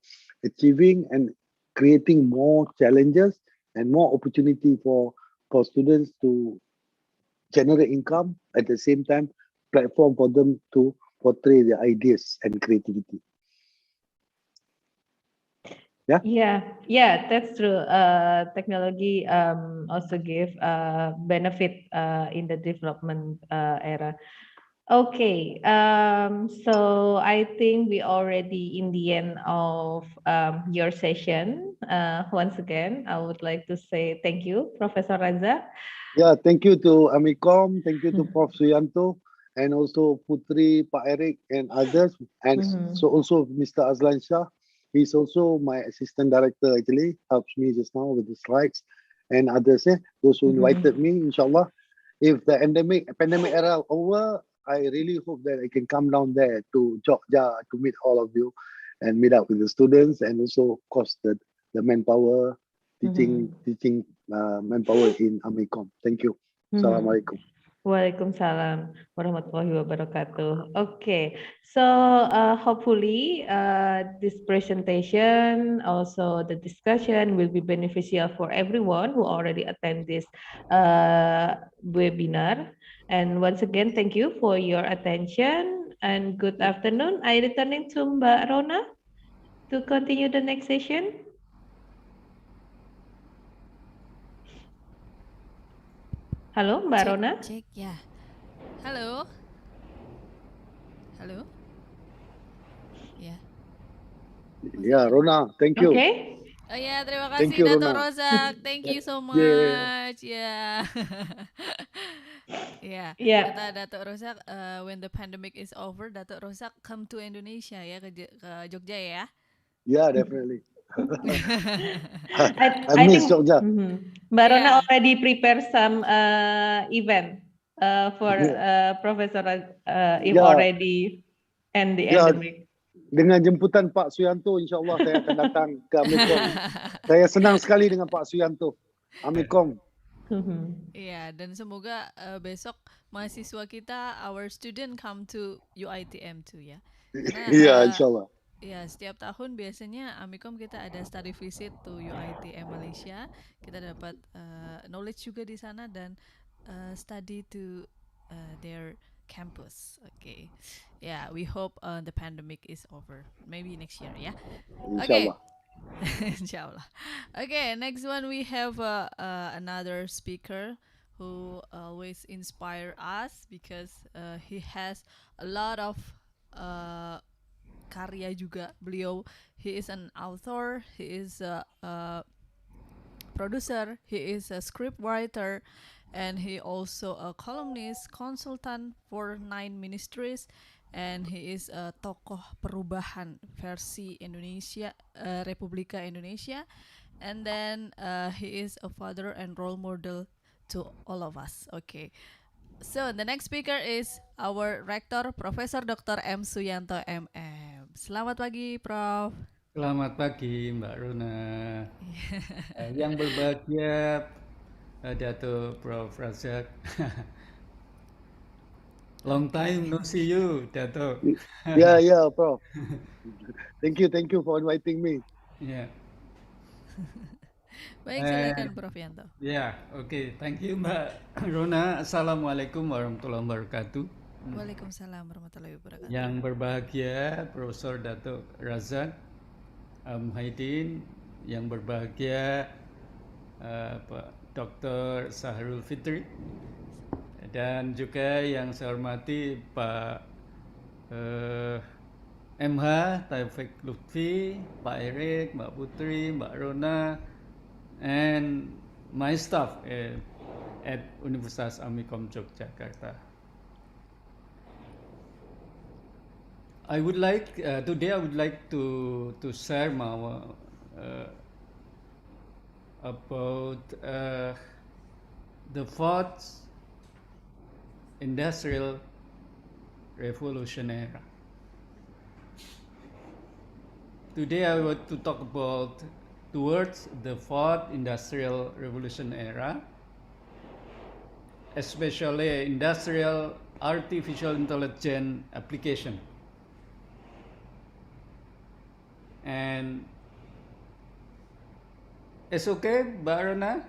achieving and creating more challenges and more opportunity for students to generate income, at the same time platform for them to portray their ideas and creativity. Yeah, that's true. Technology also give benefit in the development era. Okay, so I think we already in the end of your session. Once again, I would like to say thank you, Professor Raza. Yeah, thank you to Amikom, thank you to Prof. Suyanto, and also Putri, Pak Eric, and others, and so also Mr. Azlan Shah. He's also my assistant director, actually, helps me just now with the slides and others, those who invited me, inshallah. If the pandemic era over, I really hope that I can come down there to Jogja to meet all of you and meet up with the students, and also, of course, the manpower, teaching manpower in Amikom. Thank you. Assalamualaikum. Waalaikumsalam warahmatullahi wabarakatuh. Okay, so hopefully this presentation, also the discussion, will be beneficial for everyone who already attend this webinar. And once again, thank you for your attention and good afternoon. I returning to Mbak Rona to continue the next session. Halo, Mbak Rona. Cek ya. Halo. Halo. Ya. Yeah, Rona, thank you. Okay. Oh ya, terima Thank kasih you, Dato' Rona. Rozak. Thank you so Yeah. much. Ya. Ya, Yeah. kata Dato' Rozak, when the pandemic is over, Dato' Rozak come to Indonesia ya, ke Jogja ya. Yeah, definitely. I miss think Jogja. Mbak Rona Yeah. already prepare some event for Professor if Yeah. already end the Yeah. endemic. Dengan jemputan Pak Suyanto, insyaAllah saya akan datang ke Amikom. Saya senang sekali dengan Pak Suyanto. Amikom. Iya, dan semoga besok mahasiswa kita, our student come to UITM too ya. Karena Iya, insyaAllah. ya, setiap tahun biasanya Amikom kita ada study visit to UITM Malaysia. Kita dapat knowledge juga di sana dan study to their campus. Okay. Yeah, we hope the pandemic is over. Maybe next year, yeah. Okay. Inshallah. Okay, next one we have another speaker who always inspire us because he has a lot of karya juga. Beliau, he is an author, he is a producer, he is a script writer, and he also a columnist, consultant for 9 ministries, and he is a tokoh perubahan versi Indonesia, Republika Indonesia, and then he is a father and role model to all of us. Okay, so the next speaker is our rector, Profesor Dr. M. Suyanto MM. Selamat pagi, Prof. Selamat pagi, Mbak Rona. Yang berbahagia Dato' Prof. Razak. Long time no see you, Dato'. Yeah, Prof. Thank you for inviting me. Yeah. Baik, silakan Prof Yanto. Ya, oke. Thank you, Mbak Rona. Assalamualaikum warahmatullahi wabarakatuh. Waalaikumsalam warahmatullahi wabarakatuh. Yang berbahagia Profesor Dato' Razak Muhyiddin, yang berbahagia Pak Dr. Sahrul Fitri, dan juga yang saya hormati Pak MH Taufik Lutfi, Pak Erik, Mbak Putri, Mbak Rona, and my staff at Universitas Amikom Yogyakarta. Today I would like to share my about the fourth industrial revolution era. Today I want to talk about towards the fourth industrial revolution era, especially industrial artificial intelligence application. And it's okay, Mbak Rona?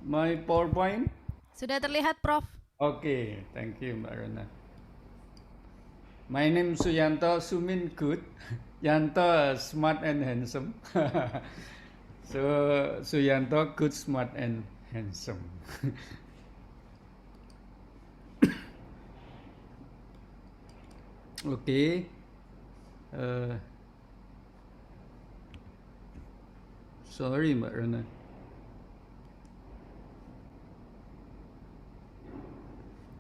My PowerPoint? Sudah terlihat, Prof. Okay, thank you, Mbak Rona. My name is Suyanto, Sumin good. Yanto, smart and handsome. So, Suyanto, good, smart and handsome. Okay. Sorry, Mbak Rona.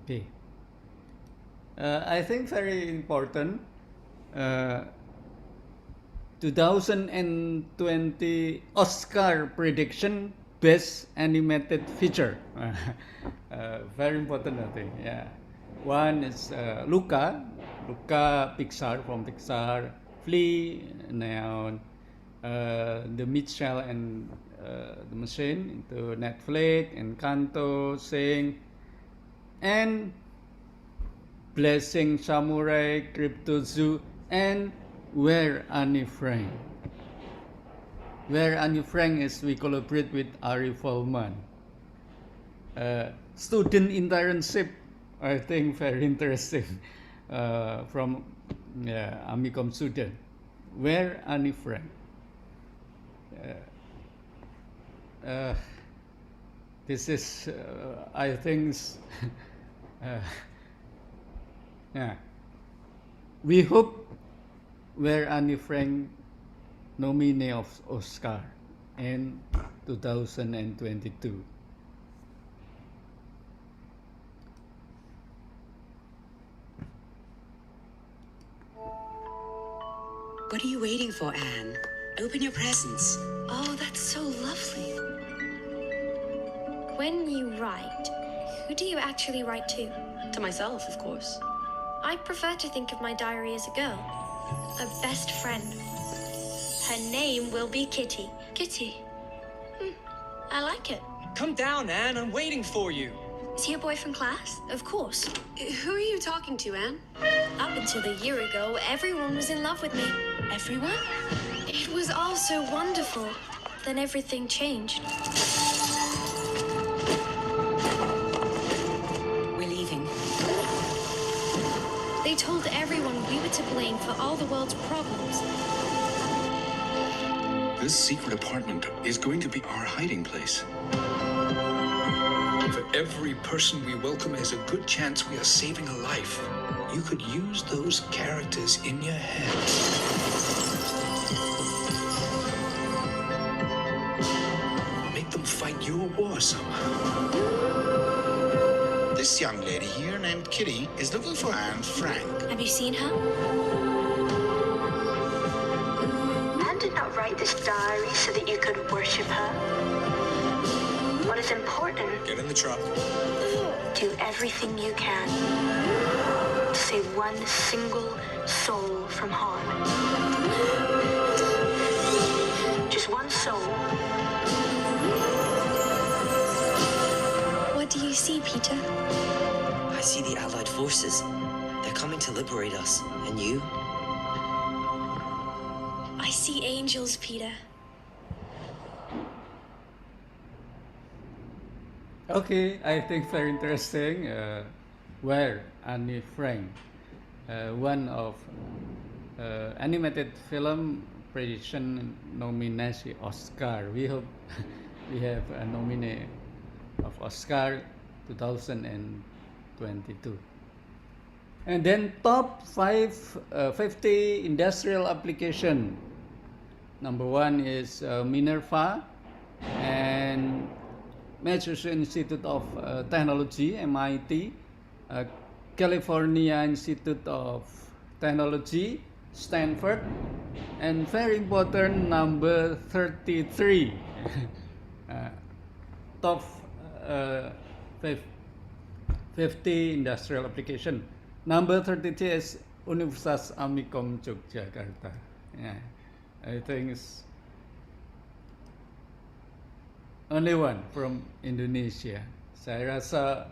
Okay. I think very important. 2020 Oscar prediction best animated feature. Very important, I think. Yeah. One is Luca Pixar from Pixar, Flea, now the Mitchell and the Machine into Netflix, Encanto, Sing, and Blessing Samurai, Crypto Zoo, and Where Annie Frank. Where Annie Frank is we collaborate with Ari Folman. Student internship, I think very interesting from Amikom student. Where Annie Frank. This is, I think, yeah. We hope Where Annie Frank nominee of Oscar in 2022. What are you waiting for, Anne? Open your presents. Oh, that's so lovely. When you write, who do you actually write to? To myself, of course. I prefer to think of my diary as a girl, a best friend. Her name will be Kitty. Kitty? I like it. Come down, Anne. I'm waiting for you. Is he a boy from class? Of course. Who are you talking to, Anne? Up until a year ago, everyone was in love with me. Everyone? It was all so wonderful. Then everything changed. We're leaving. They told everyone we were to blame for all the world's problems. This secret apartment is going to be our hiding place. For every person we welcome has a good chance we are saving a life. You could use those characters in your head. Make them fight your war somehow. This young lady here named Kitty is looking for Anne Frank. Have you seen her? Anne did not write this diary so that you could worship her. What is important? Get in the truck. Do everything you can to save one single soul from harm. Just one soul. What do you see, Peter? I see the Allied forces. They're coming to liberate us. And you? I see angels, Peter. Okay, I think very interesting. Where Annie Frank, one of animated film prediction nomination Oscar. We hope we have a nominee of Oscar 2022. And then top 50 industrial application. Number one is Minerva and Massachusetts Institute of Technology, MIT, California Institute of Technology, Stanford, and very important, number 33, top 50 industrial application. Number 33 is Universitas Amikom Yogyakarta. Yeah, I think it's only one from Indonesia. Saya rasa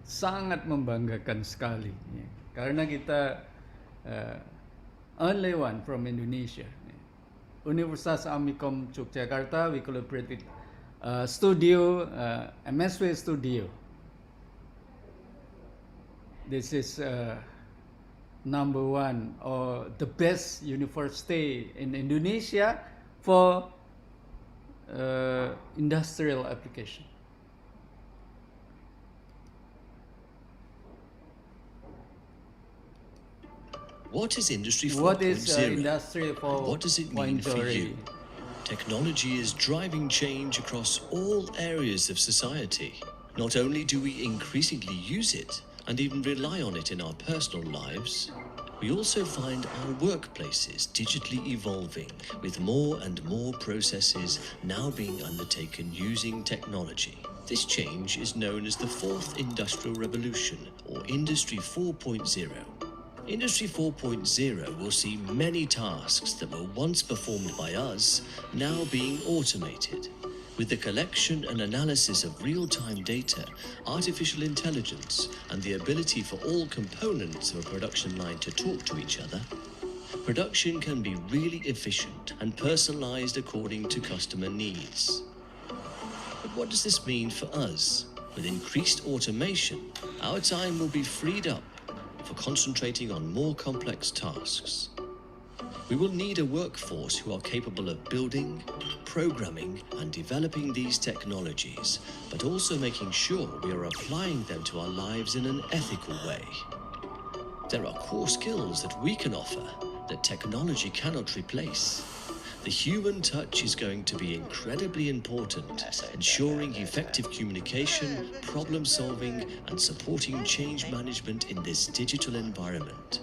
sangat membanggakan sekali, ya. Karena kita only one from Indonesia. Universitas Amikom Yogyakarta, we collaborate with studio, MSW Studio. This is number one or the best university in Indonesia for industrial application. What is Industry 4.0? What is Industry 4.0? What does it mean for you? Technology is driving change across all areas of society. Not only do we increasingly use it and even rely on it in our personal lives, we also find our workplaces digitally evolving, with more and more processes now being undertaken using technology. This change is known as the Fourth Industrial Revolution, or Industry 4.0. Industry 4.0 will see many tasks that were once performed by us now being automated. With the collection and analysis of real-time data, artificial intelligence, and the ability for all components of a production line to talk to each other, production can be really efficient and personalized according to customer needs. But what does this mean for us? With increased automation, our time will be freed up for concentrating on more complex tasks. We will need a workforce who are capable of building, programming, and developing these technologies, but also making sure we are applying them to our lives in an ethical way. There are core skills that we can offer that technology cannot replace. The human touch is going to be incredibly important, ensuring effective communication, problem solving, and supporting change management in this digital environment.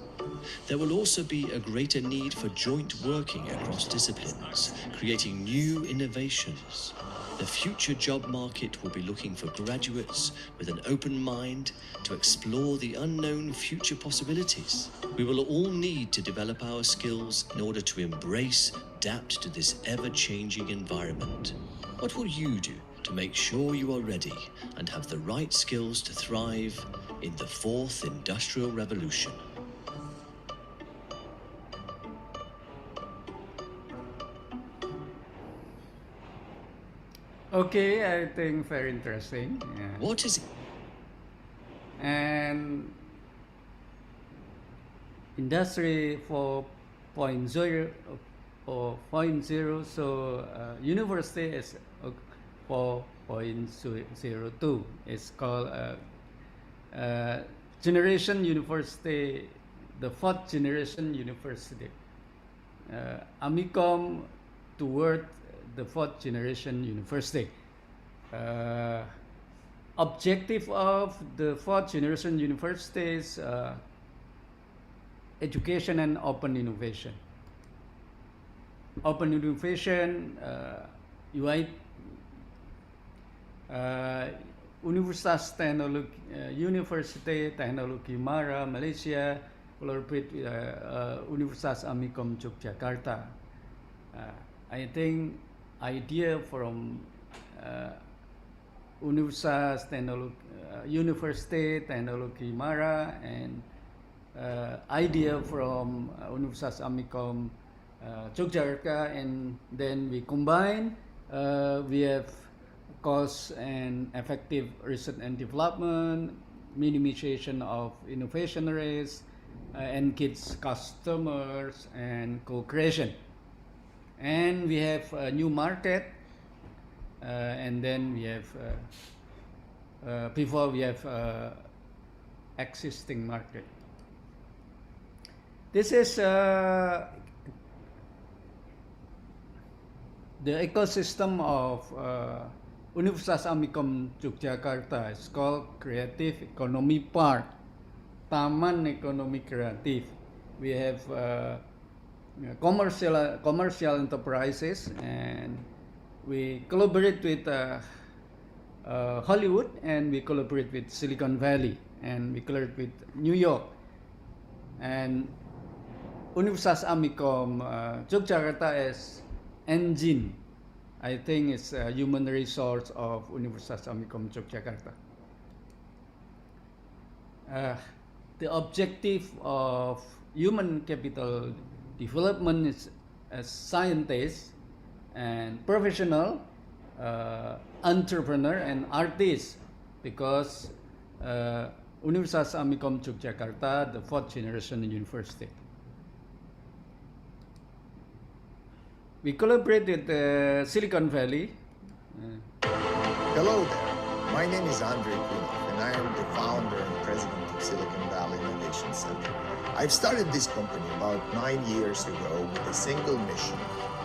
There will also be a greater need for joint working across disciplines, creating new innovations. The future job market will be looking for graduates with an open mind to explore the unknown future possibilities. We will all need to develop our skills in order to embrace, adapt to this ever-changing environment. What will you do to make sure you are ready and have the right skills to thrive in the Fourth Industrial Revolution? Okay, I think very interesting. Yeah. What is it? And Industry 4.0 or 0.0, so university is 4.02. It's called Generation University, the fourth generation university. Amikom toward the fourth generation university. Objective of the fourth generation university is education and open innovation. Open innovation, UI, University Teknologi Mara, Malaysia, collaborate with Universitas Amikom Yogyakarta. I think idea from University Teknologi Mara and idea from Universitas Amikom Yogyakarta, and then we combine. We have cost and effective research and development, minimization of innovation rates, engage customers, and co-creation. And we have a new market, and then we have before we have existing market. This is the ecosystem of Universitas Amikom Yogyakarta. It's called Creative Economy Park, Taman Ekonomi Kreatif. We have commercial enterprises, and we collaborate with Hollywood, and we collaborate with Silicon Valley, and we collaborate with New York. And Universitas Amikom Yogyakarta is engine. I think it's a human resource of Universitas Amikom Yogyakarta. The objective of human capital development is as scientist and professional, entrepreneur and artist, because Universitas Amikom Yogyakarta, the 4th generation university. We collaborate with Silicon Valley. Hello there. My name is Andrei Kunov, and I am the founder and president of Silicon Valley Innovation Center. I've started this company about 9 years ago with a single mission: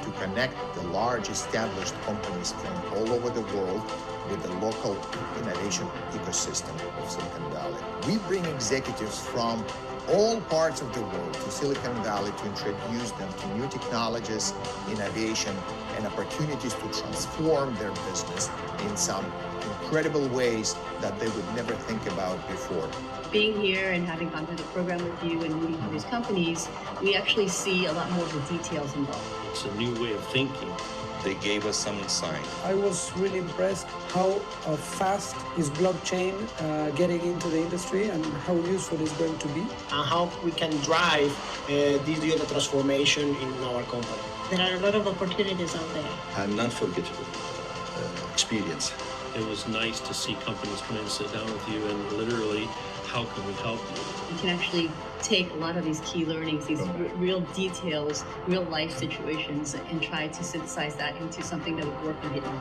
to connect the large established companies from all over the world with the local innovation ecosystem of Silicon Valley. We bring executives from all parts of the world to Silicon Valley to introduce them to new technologies, innovation, and opportunities to transform their business in some incredible ways that they would never think about before. Being here and having gone through the program with you and meeting all these companies, we actually see a lot more of the details involved. It's a new way of thinking. They gave us some insight. I was really impressed how fast is blockchain getting into the industry and how useful it's going to be. And how we can drive this digital transformation in our company. There are a lot of opportunities out there. An unforgettable experience. It was nice to see companies come in and sit down with you and literally, how can we help you? You can actually take a lot of these key learnings, these real details, real life situations, and try to synthesize that into something that would work and get done.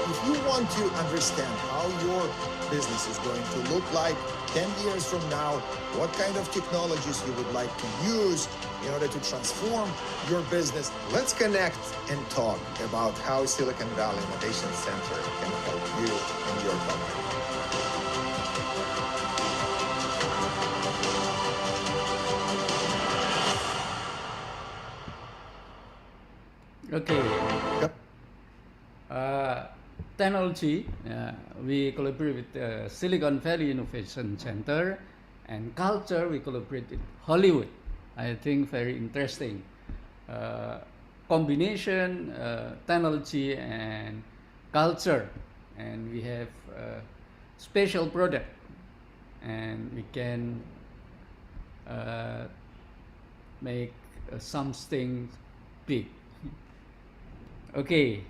If you want to understand how your business is going to look like 10 years from now, what kind of technologies you would like to use in order to transform your business, let's connect and talk about how Silicon Valley Innovation Center can help you and your company. Okay. Technology, we collaborate with Silicon Valley Innovation Center, and culture, we collaborate with Hollywood. I think very interesting combination, technology and culture, and we have special product, and we can make something big. Okay.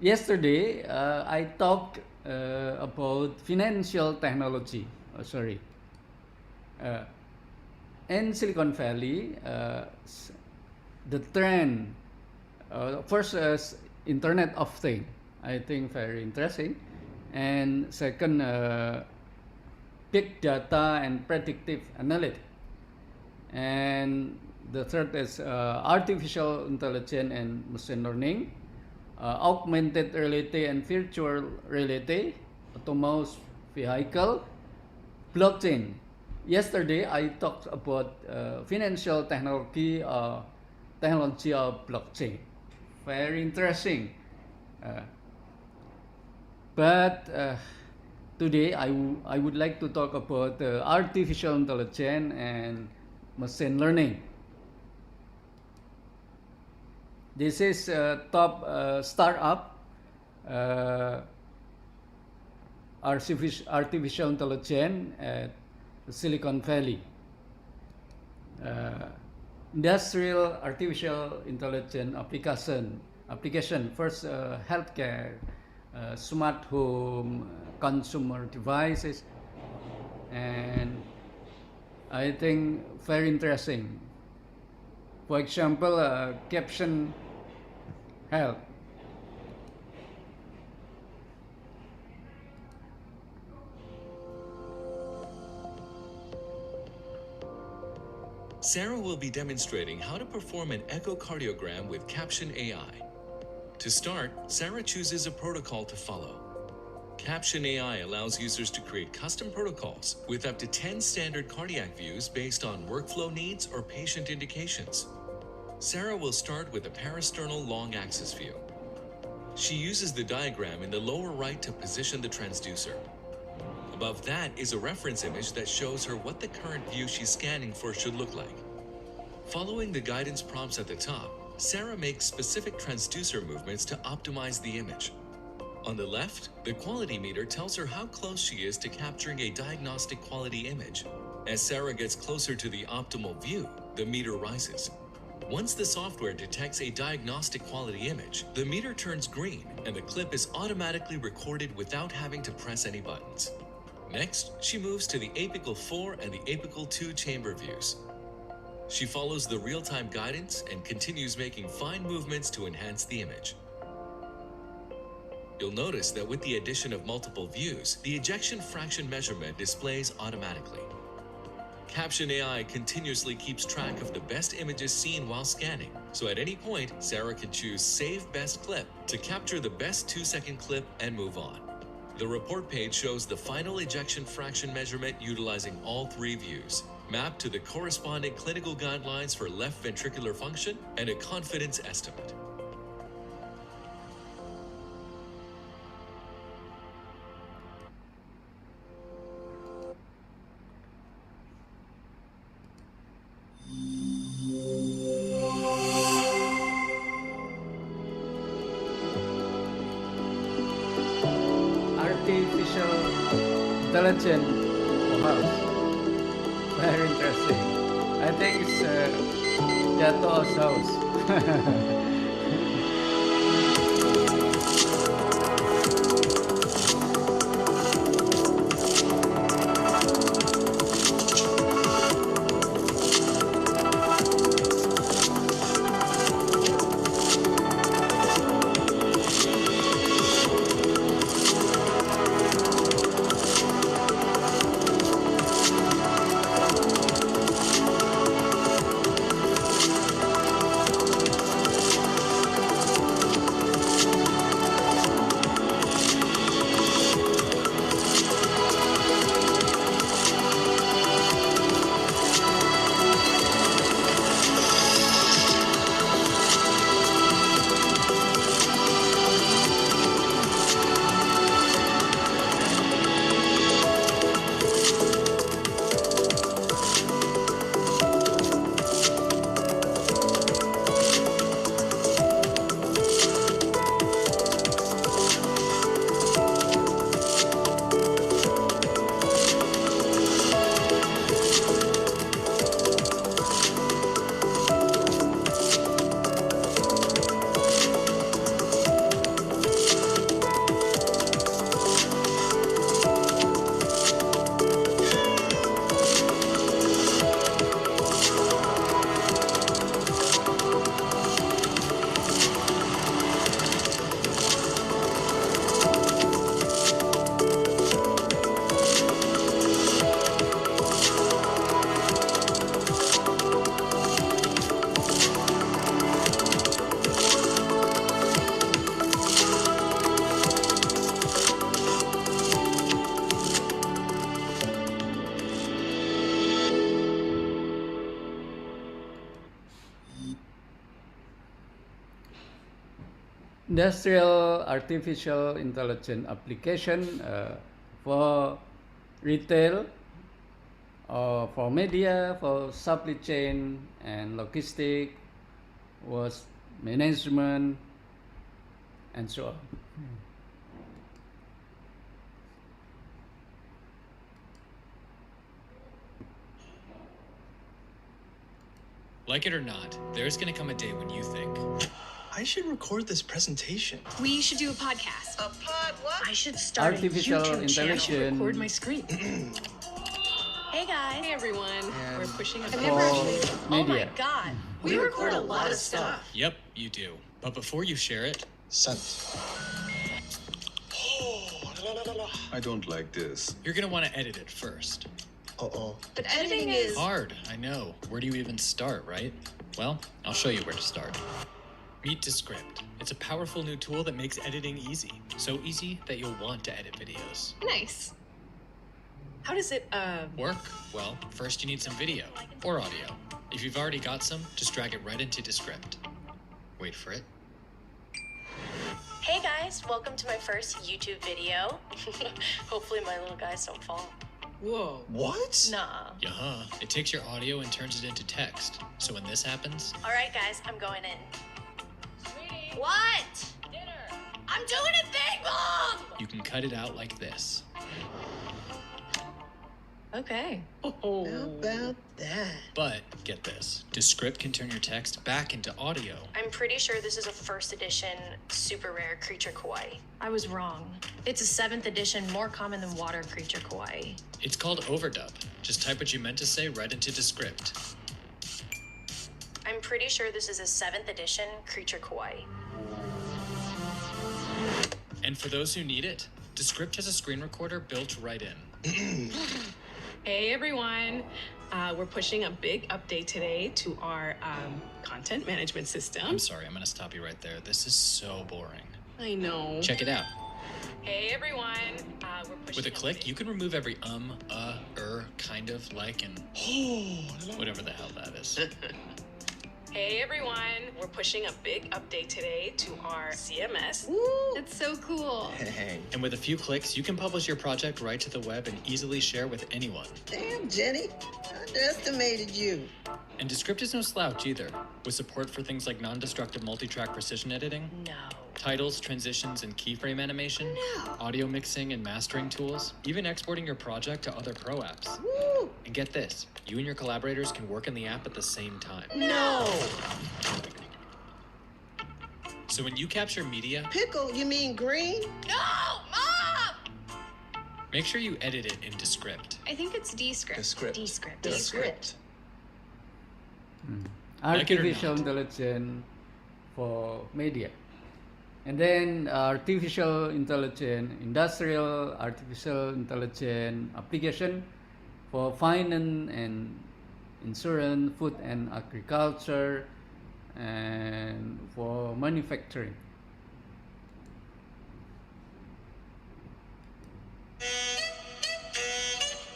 Yesterday, I talked about financial technology. In Silicon Valley, the trend first is Internet of Things. I think very interesting, and second, big data and predictive analytics, and the third is artificial intelligence and machine learning. Augmented reality and virtual reality, autonomous vehicle, blockchain. Yesterday, I talked about financial technology of blockchain. Very interesting. But today, I would like to talk about artificial intelligence and machine learning. This is a top startup, artificial intelligence at Silicon Valley. Industrial artificial intelligence application first healthcare, smart home, consumer devices, and I think very interesting. For example, caption health. Sarah will be demonstrating how to perform an echocardiogram with Caption AI. To start, Sarah chooses a protocol to follow. Caption AI allows users to create custom protocols with up to 10 standard cardiac views based on workflow needs or patient indications. Sarah will start with a parasternal long axis view. She uses the diagram in the lower right to position the transducer. Above that is a reference image that shows her what the current view she's scanning for should look like. Following the guidance prompts at the top, Sarah makes specific transducer movements to optimize the image. On the left, the quality meter tells her how close she is to capturing a diagnostic quality image. As Sarah gets closer to the optimal view, the meter rises. Once the software detects a diagnostic quality image, the meter turns green and the clip is automatically recorded without having to press any buttons. Next, she moves to the apical 4 and the apical 2 chamber views. She follows the real-time guidance and continues making fine movements to enhance the image. You'll notice that with the addition of multiple views, the ejection fraction measurement displays automatically. Caption AI continuously keeps track of the best images seen while scanning, so at any point, Sarah can choose Save Best Clip to capture the best 2-second clip and move on. The report page shows the final ejection fraction measurement utilizing all 3 views, mapped to the corresponding clinical guidelines for left ventricular function and a confidence estimate. Artificial intelligence house. Very interesting. I think it's Yato's house. Industrial artificial intelligence application for retail, for media, for supply chain and logistic, was management, and so on. Like it or not, there's gonna come a day when you think, I should record this presentation. We should do a podcast. A pod what? I should start Artificial a YouTube channel. intelligence. Record my screen. Hey guys. Hey everyone. We're pushing a for Oh my media. god. We record a lot of stuff. yep, you do. But before you share it, Sent. I don't like this. you're gonna wanna edit it first. Uh-oh. But editing is Hard, I know. Where do you even start, right? Well, I'll show you where to start. Meet Descript. It's a powerful new tool that makes editing easy. So easy that you'll want to edit videos. nice. How does it Work? Well, first you need some video or audio. If you've already got some, just drag it right into Descript. Wait for it. Hey guys, welcome to my first YouTube video. Hopefully my little guys don't fall. Whoa. What? Nah. Yeah, it takes your audio and turns it into text. So when this happens, Alright guys, I'm going in. Sweetie. What? Dinner. I'm doing a thing, Mom! You can cut it out like this. Okay. How about that? But get this, Descript can turn your text back into audio. I'm pretty sure this is a first edition, super rare creature kawaii. I was wrong. It's a 7th edition, more common than water creature kawaii. It's called overdub. Just type what you meant to say right into Descript. I'm pretty sure this is a 7th edition creature kawaii. And for those who need it, Descript has a screen recorder built right in. Hey everyone, we're pushing a big update today to our content management system. I'm sorry, I'm gonna stop you right there. This is so boring. I know. Check it out. Hey everyone, we're pushing With a click, you can remove every kind of, like, and whatever the hell that is. Hey everyone, we're pushing a big update today to our CMS. That's so cool. And with a few clicks, you can publish your project right to the web and easily share with anyone. Damn, Jenny, underestimated you. And Descript is no slouch either, with support for things like non-destructive multi-track precision editing, titles, transitions, and keyframe animation, audio mixing and mastering tools, even exporting your project to other pro apps. And get this, you and your collaborators can work in the app at the same time. No! So when you capture media, Pickle, you mean green? No, Mom! make sure you edit it in Descript. I think it's Descript. Descript. Descript. Like it or Artificial not. intelligence for media. And then artificial intelligence, industrial artificial intelligence application for finance and insurance, food and agriculture, and for manufacturing.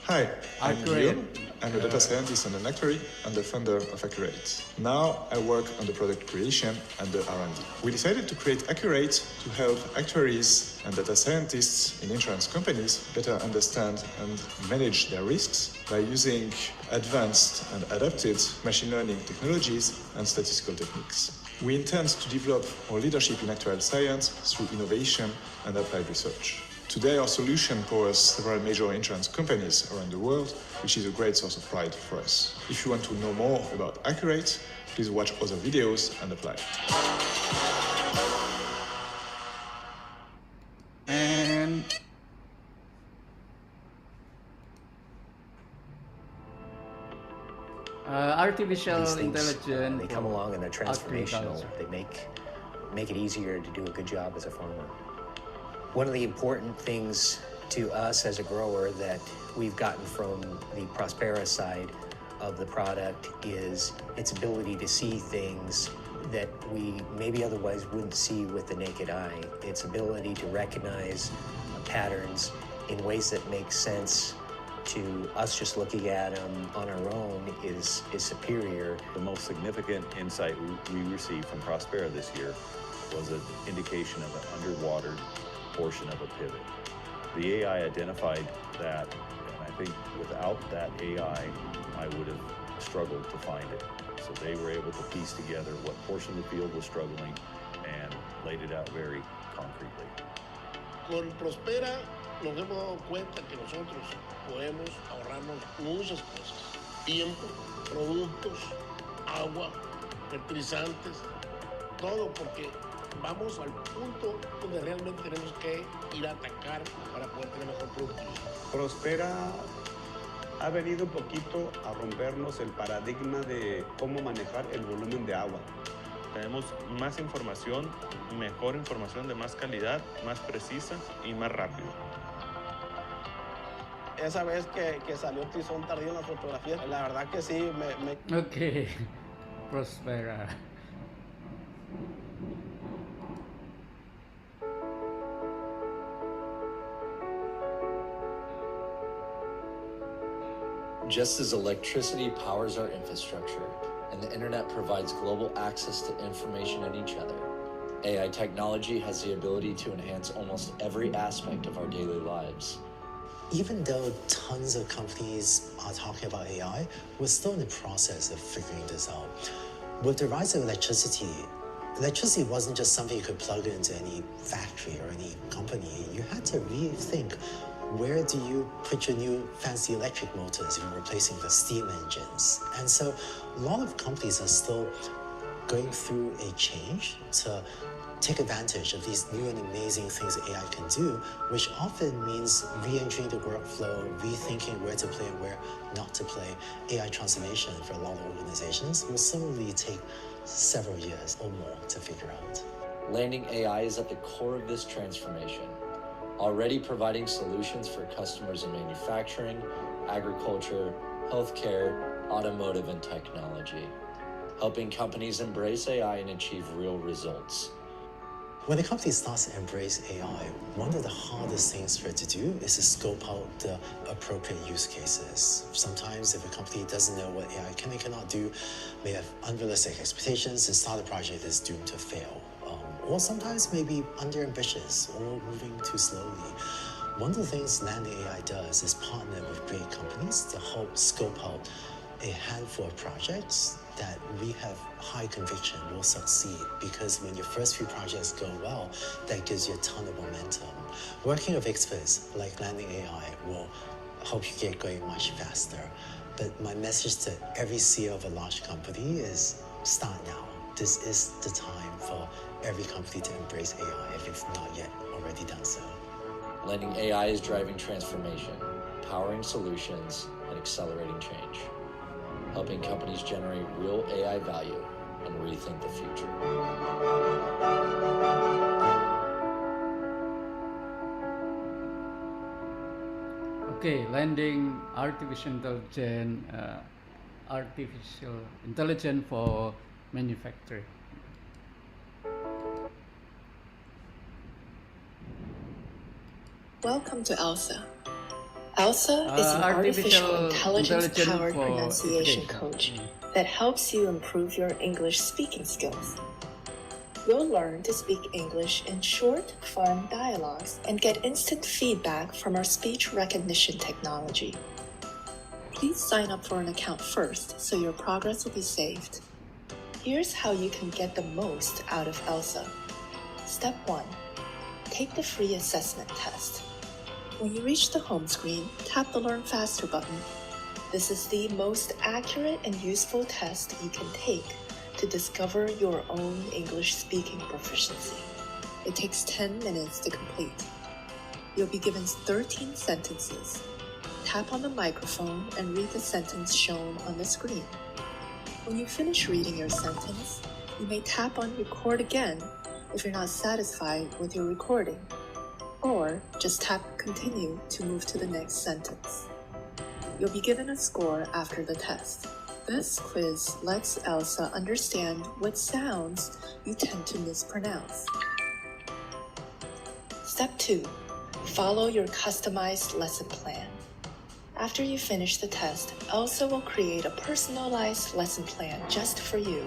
Hi, I'm Accurate. Guillaume. I'm a data scientist and an actuary and the founder of Accurate. Now I work on the product creation and the R&D. We decided to create Accurate to help actuaries and data scientists in insurance companies better understand and manage their risks by using advanced and adapted machine learning technologies and statistical techniques. We intend to develop our leadership in actuarial science through innovation and applied research. Today, our solution powers several major insurance companies around the world, which is a great source of pride for us. If you want to know more about Accurate, please watch other videos and apply. And artificial These things, intelligence they come for along and they're transformational. agriculture. They make it easier to do a good job as a farmer. One of the important things to us as a grower that we've gotten from the Prospera side of the product is its ability to see things that we maybe otherwise wouldn't see with the naked eye. Its ability to recognize patterns in ways that make sense to us just looking at them on our own is superior. The most significant insight we received from Prospera this year was an indication of an underwater portion of a pivot. The AI identified that, and I think without that AI, I would have struggled to find it. So they were able to piece together what portion of the field was struggling and laid it out very concretely. Con Prospera nos hemos dado cuenta que nosotros podemos ahorrarnos muchas cosas. Tiempo, productos, agua, fertilizantes, todo porque vamos al punto donde realmente tenemos que ir a atacar para poder tener mejor producto. Prospera ha venido un poquito a rompernos el paradigma de cómo manejar el volumen de agua. Tenemos más información, mejor información de más calidad, más precisa y más rápido. Esa vez que salió Tizón tardío en la fotografía, la verdad que sí me... Okay, Prospera. Just as electricity powers our infrastructure and the internet provides global access to information and each other, AI technology has the ability to enhance almost every aspect of our daily lives. Even though tons of companies are talking about AI, we're still in the process of figuring this out. With the rise of electricity, Electricity wasn't just something you could plug into any factory or any company. You had to rethink, where do you put your new fancy electric motors if you're replacing the steam engines? And so a lot of companies are still going through a change to take advantage of these new and amazing things that AI can do, which often means re-entering the workflow, rethinking where to play and where not to play. AI transformation for a lot of organizations will similarly take several years or more to figure out. Landing AI is at the core of this transformation, already providing solutions for customers in manufacturing, agriculture, healthcare, automotive, and technology, helping companies embrace AI and achieve real results. When a company starts to embrace AI, one of the hardest things for it to do is to scope out the appropriate use cases. Sometimes if a company doesn't know what AI can and cannot do, may have unrealistic expectations and start a project that's doomed to fail. Or sometimes maybe under-ambitious or moving too slowly. One of the things Landing AI does is partner with great companies to help scope out a handful of projects that we have high conviction will succeed, because when your first few projects go well, that gives you a ton of momentum. Working with experts like Landing AI will help you get going much faster. But my message to every CEO of a large company is start now. This is the time for every company to embrace AI if you've not yet already done so. Landing AI is driving transformation, powering solutions, and accelerating change, helping companies generate real AI value and rethink the future. Okay, landing artificial intelligence for manufacturing. Welcome to ELSA. ELSA is an artificial intelligence-powered pronunciation coach that helps you improve your English speaking skills. You'll learn to speak English in short, fun dialogues and get instant feedback from our speech recognition technology. Please sign up for an account first so your progress will be saved. Here's how you can get the most out of ELSA. Step 1. Take the free assessment test. When you reach the home screen, tap the Learn Faster button. This is the most accurate and useful test you can take to discover your own English speaking proficiency. It takes 10 minutes to complete. You'll be given 13 sentences. Tap on the microphone and read the sentence shown on the screen. When you finish reading your sentence, you may tap on Record again if you're not satisfied with your recording, or just tap Continue to move to the next sentence. You'll be given a score after the test. This quiz lets ELSA understand what sounds you tend to mispronounce. Step 2. Follow your customized lesson plan. After you finish the test, ELSA will create a personalized lesson plan just for you.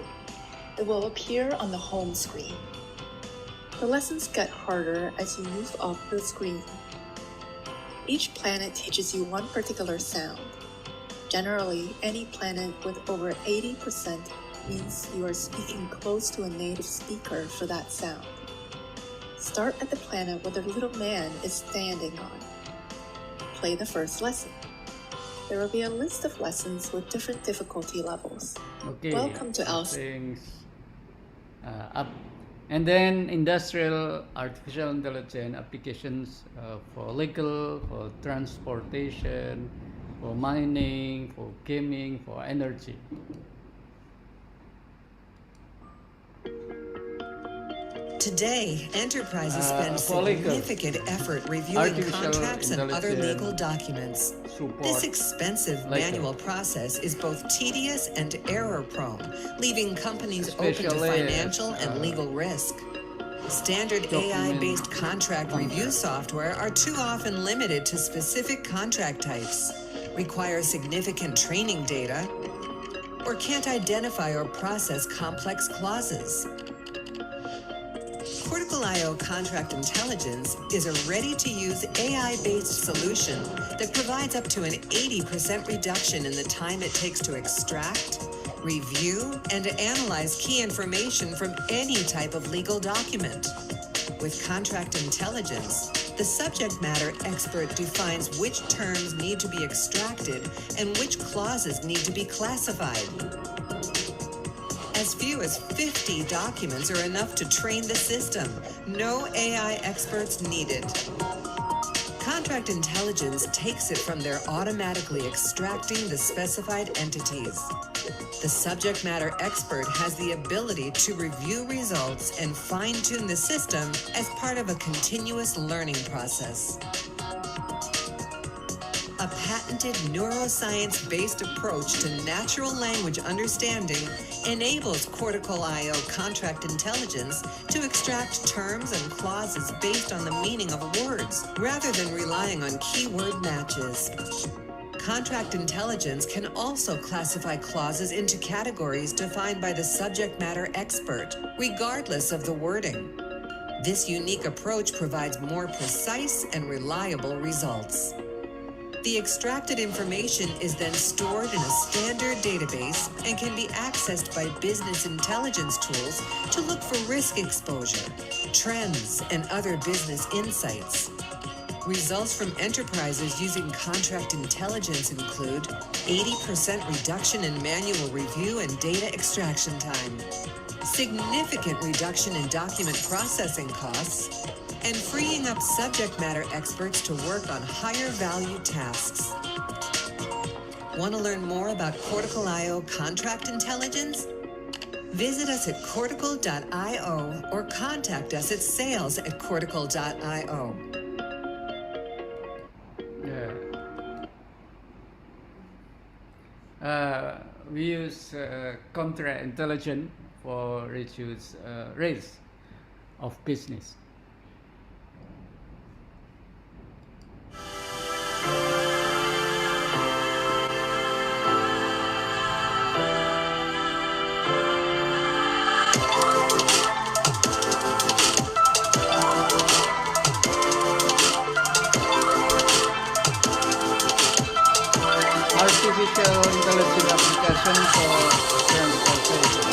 It will appear on the home screen. The lessons get harder as you move up the screen. Each planet teaches you one particular sound. Generally, any planet with over 80% means you are speaking close to a native speaker for that sound. Start at the planet where the little man is standing on. Play the first lesson. There will be a list of lessons with different difficulty levels. Okay, welcome to ELSA. Up. And then industrial artificial intelligence applications for legal, for transportation, for mining, for gaming, for energy. Today, enterprises spend significant effort reviewing contracts and other legal documents. This expensive manual process is both tedious and error-prone, leaving companies open to financial and legal risk. Standard AI-based contract review software are too often limited to specific contract types, require significant training data, or can't identify or process complex clauses. Cortical.io Contract Intelligence is a ready-to-use AI-based solution that provides up to an 80% reduction in the time it takes to extract, review, and to analyze key information from any type of legal document. With contract intelligence, the subject matter expert defines which terms need to be extracted and which clauses need to be classified. As few as 50 documents are enough to train the system. No AI experts needed. Contract intelligence takes it from there, automatically extracting the specified entities. The subject matter expert has the ability to review results and fine-tune the system as part of a continuous learning process. A patented neuroscience-based approach to natural language understanding enables Cortical I/O contract intelligence to extract terms and clauses based on the meaning of words, rather than relying on keyword matches. Contract intelligence can also classify clauses into categories defined by the subject matter expert, regardless of the wording. This unique approach provides more precise and reliable results. The extracted information is then stored in a standard database and can be accessed by business intelligence tools to look for risk exposure, trends, and other business insights. Results from enterprises using contract intelligence include 80% reduction in manual review and data extraction time, significant reduction in document processing costs, and freeing up subject matter experts to work on higher value tasks. Want to learn more about Cortical I/O contract intelligence? Visit us at cortical.io or contact us at sales@cortical.io. We use contract intelligence for reduce risk of business. Artificial intelligence application for transportation.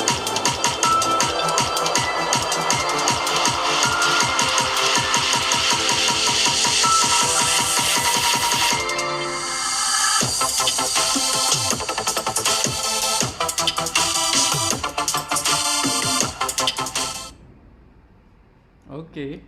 Okay.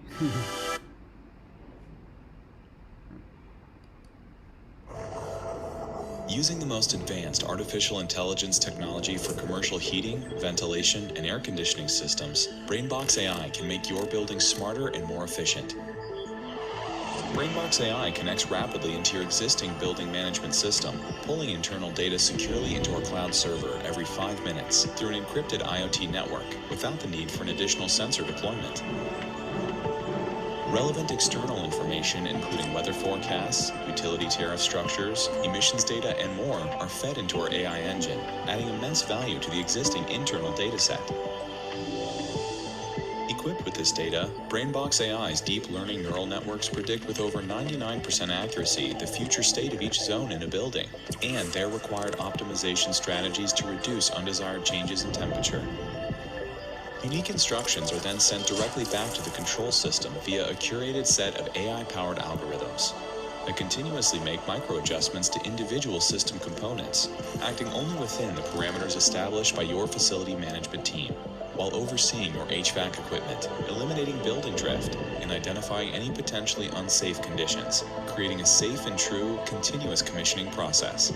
Using the most advanced artificial intelligence technology for commercial heating, ventilation, and air conditioning systems, BrainBox AI can make your building smarter and more efficient. BrainBox AI connects rapidly into your existing building management system, pulling internal data securely into our cloud server every 5 minutes through an encrypted IoT network without the need for an additional sensor deployment. Relevant external information, including weather forecasts, utility tariff structures, emissions data, and more, are fed into our AI engine, adding immense value to the existing internal data set. Equipped with this data, BrainBox AI's deep learning neural networks predict with over 99% accuracy the future state of each zone in a building, and their required optimization strategies to reduce undesired changes in temperature. Unique instructions are then sent directly back to the control system via a curated set of AI-powered algorithms that continuously make micro-adjustments to individual system components, acting only within the parameters established by your facility management team, while overseeing your HVAC equipment, eliminating building drift, and identifying any potentially unsafe conditions, creating a safe and true continuous commissioning process.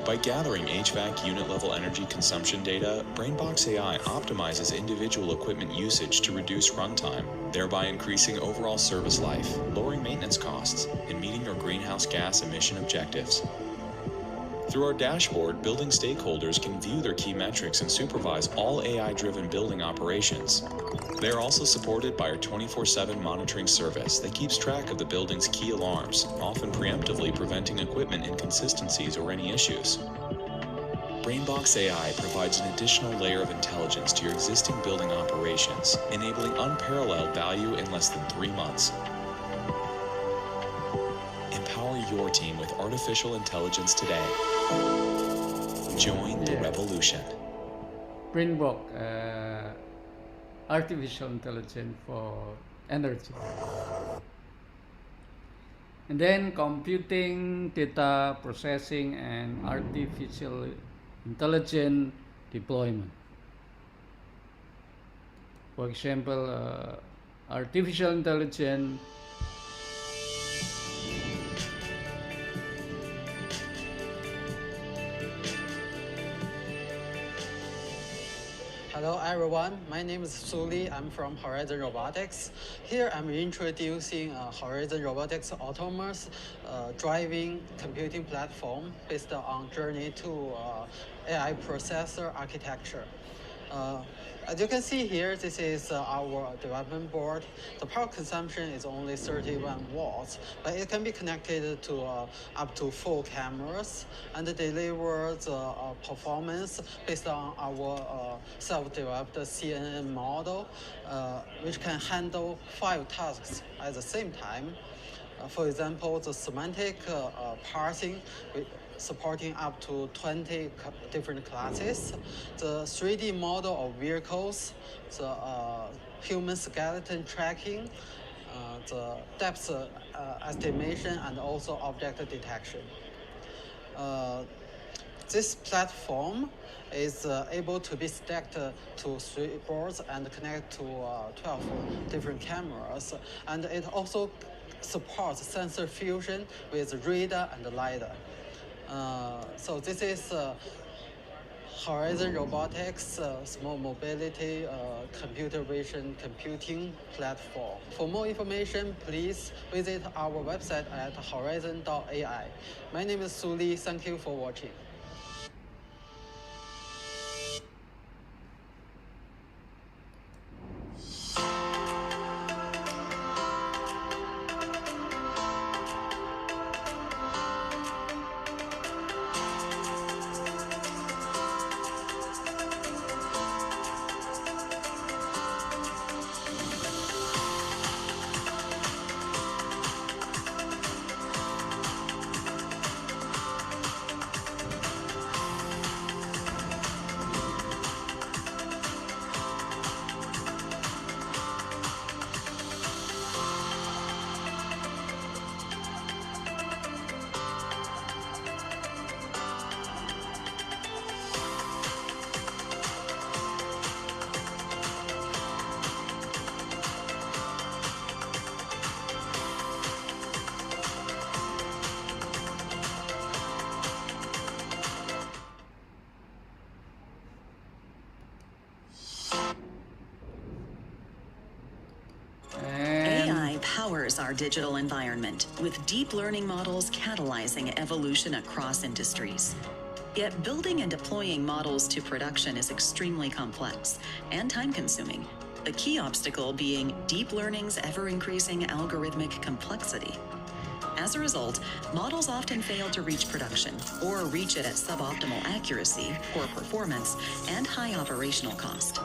By gathering HVAC unit-level energy consumption data, BrainBox AI optimizes individual equipment usage to reduce runtime, thereby increasing overall service life, lowering maintenance costs, and meeting your greenhouse gas emission objectives. Through our dashboard, building stakeholders can view their key metrics and supervise all AI-driven building operations. They are also supported by our 24/7 monitoring service that keeps track of the building's key alarms, often preemptively preventing equipment inconsistencies or any issues. BrainBox AI provides an additional layer of intelligence to your existing building operations, enabling unparalleled value in less than 3 months. Empower your team with artificial intelligence today. Join the revolution. Brainbox, artificial intelligence for energy. And then computing, data processing, and artificial intelligence deployment. For example, artificial intelligence Hello everyone, my name is Suli. I'm from Horizon Robotics. Here I'm introducing Horizon Robotics autonomous driving computing platform based on Journey to AI processor architecture. As you can see here, this is our development board. The power consumption is only 31 watts, but it can be connected to up to 4 cameras and delivers performance based on our self-developed CNN model, which can handle 5 tasks at the same time. For example, the semantic parsing, supporting up to 20 different classes, the 3D model of vehicles, the human skeleton tracking, the depth estimation, and also object detection. This platform is able to be stacked to 3 boards and connect to 12 different cameras, and it also supports sensor fusion with radar and LiDAR. So this is Horizon Robotics small mobility computer vision computing platform. For more information, please visit our website at horizon.ai. My name is Suli. Thank you for watching. Our digital environment, with deep learning models catalyzing evolution across industries. Yet building and deploying models to production is extremely complex and time-consuming, the key obstacle being deep learning's ever-increasing algorithmic complexity. As a result, models often fail to reach production or reach it at suboptimal accuracy, poor performance, and high operational cost.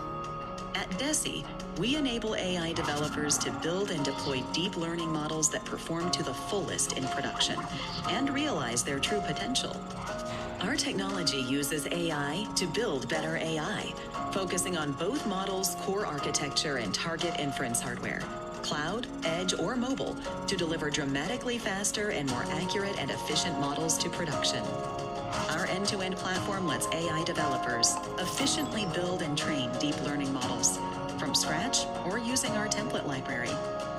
At DESI, we enable AI developers to build and deploy deep learning models that perform to the fullest in production and realize their true potential. Our technology uses AI to build better AI, focusing on both models' core architecture and target inference hardware, cloud, edge, or mobile, to deliver dramatically faster and more accurate and efficient models to production. Our end-to-end platform lets AI developers efficiently build and train deep learning models from scratch or using our template library,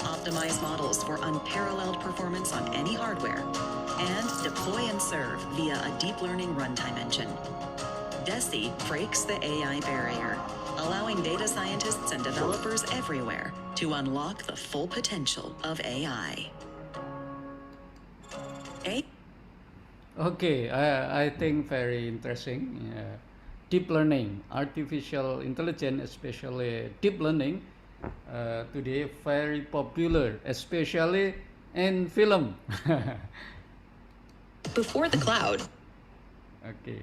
optimize models for unparalleled performance on any hardware, and deploy and serve via a deep learning runtime engine. DESI breaks the AI barrier, allowing data scientists and developers everywhere to unlock the full potential of AI. Okay, I think very interesting. Deep learning, artificial intelligence, especially deep learning, today very popular, especially in film. Before the cloud. Okay.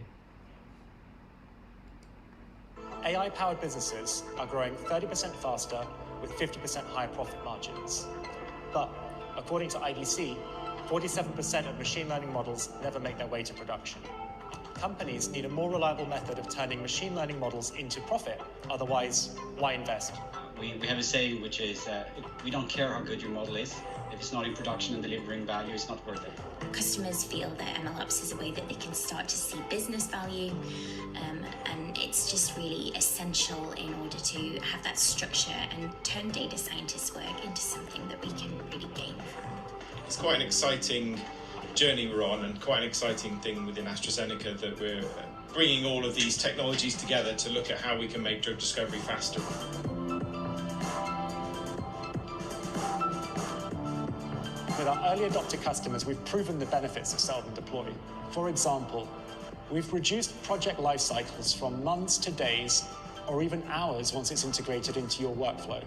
AI-powered businesses are growing 30% faster with 50% higher profit margins. But according to IDC, 47% of machine learning models never make their way to production. companies need a more reliable method of turning machine learning models into profit. Otherwise, why invest? We have a say, which is we don't care how good your model is. If it's not in production and delivering value, it's not worth it. Customers feel that MLOps is a way that they can start to see business value, and it's just really essential in order to have that structure and turn data scientists' work into something that we can really gain from. It's quite an exciting journey we're on, and quite an exciting thing within AstraZeneca that we're bringing all of these technologies together to look at how we can make drug discovery faster. With our early adopter customers, we've proven the benefits of Sell and Deploy. For example, we've reduced project life cycles from months to days, or even hours once it's integrated into your workflow.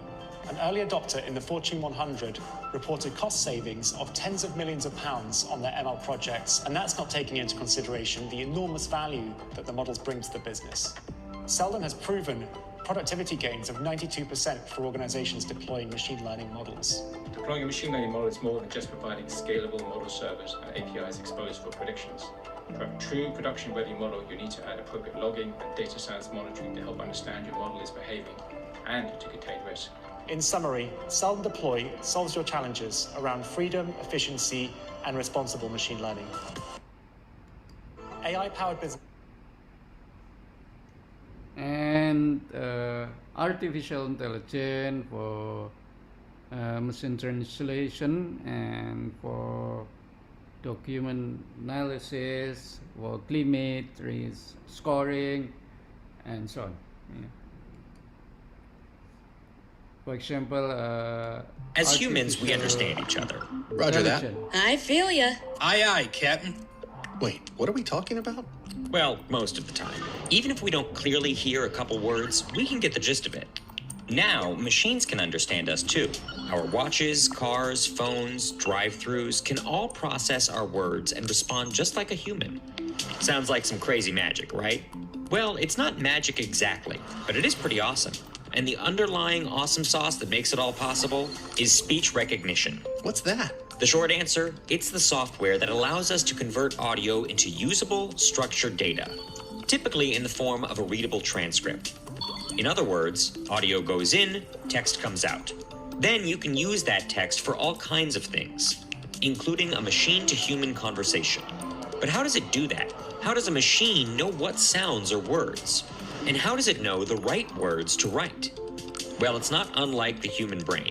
An early adopter in the Fortune 100 reported cost savings of tens of millions of pounds on their ML projects, and that's not taking into consideration the enormous value that the models bring to the business. Selden has proven productivity gains of 92% for organizations deploying machine learning models. Deploying a machine learning model is more than just providing scalable model servers and APIs exposed for predictions. For a true production-ready model, you need to add appropriate logging and data science monitoring to help understand your model is behaving and to contain risk. In summary, Sell and Deploy solves your challenges around freedom, efficiency, and responsible machine learning. AI-powered business. And artificial intelligence for machine translation and for document analysis, for climate risk scoring, and so on. Yeah. For example, as humans, we understand each other. Roger that. I feel ya. Aye, aye, Captain. Wait, what are we talking about? Well, most of the time. Even if we don't clearly hear a couple words, we can get the gist of it. Now, machines can understand us too. Our watches, cars, phones, drive-thrus can all process our words and respond just like a human. Sounds like some crazy magic, right? Well, it's not magic exactly, but it is pretty awesome. And the underlying awesome sauce that makes it all possible is speech recognition. What's that? The short answer, it's the software that allows us to convert audio into usable, structured data, typically in the form of a readable transcript. In other words, audio goes in, text comes out. Then you can use that text for all kinds of things, including a machine-to-human conversation. But how does it do that? How does a machine know what sounds are words? And how does it know the right words to write? Well, it's not unlike the human brain.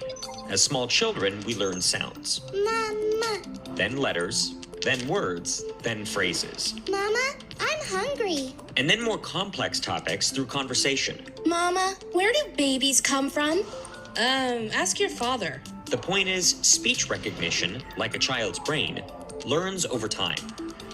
As small children, we learn sounds. Mama. Then letters, then words, then phrases. Mama, I'm hungry. And then more complex topics through conversation. Mama, where do babies come from? Ask your father. The point is, speech recognition, like a child's brain, learns over time.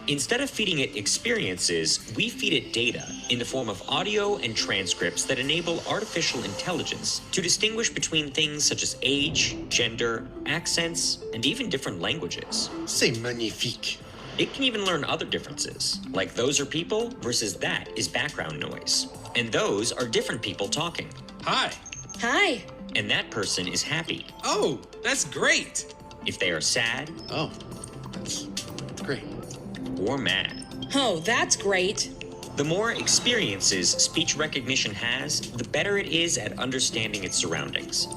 Instead of feeding it experiences, we feed it data in the form of audio and transcripts that enable artificial intelligence to distinguish between things such as age, gender, accents, and even different languages. C'est magnifique. It can even learn other differences, like those are people versus that is background noise. And those are different people talking. Hi. Hi. And that person is happy. Oh, that's great. If they are sad. Oh, that's great. Or mad. Oh, that's great. The more experiences speech recognition has, the better it is at understanding its surroundings.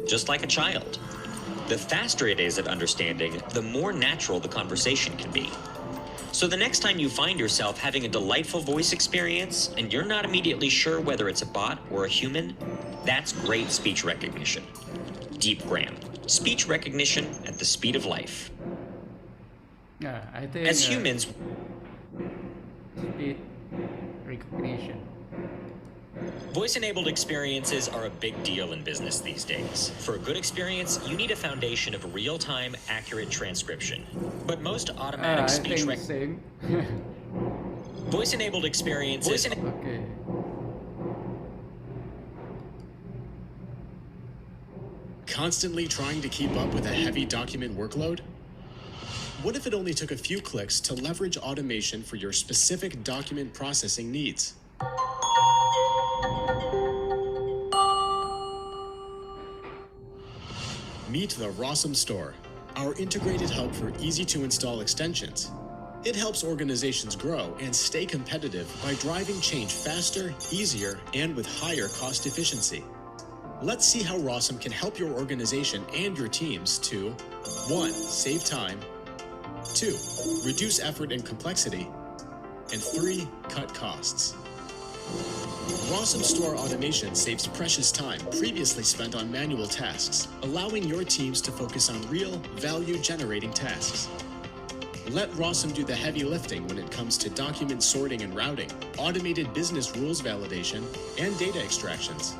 Just like a child. The faster it is at understanding, the more natural the conversation can be. So the next time you find yourself having a delightful voice experience and you're not immediately sure whether it's a bot or a human, that's great speech recognition. DeepGram. Speech recognition at the speed of life. Yeah, I think as humans, speech recognition. Voice-enabled experiences are a big deal in business these days. For a good experience, you need a foundation of real-time, accurate transcription. But most automatic speech recognition. Voice-enabled experiences. Okay. Constantly trying to keep up with a heavy document workload? What if it only took a few clicks to leverage automation for your specific document processing needs? Meet the Rossum Store, our integrated hub for easy-to-install extensions. It helps organizations grow and stay competitive by driving change faster, easier, and with higher cost efficiency. Let's see how Rawsome can help your organization and your teams to 1. Save time, 2. Reduce effort and complexity, and 3. Cut costs. Rawsome Store Automation saves precious time previously spent on manual tasks, allowing your teams to focus on real, value-generating tasks. Let Rawsome do the heavy lifting when it comes to document sorting and routing, automated business rules validation, and data extractions.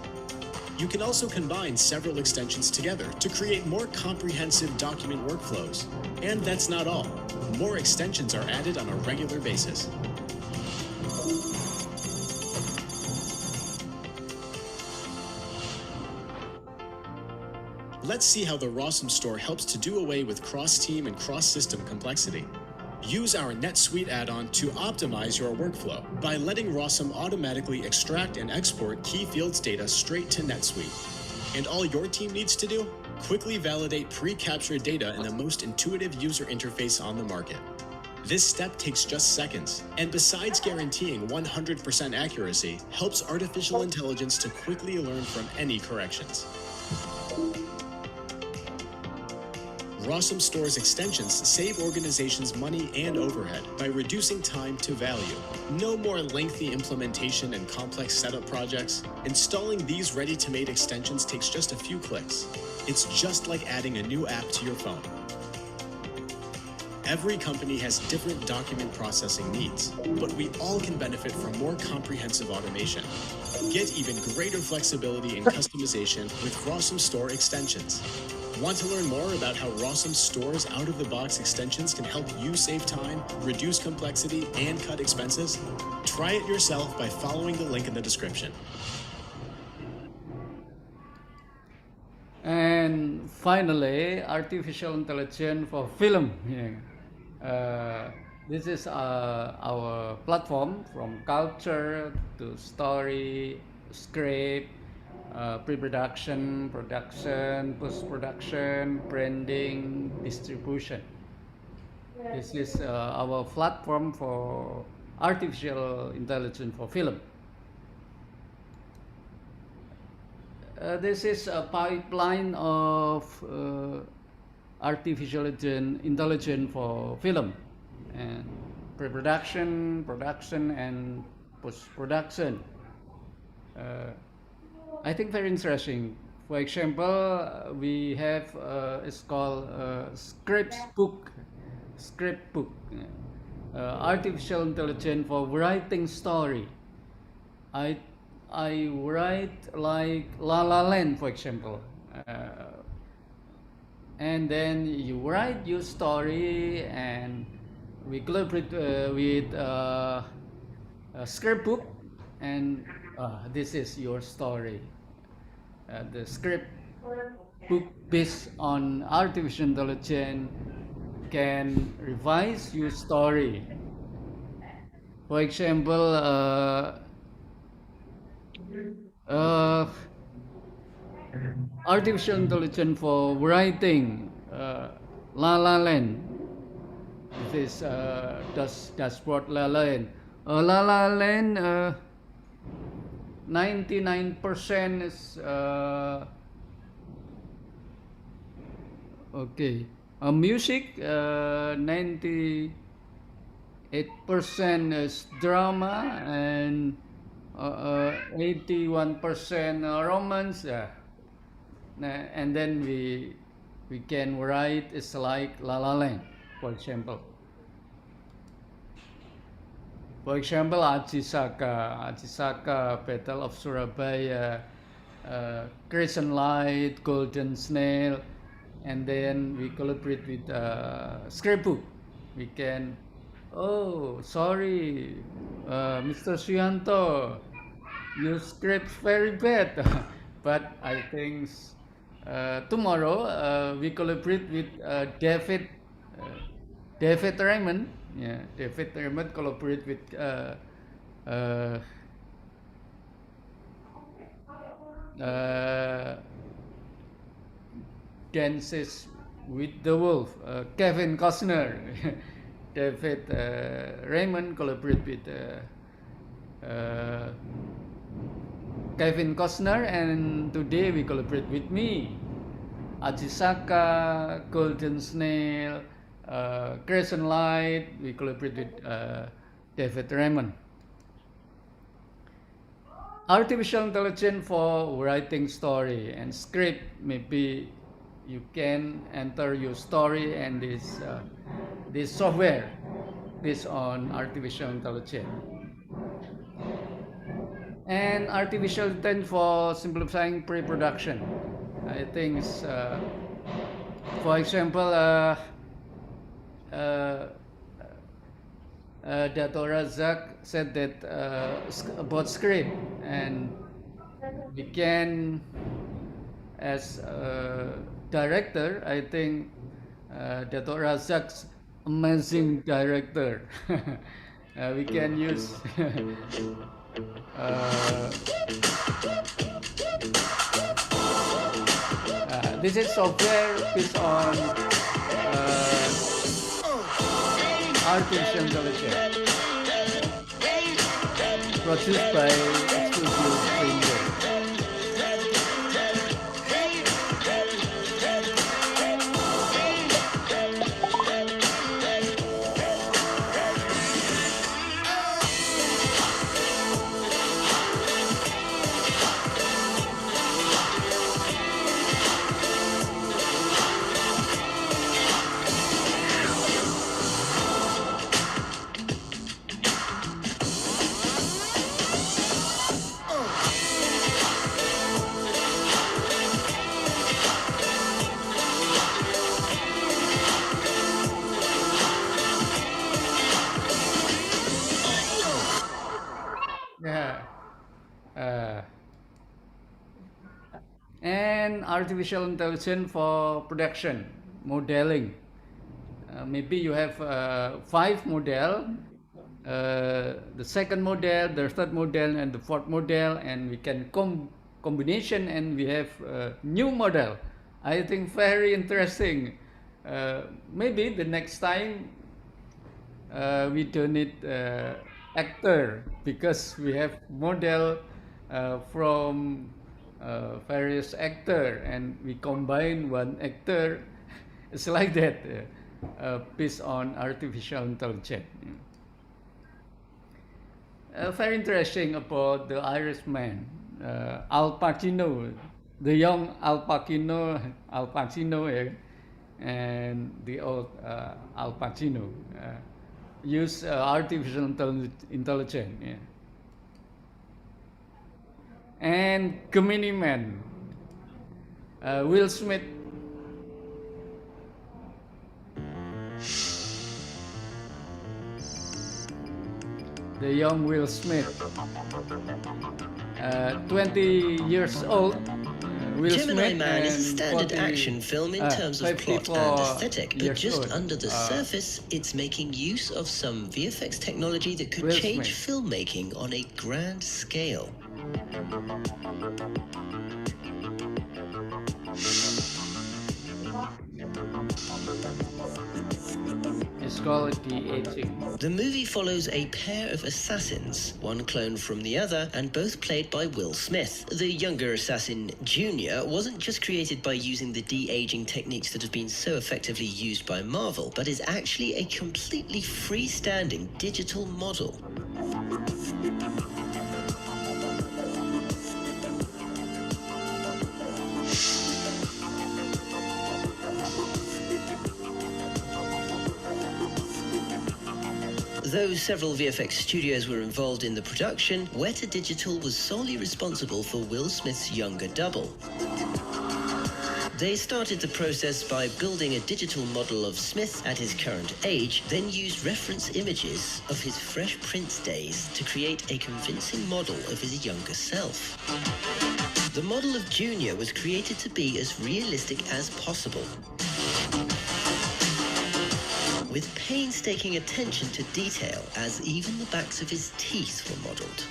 You can also combine several extensions together to create more comprehensive document workflows. And that's not all. More extensions are added on a regular basis. Let's see how the Rawsome Store helps to do away with cross-team and cross-system complexity. Use our NetSuite add-on to optimize your workflow by letting Rawsome automatically extract and export key fields data straight to NetSuite. And all your team needs to do? Quickly validate pre-captured data in the most intuitive user interface on the market. This step takes just seconds, and besides guaranteeing 100% accuracy, helps artificial intelligence to quickly learn from any corrections. Rawsome Store's extensions save organizations money and overhead by reducing time to value. No more lengthy implementation and complex setup projects. Installing these ready-to-mate extensions takes just a few clicks. It's just like adding a new app to your phone. Every company has different document processing needs, but we all can benefit from more comprehensive automation. Get even greater flexibility and customization with Rawsome Store extensions. Want to learn more about how Rawsome Store's out-of-the-box extensions can help you save time, reduce complexity, and cut expenses? Try it yourself by following the link in the description. And finally, artificial intelligence for film. This is our platform from culture to story, script, pre-production, production, post-production, branding, distribution. This is our platform for artificial intelligence for film. This is a pipeline of artificial intelligence for film, and pre-production, production, and post-production. I think very interesting. For example, we have it's called script book, artificial intelligence for writing story. I write like La La Land, for example, and then you write your story, and we collaborate with a script book, and this is your story. The script book based on artificial intelligence can revise your story. For example, artificial intelligence for writing La La Land. This is dashboard La La Land. La La Land 99% is okay. Music 98% is drama, and 81% romance. And then we can write it's like La La Land, for example. For example, Aji Saka, Battle of Surabaya, Crescent Light, Golden Snail, and then we collaborate with script book. We can, oh, sorry, Mr. Suyanto, your script very bad, but I think tomorrow we collaborate with David Raymond. Yeah, David Raymond collaborate with Dances with the Wolf, Kevin Costner. David Raymond collaborate with Kevin Costner, and today we collaborate with me, Ajisaka, Golden Snail, Crescent Light. We collaborate with David Raymond. Artificial intelligence for writing story and script. Maybe you can enter your story and this software based on artificial intelligence. And artificial intelligence for simplifying pre-production. I think, for example, Dr. Razak said that about script, and we can, as a director, I think Dr. Razak's amazing director. We can use this is software based on artificial intelligence produced by Studio Finger. And artificial intelligence for production, modeling. Maybe you have 5 model, the second model, the third model, and the fourth model, and we can combination, and we have new model. I think very interesting. Maybe the next time we don't need actor, because we have model from various actor, and we combine one actor. It's like that, based on artificial intelligence. Very interesting about the Irishman, Al Pacino, the young Al Pacino, and the old Al Pacino use artificial intelligence. Yeah. And Gemini Man, Will Smith. The young Will Smith, 20 years old. Will Gemini Smith, Man is a and standard 40, action film in terms of plot 54 and aesthetic, but years just old. under the surface, it's making use of some VFX technology that could Will change filmmaking on a grand scale. It's called de-aging. The movie follows a pair of assassins, one cloned from the other, and both played by Will Smith. The younger assassin, Junior, wasn't just created by using the de-aging techniques that have been so effectively used by Marvel, but is actually a completely freestanding digital model. Though several VFX studios were involved in the production, Weta Digital was solely responsible for Will Smith's younger double. They started the process by building a digital model of Smith at his current age, then used reference images of his Fresh Prince days to create a convincing model of his younger self. The model of Junior was created to be as realistic as possible, with painstaking attention to detail, as even the backs of his teeth were modelled.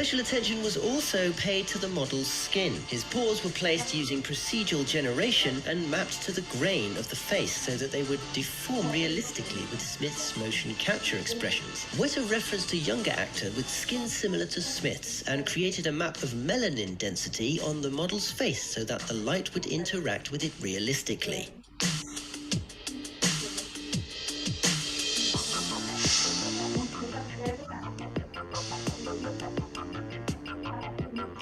Special attention was also paid to the model's skin. His paws were placed using procedural generation and mapped to the grain of the face so that they would deform realistically with Smith's motion capture expressions. Weta referenced a younger actor with skin similar to Smith's and created a map of melanin density on the model's face so that the light would interact with it realistically.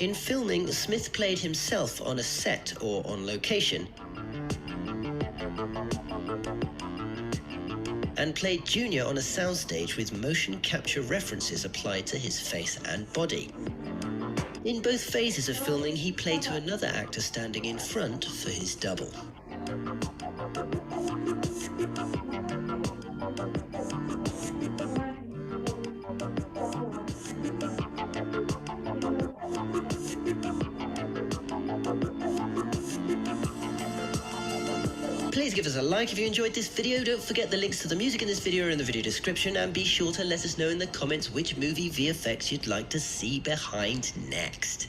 In filming, Smith played himself on a set or on location, and played Junior on a soundstage with motion capture references applied to his face and body. In both phases of filming, he played to another actor standing in front for his double. Please give us a like if you enjoyed this video. Don't forget the links to the music in this video are in the video description, and be sure to let us know in the comments which movie VFX you'd like to see behind next.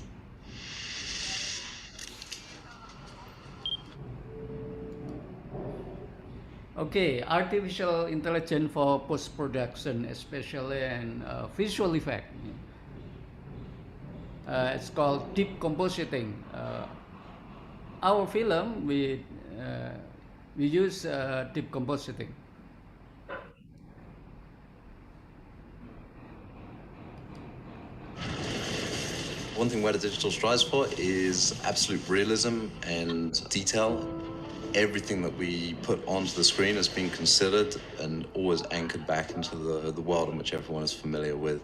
Okay, artificial intelligence for post-production, especially in visual effect. It's called deep compositing. Our film, we use deep compositing. One thing Weta Digital strives for is absolute realism and detail. Everything that we put onto the screen has been considered and always anchored back into the world in which everyone is familiar with.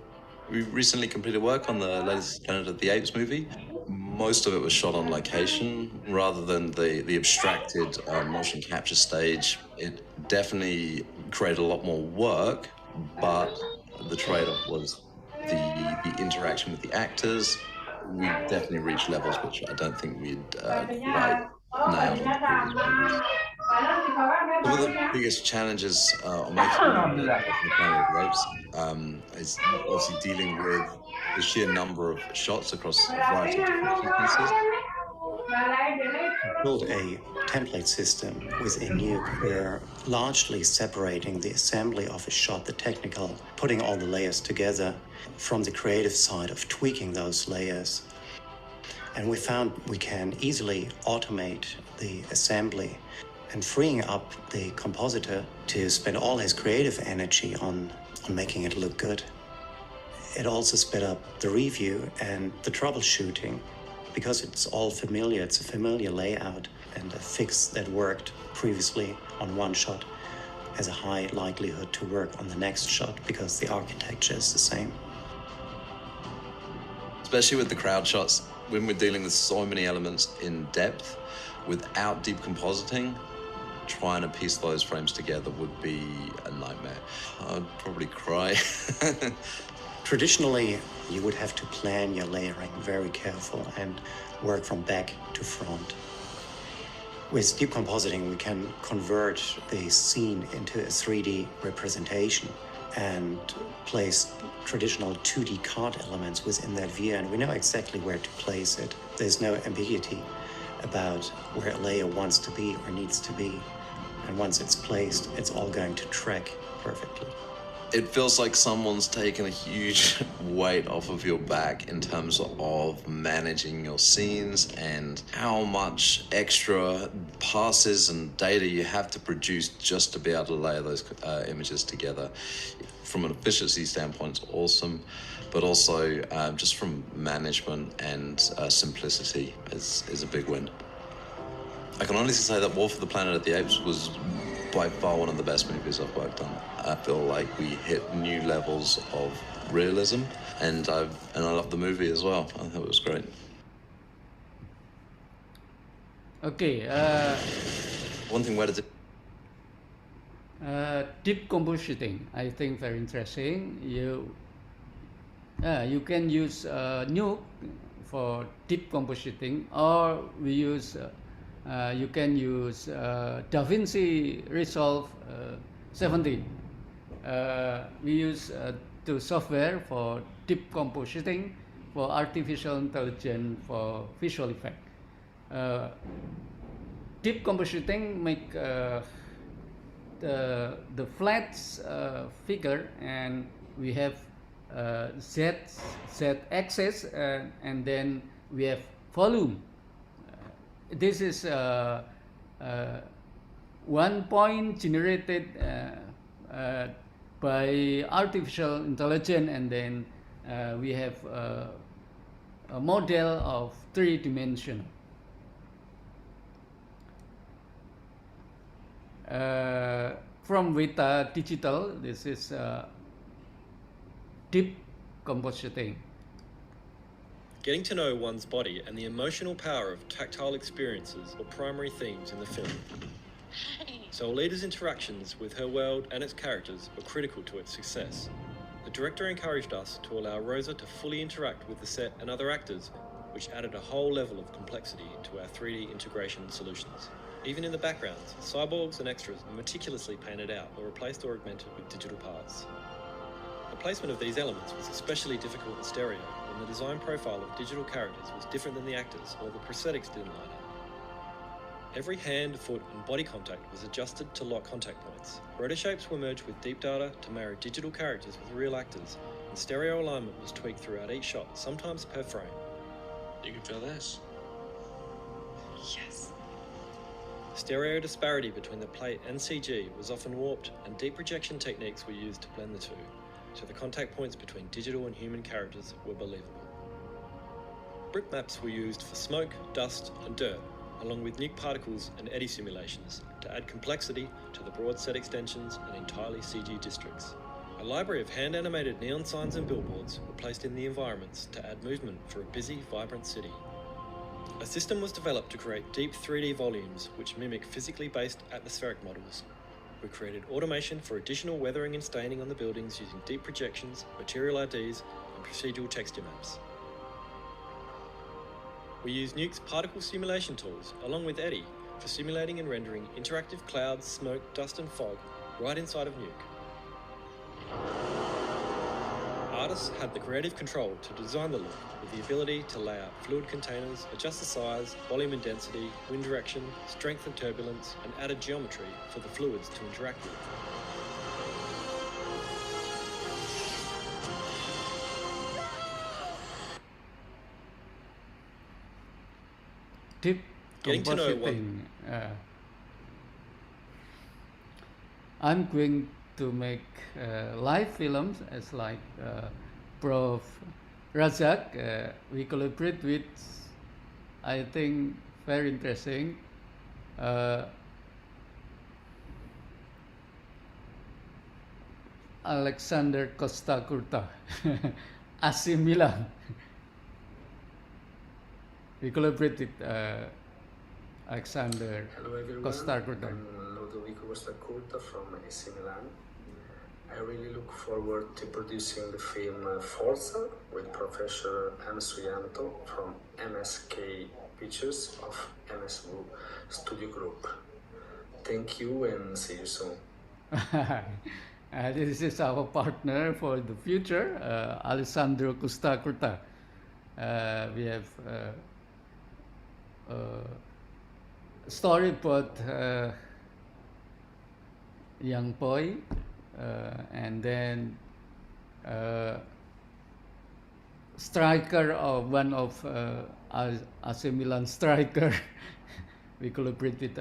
We recently completed work on the latest Planet of the Apes movie. Most of it was shot on location rather than the abstracted motion capture stage. It definitely created a lot more work, but the trade-off was the interaction with the actors. We definitely reached levels which I don't think we'd quite nailed on the previous movies. One of the biggest challenges on making the Planet of the Apes is obviously dealing with the sheer number of shots across a variety of different sequences. Build a template system with a nuke where largely separating the assembly of a shot, the technical, putting all the layers together, from the creative side of tweaking those layers. And we found we can easily automate the assembly and freeing up the compositor to spend all his creative energy on making it look good. It also sped up the review and the troubleshooting because it's all familiar. It's a familiar layout, and a fix that worked previously on one shot has a high likelihood to work on the next shot because the architecture is the same. Especially with the crowd shots, when we're dealing with so many elements in depth, without deep compositing, trying to piece those frames together would be a nightmare. I'd probably cry. Traditionally, you would have to plan your layering very careful and work from back to front. With deep compositing, we can convert the scene into a 3D representation and place traditional 2D card elements within that view, and we know exactly where to place it. There's no ambiguity about where a layer wants to be or needs to be. And once it's placed, it's all going to track perfectly. It feels like someone's taken a huge weight off of your back in terms of managing your scenes and how much extra passes and data you have to produce just to be able to layer those images together. From an efficiency standpoint, it's awesome, but also just from management and simplicity is a big win. I can honestly say that War for the Planet of the Apes was by far one of the best movies I've worked on. I feel like we hit new levels of realism, and I love the movie as well. I thought it was great. Okay. One thing Weta did. Deep compositing, I think very interesting. You can use Nuke for deep compositing, or we use you can use DaVinci Resolve 17. We use two software for deep compositing. for artificial intelligence for visual effect. Deep compositing make the flat figure, and we have z axis, and then we have volume. This is one point generated by artificial intelligence, and then we have a model of 3-dimensional. From Vita Digital, this is deep compositing. Getting to know one's body and the emotional power of tactile experiences were primary themes in the film. So Alita's interactions with her world and its characters were critical to its success. The director encouraged us to allow Rosa to fully interact with the set and other actors, which added a whole level of complexity to our 3D integration solutions. Even in the backgrounds, cyborgs and extras were meticulously painted out or replaced or augmented with digital parts. The placement of these elements was especially difficult in stereo, when the design profile of digital characters was different than the actors, or the prosthetics didn't line up. Every hand, foot and body contact was adjusted to lock contact points. Rotor shapes were merged with deep data to marry digital characters with real actors, and stereo alignment was tweaked throughout each shot, sometimes per frame. You can feel this? Yes. Stereo disparity between the plate and CG was often warped, and deep projection techniques were used to blend the two, so the contact points between digital and human characters were believable. Brick maps were used for smoke, dust and dirt, along with nuke particles and eddy simulations to add complexity to the broad set extensions and entirely CG districts. A library of hand-animated neon signs and billboards were placed in the environments to add movement for a busy, vibrant city. A system was developed to create deep 3D volumes which mimic physically based atmospheric models. We created automation for additional weathering and staining on the buildings using deep projections, material IDs, and procedural texture maps. We used Nuke's particle simulation tools, along with Eddy, for simulating and rendering interactive clouds, smoke, dust and fog right inside of Nuke. Artists had the creative control to design the look, with the ability to lay out fluid containers, adjust the size, volume and density, wind direction, strength and turbulence, and added geometry for the fluids to interact with. Deep Getting to know compositing. I'm going to make live films as like Prof. Razak. We collaborate with, I think, very interesting. Alexander Costa Curta, AC Milan. We collaborate with Alexander Hello everyone, Costa Curta. I'm Ludovico Costa Curta from AC Milan. I really look forward to producing the film Forza with Professor M. Suyanto from MSK Pictures of MSV Studio Group. Thank you and see you soon. This is our partner for the future, Alessandro Costa Curta. We have story about young boy, and then striker of one of AC Milan striker. We collaborate with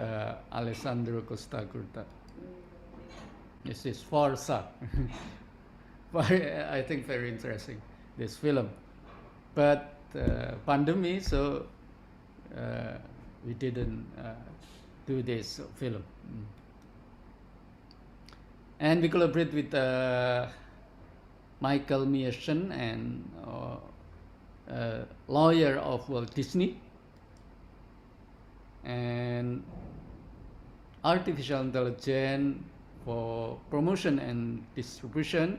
Alessandro Costa Curta. This is Forza. I think very interesting, this film. But pandemic, so we didn't do this film. And we collaborate with Michael Mearson, and lawyer of Walt Disney, and artificial intelligence for promotion and distribution.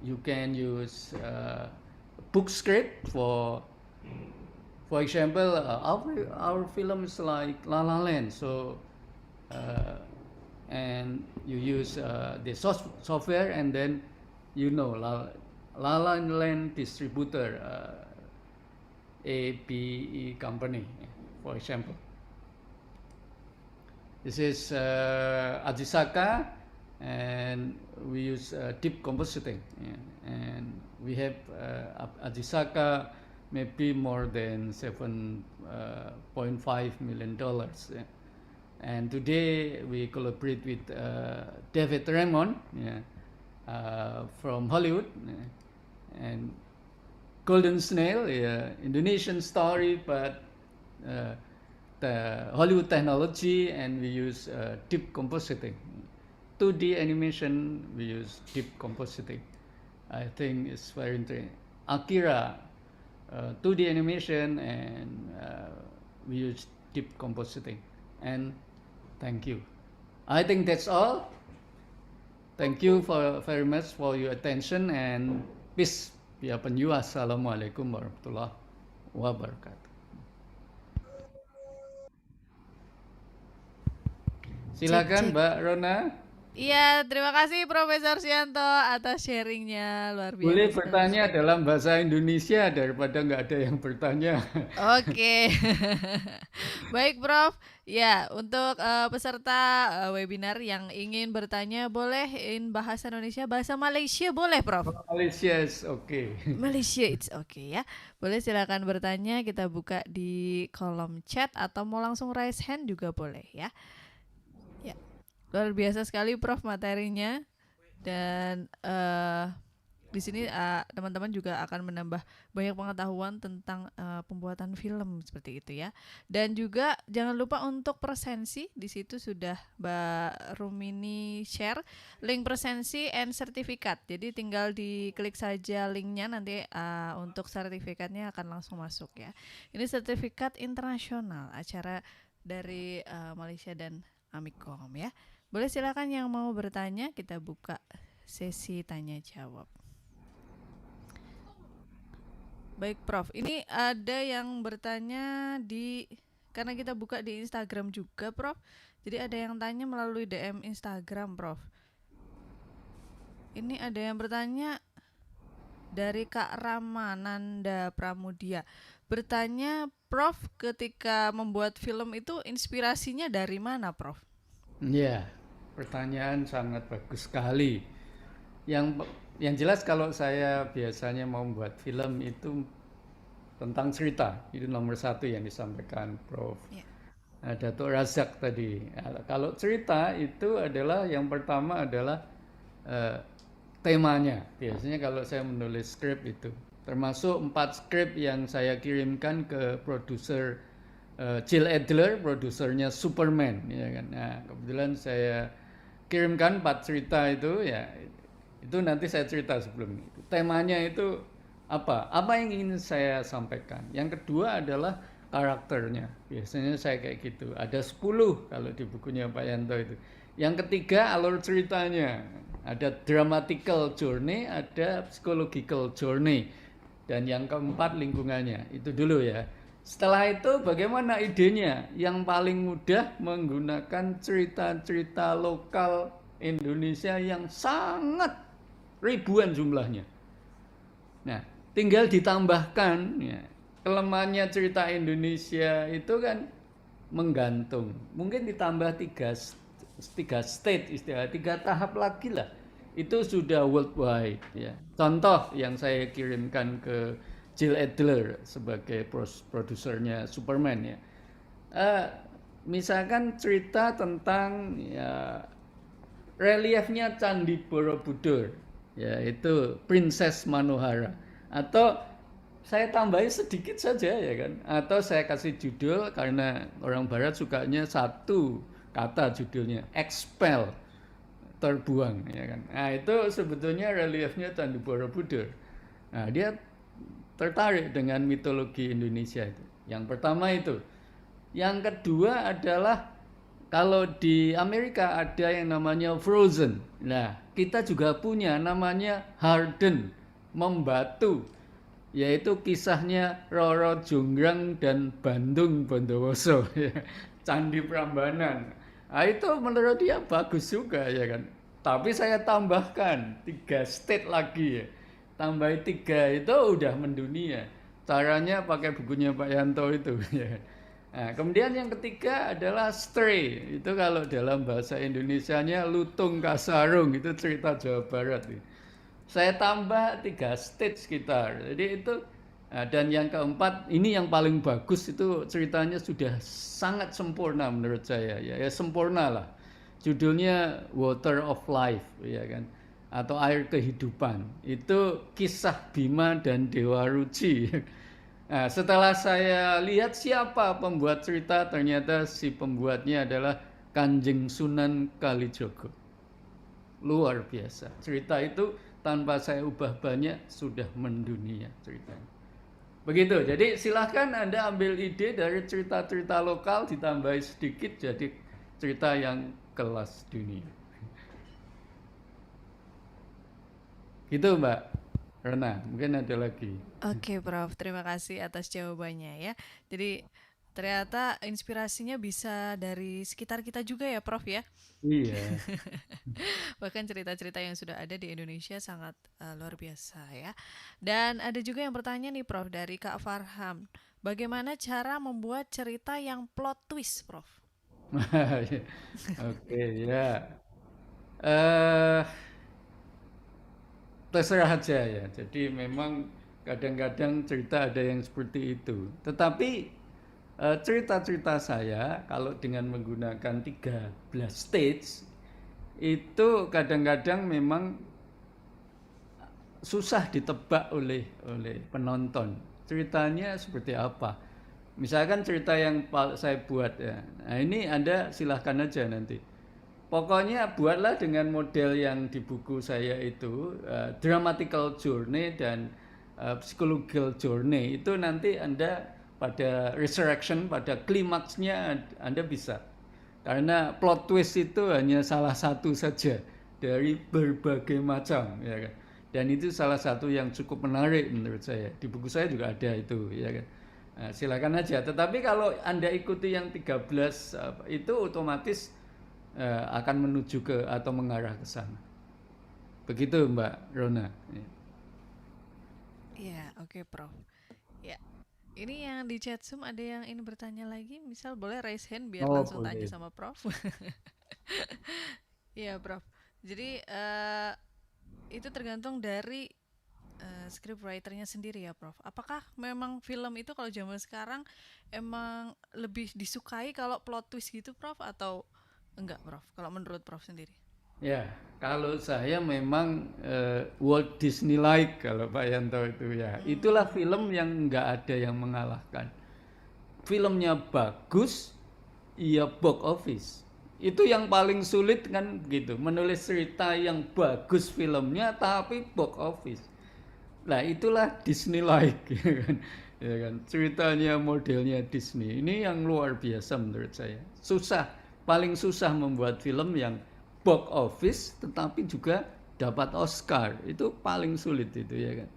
You can use book script for example, our film is like La La Land, so and you use the software, and then Land distributor, ABE company, for example. This is Ajisaka, and we use deep compositing, and we have Ajisaka maybe more than $7.5 million. And today we collaborate with David Raymond from Hollywood, and Golden Snail, Indonesian story, but the Hollywood technology, and we use deep compositing. 2D animation, we use deep compositing. I think it's very interesting. Akira, 2D animation, and we use deep compositing. And thank you. I think that's all. Thank you very much for your attention, and peace be upon you. Assalamualaikum warahmatullahi wabarakatuh. Silakan Mbak Rona. Iya, terima kasih Profesor Suyanto atas sharingnya, luar biasa. Boleh bertanya dalam bahasa Indonesia daripada nggak ada yang bertanya. Oke. Baik Prof. Ya, untuk peserta webinar yang ingin bertanya boleh in bahasa Indonesia, bahasa Malaysia boleh Prof? Malaysia is okay. Malaysia it's okay ya. Boleh silakan bertanya, kita buka di kolom chat atau mau langsung raise hand juga boleh ya. Ya. Luar biasa sekali Prof materinya, dan di sini teman-teman juga akan menambah banyak pengetahuan tentang pembuatan film seperti itu ya. Dan juga jangan lupa untuk presensi, di situ sudah Mbak Rumini share link presensi and sertifikat. Jadi tinggal diklik saja linknya, nanti untuk sertifikatnya akan langsung masuk ya. Ini sertifikat internasional acara dari Malaysia dan Amikom ya. Boleh silakan yang mau bertanya, kita buka sesi tanya jawab. Baik Prof, ini ada yang bertanya karena kita buka di Instagram juga Prof. Jadi ada yang tanya melalui DM Instagram Prof. Ini ada yang bertanya dari Kak Ramananda Pramudia. Bertanya Prof, ketika membuat film itu inspirasinya dari mana Prof? Ya, pertanyaan sangat bagus sekali. Yang jelas kalau saya biasanya mau membuat film itu tentang cerita, itu nomor satu yang disampaikan Prof. Datuk Razak tadi. Kalau cerita itu adalah yang pertama adalah temanya. Biasanya kalau saya menulis skrip itu, termasuk 4 skrip yang saya kirimkan ke produser Jill Adler, produsernya Superman, ya kan. Nah, kebetulan saya kirimkan 4 cerita itu ya. Itu nanti saya cerita sebelum itu. Temanya itu apa yang ingin saya sampaikan. Yang kedua adalah karakternya. Biasanya saya kayak gitu. Ada 10 kalau di bukunya Pak Yanto itu. Yang ketiga alur ceritanya. Ada dramatical journey, ada psychological journey. Dan yang keempat lingkungannya. Itu dulu ya. Setelah itu bagaimana idenya? Yang paling mudah menggunakan cerita-cerita lokal Indonesia yang sangat ribuan jumlahnya. Nah, tinggal ditambahkan ya, kelemahannya cerita Indonesia itu kan menggantung. Mungkin ditambah 3 state istilah, 3 tahap lagi lah. Itu sudah worldwide ya. Contoh yang saya kirimkan ke Jill Adler sebagai produsernya Superman ya. Misalkan cerita tentang ya reliefnya Candi Borobudur, yaitu Princess Manohara, atau saya tambahin sedikit saja ya kan, atau saya kasih judul karena orang barat sukanya 1 kata judulnya, expel, terbuang ya kan. Nah, itu sebetulnya reliefnya Candi Borobudur. Nah, dia tertarik dengan mitologi Indonesia itu. Yang pertama itu. Yang kedua adalah kalau di Amerika ada yang namanya Frozen. Nah, kita juga punya namanya Harden, membatu, yaitu kisahnya Roro Jonggrang dan Bandung Bondowoso, Candi Prambanan. Nah, itu menurut dia bagus juga ya kan. Tapi saya tambahkan 3 state lagi ya. tambah 3 itu udah mendunia. Caranya pakai bukunya Pak Yanto itu. Nah, kemudian yang ketiga adalah stray. Itu kalau dalam bahasa Indonesianya lutung kasarung, itu cerita Jawa Barat. Saya tambah 3 stage gitar. Jadi itu dan yang keempat ini yang paling bagus, itu ceritanya sudah sangat sempurna menurut saya. Ya sempurna lah. Judulnya Water of Life, ya kan, atau air kehidupan. Itu kisah Bima dan Dewa Ruci. Nah, setelah saya lihat siapa pembuat cerita, ternyata si pembuatnya adalah Kanjeng Sunan Kalijogo. Luar biasa. Cerita itu tanpa saya ubah banyak sudah mendunia ceritanya. Begitu. Jadi silahkan Anda ambil ide dari cerita-cerita lokal ditambah sedikit jadi cerita yang kelas dunia. Gitu Mbak Rena, mungkin ada lagi. Oke Prof, terima kasih atas jawabannya ya. Jadi ternyata inspirasinya bisa dari sekitar kita juga ya Prof ya. Iya. Bahkan cerita-cerita yang sudah ada di Indonesia sangat luar biasa ya. Dan ada juga yang bertanya nih Prof dari Kak Farham. Bagaimana cara membuat cerita yang plot twist Prof? Oke ya. Terserah aja ya. Jadi memang kadang-kadang cerita ada yang seperti itu. Tetapi cerita-cerita saya kalau dengan menggunakan 13 stage itu kadang-kadang memang susah ditebak oleh penonton. Ceritanya seperti apa? Misalkan cerita yang saya buat ya. Nah, ini Anda silahkan aja nanti. Pokoknya buatlah dengan model yang di buku saya itu, dramatical journey dan psychological journey. Itu nanti Anda pada resurrection, pada klimaksnya Anda bisa. Karena plot twist itu hanya salah satu saja dari berbagai macam, ya kan. Dan itu salah satu yang cukup menarik menurut saya. Di buku saya juga ada itu, ya kan. Nah, silakan aja. Tetapi kalau Anda ikuti yang 13 itu otomatis akan menuju ke atau mengarah ke sana. Begitu Mbak Rona. Iya, oke Prof. Ya. Ini yang di chat Zoom ada yang ingin bertanya lagi, misal boleh raise hand biar langsung boleh. tanya sama Prof. Iya Prof. Jadi itu tergantung dari scriptwriternya sendiri ya Prof. Apakah memang film itu kalau zaman sekarang emang lebih disukai kalau plot twist gitu Prof, atau enggak Prof, kalau menurut Prof sendiri? Ya, kalau saya memang Walt Disney like kalau Pak Yanto itu ya. Itulah film yang nggak ada yang mengalahkan. Filmnya bagus, ya box office. Itu yang paling sulit kan gitu. Menulis cerita yang bagus filmnya tapi box office. Nah, itulah Disney like ya kan. Ya kan. Ceritanya modelnya Disney. Ini yang luar biasa menurut saya. Paling susah membuat film yang box office tetapi juga dapat Oscar. Itu paling sulit itu ya kan.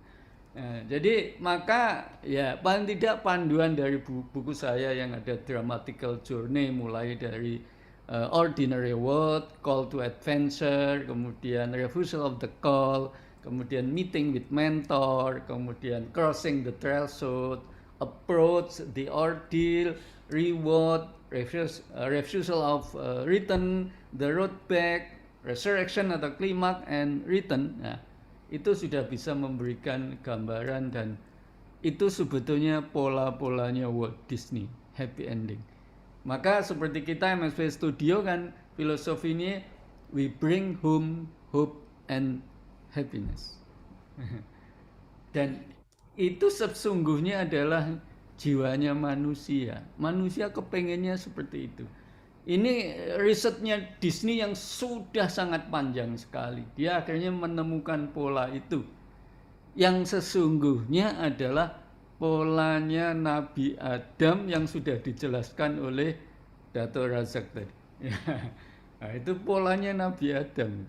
Nah, jadi maka ya paling tidak panduan dari buku saya yang ada dramatical journey mulai dari Ordinary World, Call to Adventure, kemudian Refusal of the Call, kemudian Meeting with Mentor, kemudian Crossing the Threshold, Approach, The Ordeal, Reward, Refusal of Return, The Road Back, Resurrection atau Climax, and Return. Nah, itu sudah bisa memberikan gambaran dan itu sebetulnya pola-polanya Walt Disney, happy ending. Maka seperti kita MSP Studio kan filosofinya we bring home hope and happiness. Dan itu sesungguhnya adalah jiwanya manusia. Manusia kepengennya seperti itu. Ini risetnya Disney yang sudah sangat panjang sekali. Dia akhirnya menemukan pola itu. Yang sesungguhnya adalah polanya Nabi Adam yang sudah dijelaskan oleh Dato' Razak tadi. Nah, itu polanya Nabi Adam.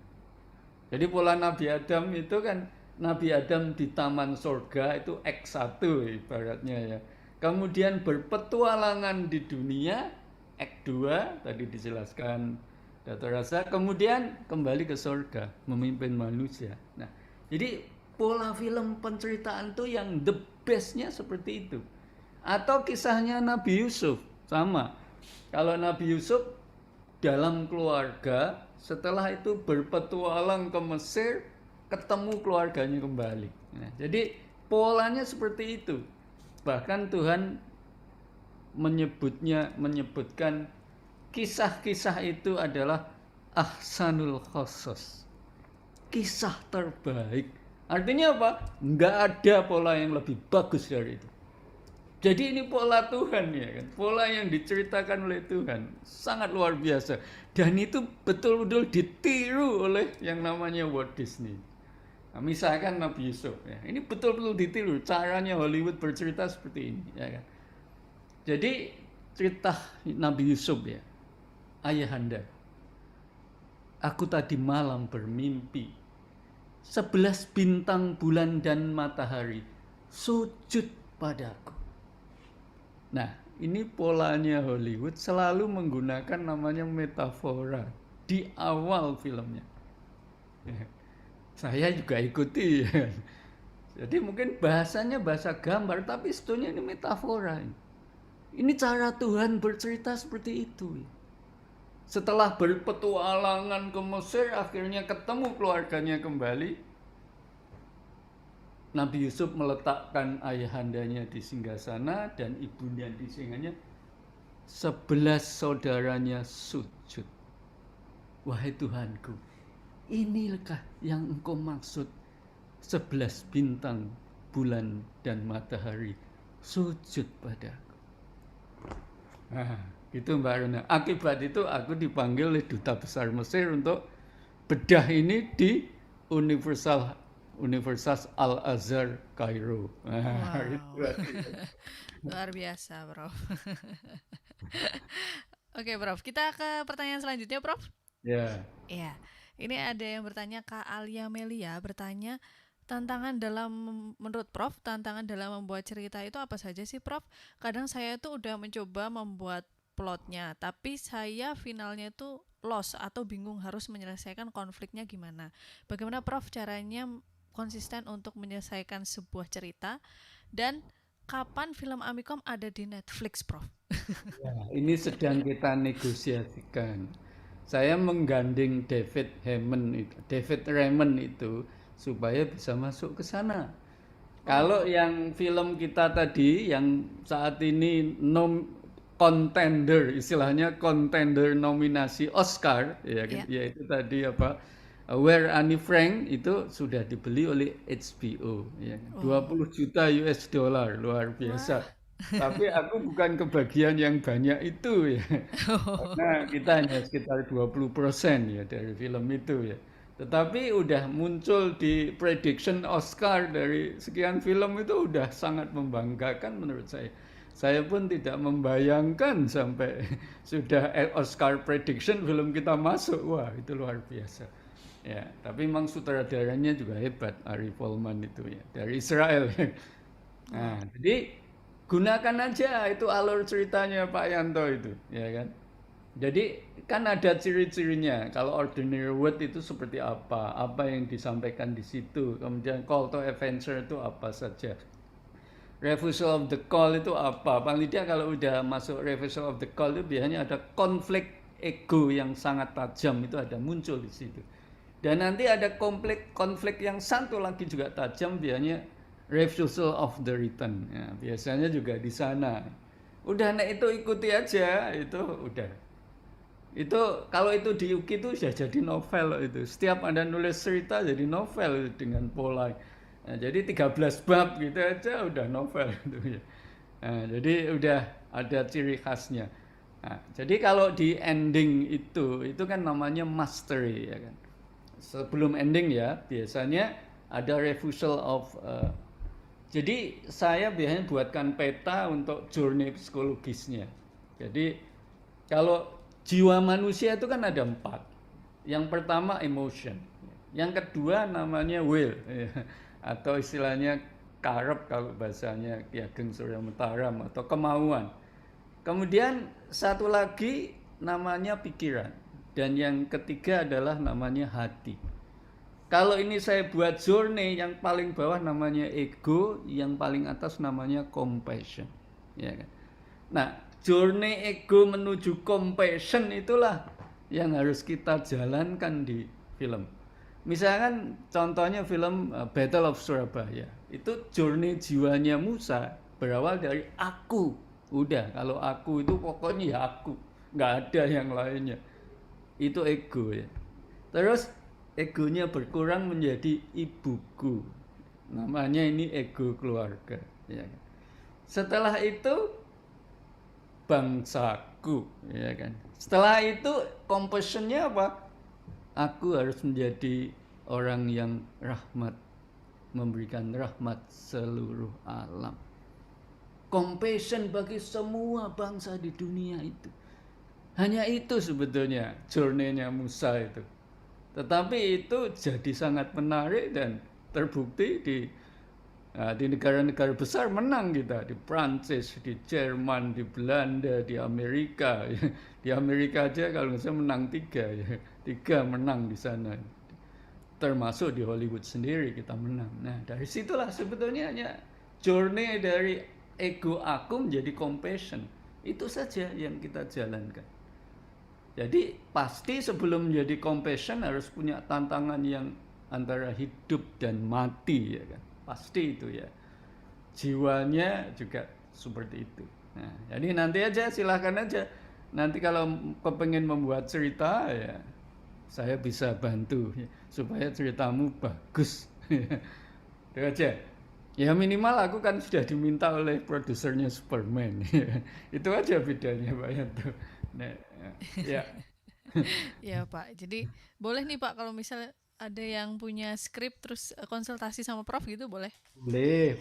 Jadi pola Nabi Adam itu kan Nabi Adam di taman surga itu X1 ibaratnya ya. Kemudian berpetualangan di dunia X2 tadi dijelaskan Dato' Razak. Kemudian kembali ke surga memimpin manusia. Nah, jadi pola film penceritaan tuh yang the bestnya seperti itu. Atau kisahnya Nabi Yusuf, sama. Kalau Nabi Yusuf dalam keluarga, setelah itu berpetualang ke Mesir, ketemu keluarganya kembali. Nah, jadi polanya seperti itu. Bahkan Tuhan menyebutkan kisah-kisah itu adalah ahsanul qasas, kisah terbaik. Artinya apa? Nggak ada pola yang lebih bagus dari itu. Jadi ini pola Tuhan ya kan, pola yang diceritakan oleh Tuhan sangat luar biasa, dan itu betul-betul ditiru oleh yang namanya Walt Disney. Nah, misalkan Nabi Yusuf ya, ini betul-betul ditiru caranya Hollywood bercerita seperti ini ya kan. Jadi cerita Nabi Yusuf ya, ayahanda, aku tadi malam bermimpi 11 bintang, bulan dan matahari sujud padaku. Nah, ini polanya Hollywood selalu menggunakan namanya metafora di awal filmnya. Saya juga ikuti ya. Jadi mungkin bahasanya bahasa gambar, tapi sebetulnya ini metafora. Ini cara Tuhan bercerita seperti itu. Setelah berpetualangan ke Mesir, akhirnya ketemu keluarganya kembali. Nabi Yusuf meletakkan ayahandanya di singgasana dan ibunya di singgahnya. 11 saudaranya sujud. Wahai Tuhanku, inilah yang engkau maksud 11 bintang, bulan dan matahari sujud padaku. Nah, gitu Mbak Rona. Akibat itu aku dipanggil oleh Duta Besar Mesir untuk bedah ini di Universitas Al-Azhar Kairo. Wow. Luar biasa, Prof. Oke, Prof. Kita ke pertanyaan selanjutnya, Prof. Ya. Iya. Ini ada yang bertanya, Kak Alia Melia bertanya, menurut Prof, tantangan dalam membuat cerita itu apa saja sih, Prof? Kadang saya tuh udah mencoba membuat plotnya, tapi saya finalnya tuh lost atau bingung harus menyelesaikan konfliknya gimana. Bagaimana Prof caranya konsisten untuk menyelesaikan sebuah cerita, dan kapan film Amikom ada di Netflix, Prof? Ya, ini sedang kita negosiasikan. Saya menggandeng David Raymond itu supaya bisa masuk ke sana. Kalau yang film kita tadi yang saat ini istilahnya contender nominasi Oscar ya kan, yaitu tadi apa, Where Annie Frank, itu sudah dibeli oleh HBO ya, 20 juta US dollar, luar biasa. Tapi aku bukan kebagian yang banyak itu ya. Karena kita hanya sekitar 20% ya dari film itu ya. Tetapi udah muncul di prediction Oscar dari sekian film, itu udah sangat membanggakan menurut saya. Saya pun tidak membayangkan sampai sudah Oscar prediction film kita masuk. Wah, itu luar biasa. Ya, tapi memang sutradaranya juga hebat, Ari Folman itu ya, dari Israel. Nah, jadi gunakan aja itu alur ceritanya Pak Yanto itu, ya kan. Jadi kan ada ciri-cirinya. Kalau ordinary word itu seperti apa yang disampaikan di situ. Kemudian call to adventure itu apa saja. Refusal of the call itu apa? Paling tidak kalau udah masuk refusal of the call itu biasanya ada konflik ego yang sangat tajam, itu ada muncul di situ. Dan nanti ada konflik yang satu lagi juga tajam, biasanya refusal of the return. Ya, biasanya juga di sana. Udah, nah itu ikuti aja, itu udah. Itu kalau itu di UK itu sudah jadi novel itu. Setiap Anda nulis cerita jadi novel dengan pola. Nah, jadi 13 bab gitu aja udah novel itu ya. Nah, jadi udah ada ciri khasnya. Nah, jadi kalau di ending itu kan namanya mastery ya kan. Sebelum ending ya, biasanya ada refusal of jadi saya biasanya buatkan peta untuk journey psikologisnya. Jadi kalau jiwa manusia itu kan ada 4. Yang pertama emotion, yang kedua namanya will, atau istilahnya karep kalau bahasanya Ki Ageng Surya Mataram, atau kemauan. Kemudian satu lagi namanya pikiran, dan yang ketiga adalah namanya hati. Kalau ini saya buat journey, yang paling bawah namanya ego, yang paling atas namanya compassion, ya kan? Nah, journey ego menuju compassion itulah yang harus kita jalankan di film. Misalkan contohnya film Battle of Surabaya, itu journey jiwanya Musa berawal dari aku. Udah, kalau aku itu pokoknya ya aku, nggak ada yang lainnya. Itu ego ya. Terus egonya berkurang menjadi ibuku. Namanya ini ego keluarga. Ya. Setelah itu bangsaku, ya kan. Setelah itu compassionnya apa? Aku harus menjadi orang yang rahmat, memberikan rahmat seluruh alam. Compassion bagi semua bangsa di dunia itu. Hanya itu sebetulnya journey-nya Musa itu. Tetapi itu jadi sangat menarik dan terbukti di negara-negara besar menang kita, di Prancis, di Jerman, di Belanda, di Amerika. Di Amerika aja kalau nggak salah menang 3 ya. 3 menang di sana. Termasuk di Hollywood sendiri kita menang. Nah, dari situlah sebetulnya hanya journey dari ego aku menjadi compassion. Itu saja yang kita jalankan. Jadi pasti sebelum menjadi compassion harus punya tantangan yang antara hidup dan mati, ya kan. Pasti itu ya. Jiwanya juga seperti itu. Nah, jadi nanti aja silahkan aja. Nanti kalau kepengen membuat cerita ya saya bisa bantu ya, supaya ceritamu bagus. Itu aja. Ya minimal aku kan sudah diminta oleh produsernya Superman. Itu aja bedanya Pak Yanto. Nah, ya. Ya Pak, jadi boleh nih Pak kalau misalnya ada yang punya skrip terus konsultasi sama Prof gitu boleh? Boleh.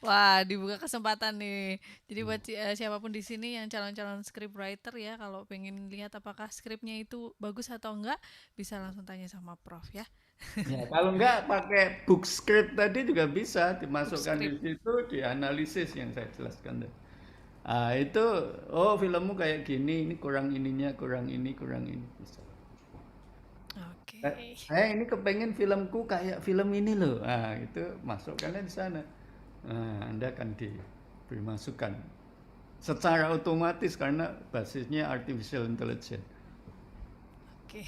Wah, dibuka kesempatan nih. Jadi buat siapapun di sini yang calon-calon scriptwriter ya, kalau pengen lihat apakah skripnya itu bagus atau enggak, bisa langsung tanya sama Prof ya. Ya, kalau enggak pakai book script tadi juga bisa dimasukkan di situ, dianalisis yang saya jelaskan tadi. Ah, itu filmmu kayak gini, ini kurang ininya, kurang ini bisa. Oke. Saya ini kepengen filmku kayak film ini loh. Ah, itu masukkannya di sana. Nah, Anda akan diberi masukan secara otomatis karena basisnya artificial intelligence. Oke.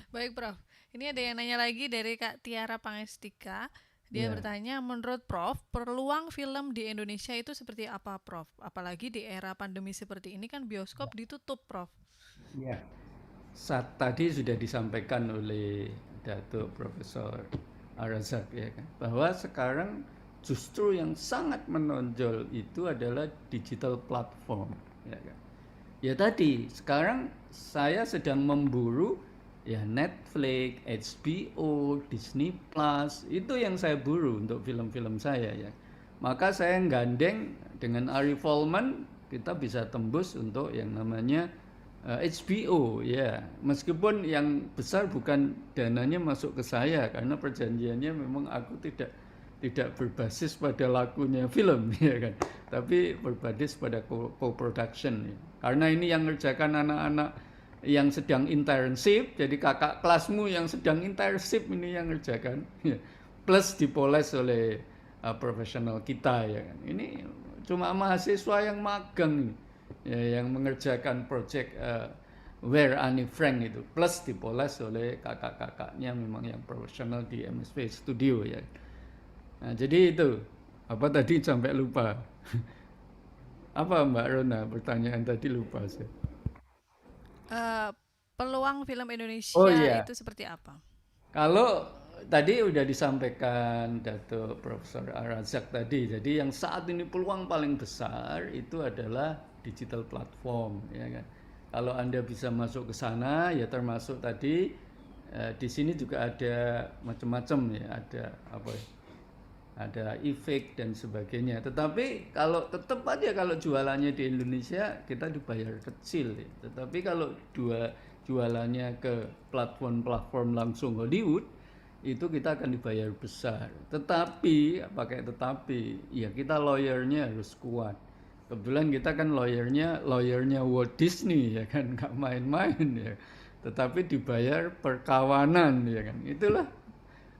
Baik Prof. Ini ada yang nanya lagi dari Kak Tiara Pangestika. Dia bertanya, menurut Prof, peluang film di Indonesia itu seperti apa, Prof? Apalagi di era pandemi seperti ini kan bioskop ditutup, Prof. Ya, tadi sudah disampaikan oleh Datuk Profesor Arazak ya kan, bahwa sekarang justru yang sangat menonjol itu adalah digital platform, ya kan. Ya tadi, sekarang saya sedang memburu ya Netflix, HBO, Disney Plus, itu yang saya buru untuk film-film saya ya. Maka saya gandeng dengan Ari Folman, kita bisa tembus untuk yang namanya HBO ya. Meskipun yang besar bukan dananya masuk ke saya karena perjanjiannya memang aku tidak berbasis pada lakunya film ya kan. Tapi berbasis pada co-production ya. Karena ini yang ngerjakan anak-anak yang sedang internship, jadi kakak kelasmu yang sedang internship ini yang ngerjakan, plus dipoles oleh profesional kita ya kan. Ini cuma mahasiswa yang magang ya, yang mengerjakan project Where Annie Frank itu, plus dipoles oleh kakak-kakaknya memang yang profesional di MSP Studio ya. Nah, jadi itu apa tadi sampai lupa. Apa Mbak Rona pertanyaan tadi lupa saya. Peluang film Indonesia itu seperti apa? Kalau tadi udah disampaikan Datuk Profesor Arazak tadi, jadi yang saat ini peluang paling besar itu adalah digital platform, ya kan. Kalau Anda bisa masuk ke sana, ya termasuk tadi di sini juga ada macam-macam ya, ada apa? Ada efek dan sebagainya. Tetapi kalau tetap aja kalau jualannya di Indonesia kita dibayar kecil ya. Tetapi kalau jualannya ke platform-platform langsung Hollywood itu kita akan dibayar besar. Tetapi ya kita lawyernya harus kuat. Kebetulan kita kan lawyernya Walt Disney ya kan, nggak main-main ya. tetapi dibayar per kawanan, ya kan. Itulah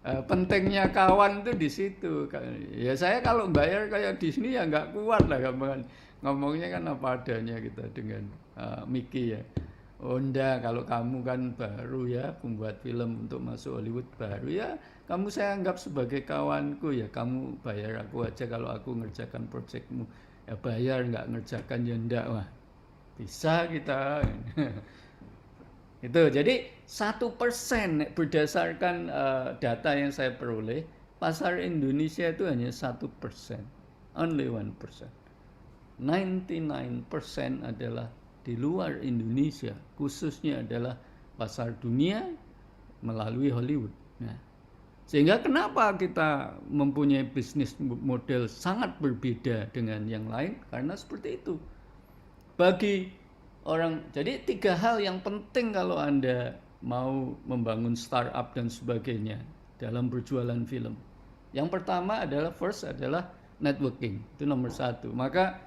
pentingnya kawan itu di situ. Ya saya kalau bayar kayak Disney ya nggak kuat lah, ngomongnya kan apa adanya kita dengan Mickey ya. Onda, kalau kamu kan baru ya, pembuat film untuk masuk Hollywood baru ya, kamu saya anggap sebagai kawanku ya, kamu bayar aku aja kalau aku ngerjakan proyekmu. Ya bayar, nggak ngerjakan ya ndak, wah bisa kita. Itu jadi 1% berdasarkan data yang saya peroleh, pasar Indonesia itu hanya 1%, only 1%. 99% adalah di luar Indonesia, khususnya adalah pasar dunia melalui Hollywood. Nah, sehingga kenapa kita mempunyai bisnis model sangat berbeda dengan yang lain? Karena seperti itu. Bagi orang, jadi 3 hal yang penting kalau Anda mau membangun startup dan sebagainya dalam berjualan film. Yang pertama adalah networking, itu nomor 1. Maka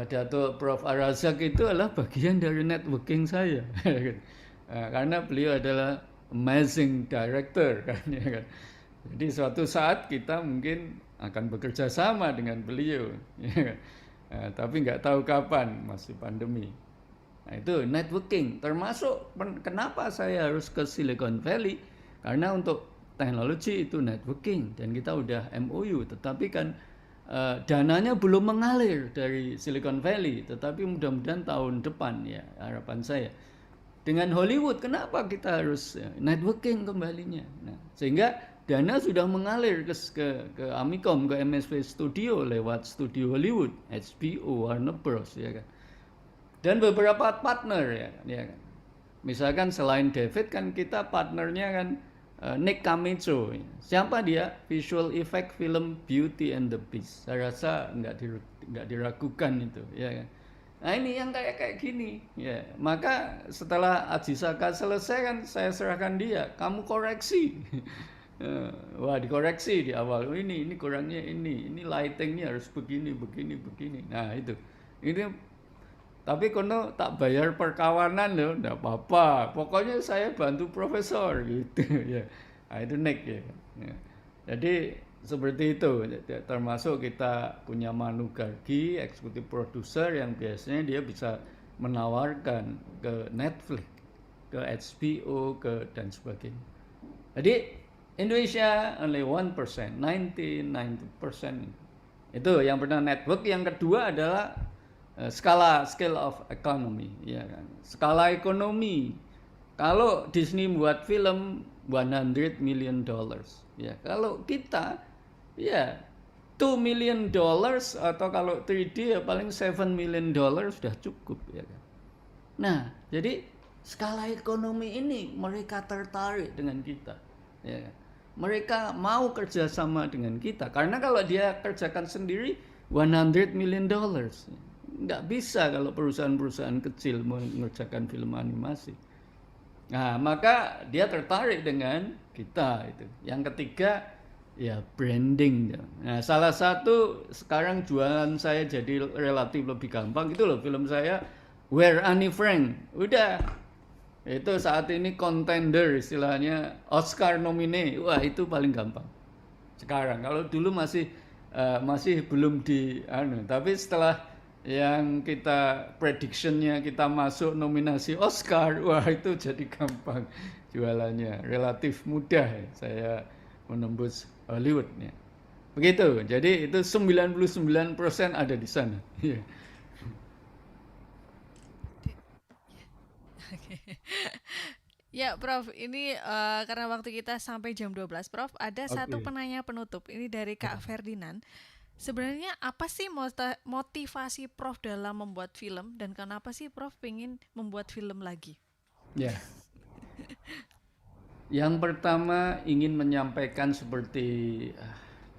Dato' Prof. Arazak itu adalah bagian dari networking saya. Karena beliau adalah amazing director kan, ya kan. Jadi suatu saat kita mungkin akan bekerja sama dengan beliau, ya kan. Tapi nggak tahu kapan, masih pandemi. Nah itu networking, termasuk kenapa saya harus ke Silicon Valley, karena untuk teknologi itu networking dan kita udah MOU, tetapi kan dananya belum mengalir dari Silicon Valley, tetapi mudah-mudahan tahun depan ya harapan saya. Dengan Hollywood kenapa kita harus networking kembalinya? Nah, sehingga dana sudah mengalir ke Amikom, ke MSP Studio lewat studio Hollywood, HBO, Warner Bros, ya kan. Dan beberapa partner ya kan. Misalkan selain David kan kita partnernya kan Nick Camacho. Siapa dia? Visual effect film Beauty and the Beast. Saya rasa nggak diragukan itu, ya kan. Nah ini yang kayak gini, ya. Maka setelah Aji Saka selesai kan saya serahkan dia, kamu koreksi. Wah dikoreksi di awal, ini kurangnya ini lightingnya harus begini. Nah itu, tapi kono tak bayar perkawanan loh, enggak apa-apa. Pokoknya saya bantu profesor gitu ya. Nah, itu Nick ya. Jadi seperti itu. Termasuk kita punya Manu Gargi, eksekutif produser yang biasanya dia bisa menawarkan ke Netflix, ke HBO, dan sebagainya. Jadi Indonesia only 1%, 99%. Itu yang pernah network. Yang kedua adalah scale of economy, ya kan. Skala ekonomi. Kalau Disney buat film $100 million, ya. Kalau kita ya $2 million atau kalau 3D ya paling $7 million sudah cukup, ya kan. Nah, jadi skala ekonomi ini mereka tertarik dengan kita, ya. Mereka mau kerjasama dengan kita karena kalau dia kerjakan sendiri $100 million. Nggak bisa kalau perusahaan-perusahaan kecil mengerjakan film animasi. Nah, maka dia tertarik dengan kita itu. Yang ketiga, ya branding. Nah, salah satu sekarang jualan saya jadi relatif lebih gampang itu loh, film saya Where Annie Frank. Udah. Itu saat ini contender istilahnya Oscar nominee. Wah, itu paling gampang. Sekarang kalau dulu masih belum tapi setelah yang kita predictionnya kita masuk nominasi Oscar, wah itu jadi gampang jualannya, relatif mudah saya menembus Hollywood ya. Begitu, jadi itu 99% ada di sana. Ya Prof, ini karena waktu kita sampai jam 12 Prof, ada satu penanya penutup, ini dari Kak Ferdinand. Sebenarnya apa sih motivasi Prof dalam membuat film dan kenapa sih Prof pengen membuat film lagi? Ya. Yang pertama ingin menyampaikan seperti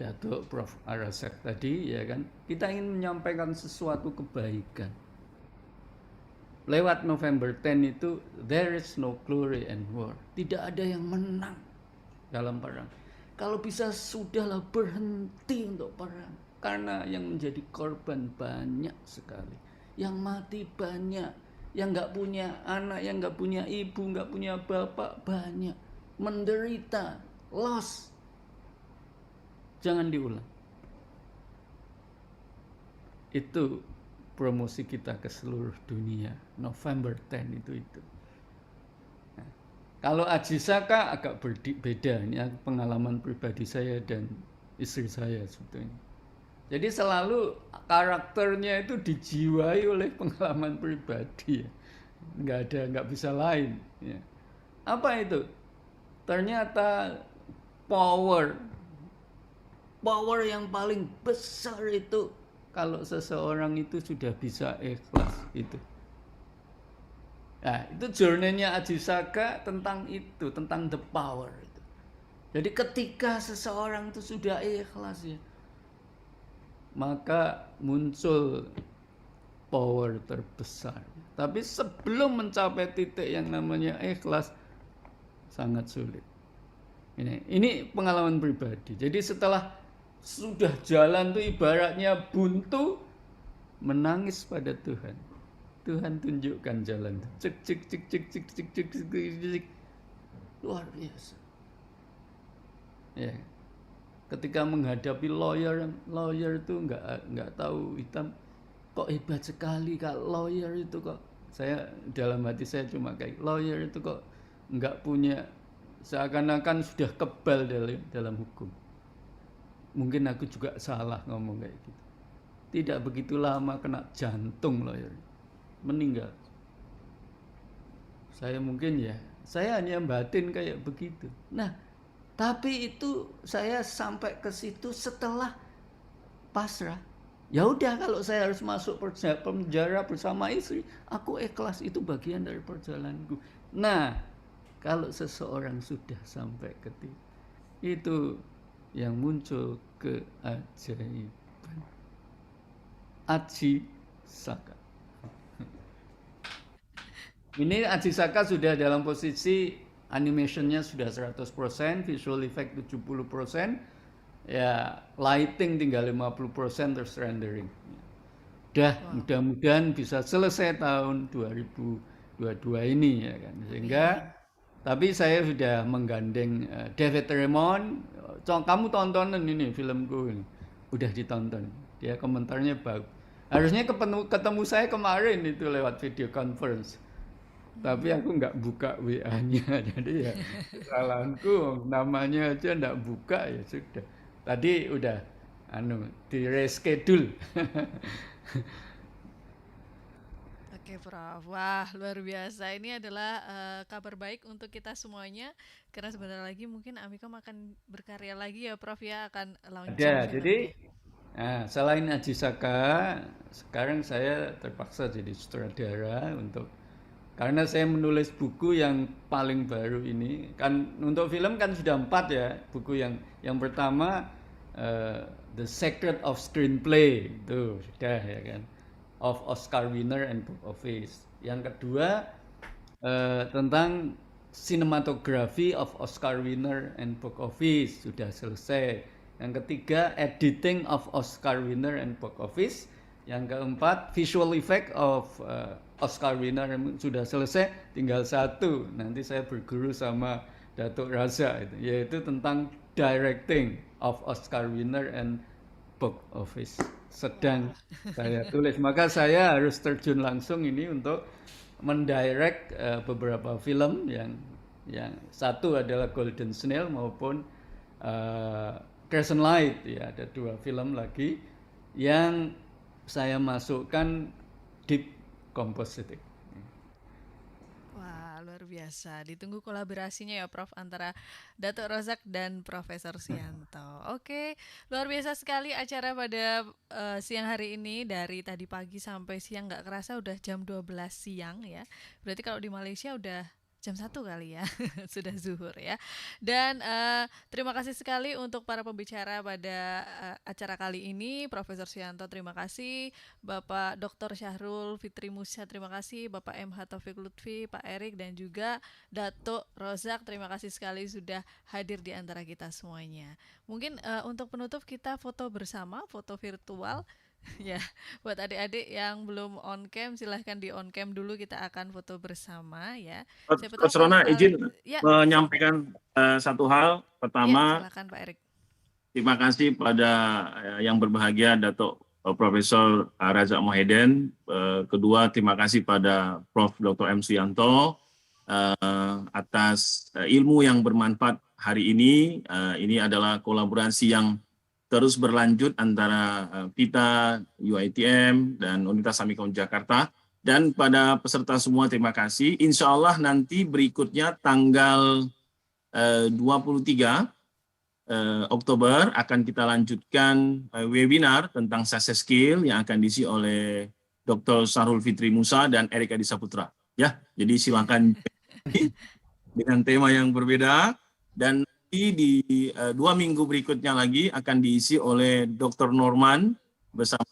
Datuk Prof Arazak tadi ya kan, kita ingin menyampaikan sesuatu kebaikan. Lewat November 10 itu there is no glory and war. Tidak ada yang menang dalam perang. Kalau bisa sudahlah berhenti untuk perang. Karena yang menjadi korban banyak sekali, yang mati banyak, yang nggak punya anak, yang nggak punya ibu, nggak punya bapak, banyak menderita, loss. Jangan diulang. Itu promosi kita ke seluruh dunia November 10 itu. Nah, kalau Ajisaka agak beda, ini pengalaman pribadi saya dan istri saya sebetulnya. Jadi selalu karakternya itu dijiwai oleh pengalaman pribadi ya. Nggak bisa lain ya. Apa itu? Ternyata power yang paling besar itu kalau seseorang itu sudah bisa ikhlas itu. Nah, itu journey-nya Ajisaka tentang itu, tentang the power itu. Jadi ketika seseorang itu sudah ikhlas ya, maka muncul power terbesar. Tapi sebelum mencapai titik yang namanya ikhlas sangat sulit. Ini pengalaman pribadi. Jadi setelah sudah jalan tuh ibaratnya buntu, menangis pada Tuhan. Tuhan tunjukkan jalan. Cek. Luar biasa. Ya. Ketika menghadapi lawyer itu nggak tahu hitam. Kok hebat sekali kak lawyer itu kok. Saya dalam hati saya cuma kayak lawyer itu kok nggak punya, seakan-akan sudah kebal dalam hukum. Mungkin aku juga salah ngomong kayak gitu. Tidak begitu lama kena jantung lawyer, meninggal. Saya hanya batin kayak begitu. Nah, tapi itu saya sampai ke situ setelah pasrah. Ya udah, kalau saya harus masuk penjara bersama istri, aku ikhlas, itu bagian dari perjalananku. Nah, kalau seseorang sudah sampai ke titik itu yang muncul keajaiban. Ajisaka. Ini Ajisaka sudah dalam posisi animationnya sudah 100%, visual effect 70%, ya lighting tinggal 50%, terus rendering. Mudah-mudahan bisa selesai tahun 2022 ini ya kan. Sehingga tapi saya sudah menggandeng David Raymond, kamu tontonan ini filmku ini. Udah ditonton. Dia komentarnya bagus. Harusnya ketemu saya kemarin itu lewat video conference. Tapi aku nggak buka WA-nya, jadi ya kesalahanku, namanya aja nggak buka, ya sudah. Tadi udah di reschedule. Oke Prof, wah luar biasa. Ini adalah kabar baik untuk kita semuanya, karena sebentar lagi mungkin Amikom akan berkarya lagi ya Prof ya, akan launching filmnya. Jadi selain Ajisaka, sekarang saya terpaksa jadi sutradara karena saya menulis buku yang paling baru ini. Kan untuk film kan sudah 4 ya, buku yang pertama The Secret of Screenplay, itu sudah ya kan, of Oscar winner and box office. Yang kedua tentang cinematography of Oscar winner and box office, sudah selesai. Yang ketiga editing of Oscar winner and box office. Yang keempat visual effect of Oscar winner, sudah selesai, tinggal satu. Nanti saya berguru sama Datuk Raza yaitu tentang directing of Oscar winner and box office. Sedang saya tulis, maka saya harus terjun langsung ini untuk mendirect beberapa film yang satu adalah Golden Snail maupun Crescent Light ya, ada 2 film lagi yang saya masukkan deep compositing. Wah, luar biasa. Ditunggu kolaborasinya ya Prof antara Datuk Rozak dan Profesor Suyanto. Oke, luar biasa sekali acara pada siang hari ini. Dari tadi pagi sampai siang, nggak kerasa udah jam 12 siang ya. Berarti kalau di Malaysia udah jam 1 kali ya. Sudah zuhur ya. Dan terima kasih sekali untuk para pembicara pada acara kali ini. Profesor Suyanto terima kasih, Bapak Dr. Syahrul Fitri Musa terima kasih, Bapak M.H. Taufik Lutfi, Pak Erik, dan juga Datuk Rozak, terima kasih sekali sudah hadir di antara kita semuanya. Mungkin untuk penutup kita foto bersama, foto virtual. Ya, buat adik-adik yang belum on cam, silahkan di on cam dulu. Kita akan foto bersama ya. Siapa tahu Coach Rona izin ya. menyampaikan satu hal. Ya, Pertama, silakan Pak Erik. terima kasih pada yang berbahagia Datuk Profesor Razak Moheden. Kedua, terima kasih pada Prof. Dr. M. Suyanto atas ilmu yang bermanfaat hari ini. Ini adalah kolaborasi yang terus berlanjut antara kita, UiTM, dan Universitas Amikom Jakarta. Dan pada peserta semua terima kasih. Insya Allah nanti berikutnya tanggal 23 Oktober akan kita lanjutkan webinar tentang success skill yang akan diisi oleh Dr. Sarul Fitri Musa dan Erik Adi Saputra. Ya, jadi silakan dengan tema yang berbeda, dan nanti di 2 minggu berikutnya lagi akan diisi oleh Dr. Norman bersama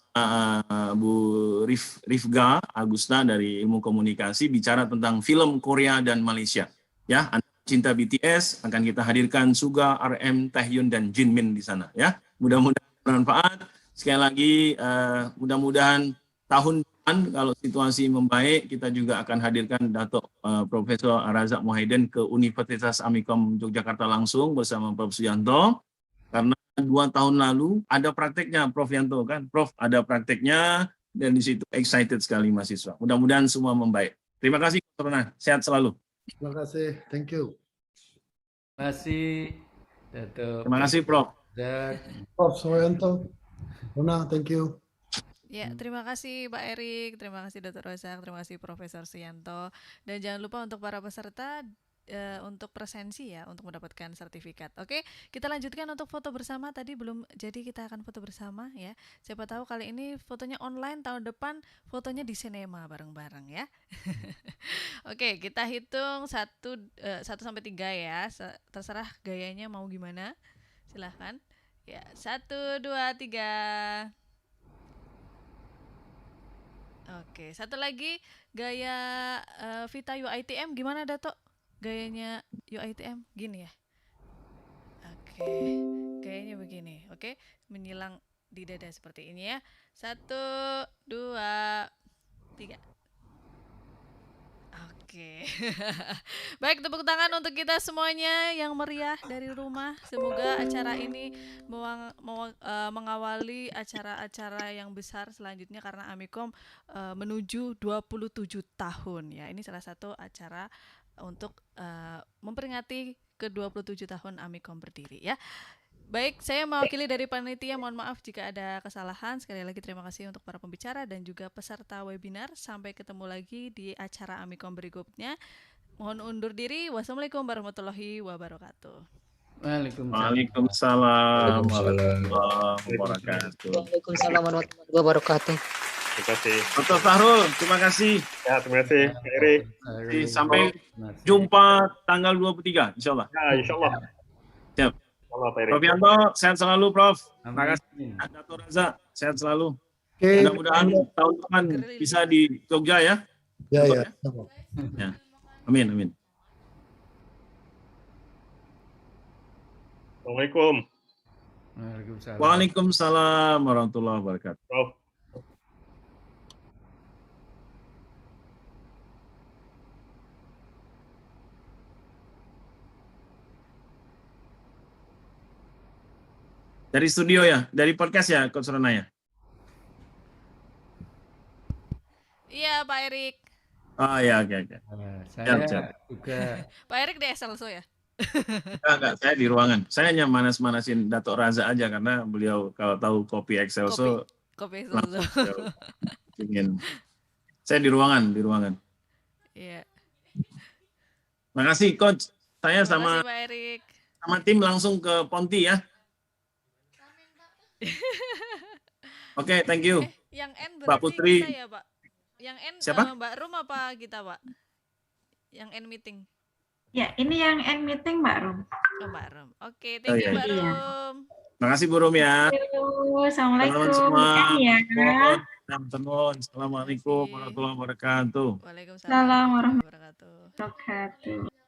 Bu Rifga Agusta dari Ilmu Komunikasi bicara tentang film Korea dan Malaysia. Ya, cinta BTS akan kita hadirkan Suga, RM, Taehyun dan Jinmin di sana ya. Mudah-mudahan bermanfaat. Sekali lagi mudah-mudahan tahun depan kalau situasi membaik kita juga akan hadirkan Datuk Profesor Razak Moheden ke Universitas Amikom Yogyakarta langsung bersama Prof. Suyanto, karena 2 tahun lalu ada prakteknya Prof. Yanto kan. Prof ada prakteknya dan di situ excited sekali mahasiswa. Mudah-mudahan semua membaik. Terima kasih Dr. Rona. Sehat selalu. Terima kasih. Thank you. Terima kasih Datuk. Terima kasih Prof. Prof. Suyanto. Rona, thank you. Ya, terima kasih Pak Erik, terima kasih Dr. Razak, terima kasih Profesor Suyanto. Dan jangan lupa untuk para peserta untuk presensi ya, untuk mendapatkan sertifikat. Oke, kita lanjutkan untuk foto bersama. Tadi belum jadi, kita akan foto bersama ya. Siapa tahu kali ini fotonya online, tahun depan fotonya di sinema bareng-bareng ya. Oke, kita hitung 1 sampai 3 ya. Terserah gayanya mau gimana. Silahkan. Ya, 1, 2, 3. Oke, satu lagi gaya Vita UiTM gimana Dato? Gayanya UiTM gini ya. Oke, gayanya begini. Oke, menyilang di dada seperti ini ya. 1, 2, 3. Oke. Baik, tepuk tangan untuk kita semuanya yang meriah dari rumah. Semoga acara ini mengawali acara-acara yang besar selanjutnya, karena Amikom menuju 27 tahun ya. Ini salah satu acara untuk memperingati ke-27 tahun Amikom berdiri ya. Baik, saya mewakili dari panitia, mohon maaf jika ada kesalahan. Sekali lagi terima kasih untuk para pembicara dan juga peserta webinar. Sampai ketemu lagi di acara Amikom berikutnya. Mohon undur diri. Wassalamualaikum warahmatullahi wabarakatuh. Waalaikumsalam warahmatullahi wabarakatuh. Waalaikumsalam warahmatullahi wabarakatuh. Terima kasih. Dr. Sahrul, terima kasih. Ya, terima kasih, Erik. Sampai jumpa tanggal 23, insya Allah. Ya, insya Allah. Siap. Prof. Yanto, sehat selalu Prof. Terima kasih. Dr. Razak, sehat selalu. Mudah-mudahan tahun depan bisa di Jogja ya. Ya. Ya. Amin, amin. Assalamualaikum. Waalaikumsalam warahmatullahi wabarakatuh. Prof. Dari studio ya, dari podcast ya, Coach Rona ya? Iya, Pak Erik. Oh ya, oke. Saya juga. Pak Erik di Excelso ya? Enggak, saya di ruangan. Saya hanya manas-manasin Datuk Raza aja, karena beliau kalau tahu kopi Excelso. Kopi Excelso. Ingin. Saya di ruangan. Iya. Makasih Coach. Saya Terima kasih, Pak Erik. Sama tim langsung ke Ponti ya. Oke, thank you. Yang N berarti Mbak Putri. kita ya, Pak? Yang N Siapa? Mbak Rum apa kita, Pak? Yang N meeting. Ya, ini yang end meeting Mbak Rum. Oh, Mbak Rum. Oke, thank you Mbak Rum. Makasih Bu Rum ya. Assalamualaikum. Semua. Ya. Assalamualaikum warahmatullahi wabarakatuh. Waalaikumsalam warahmatullahi wabarakatuh.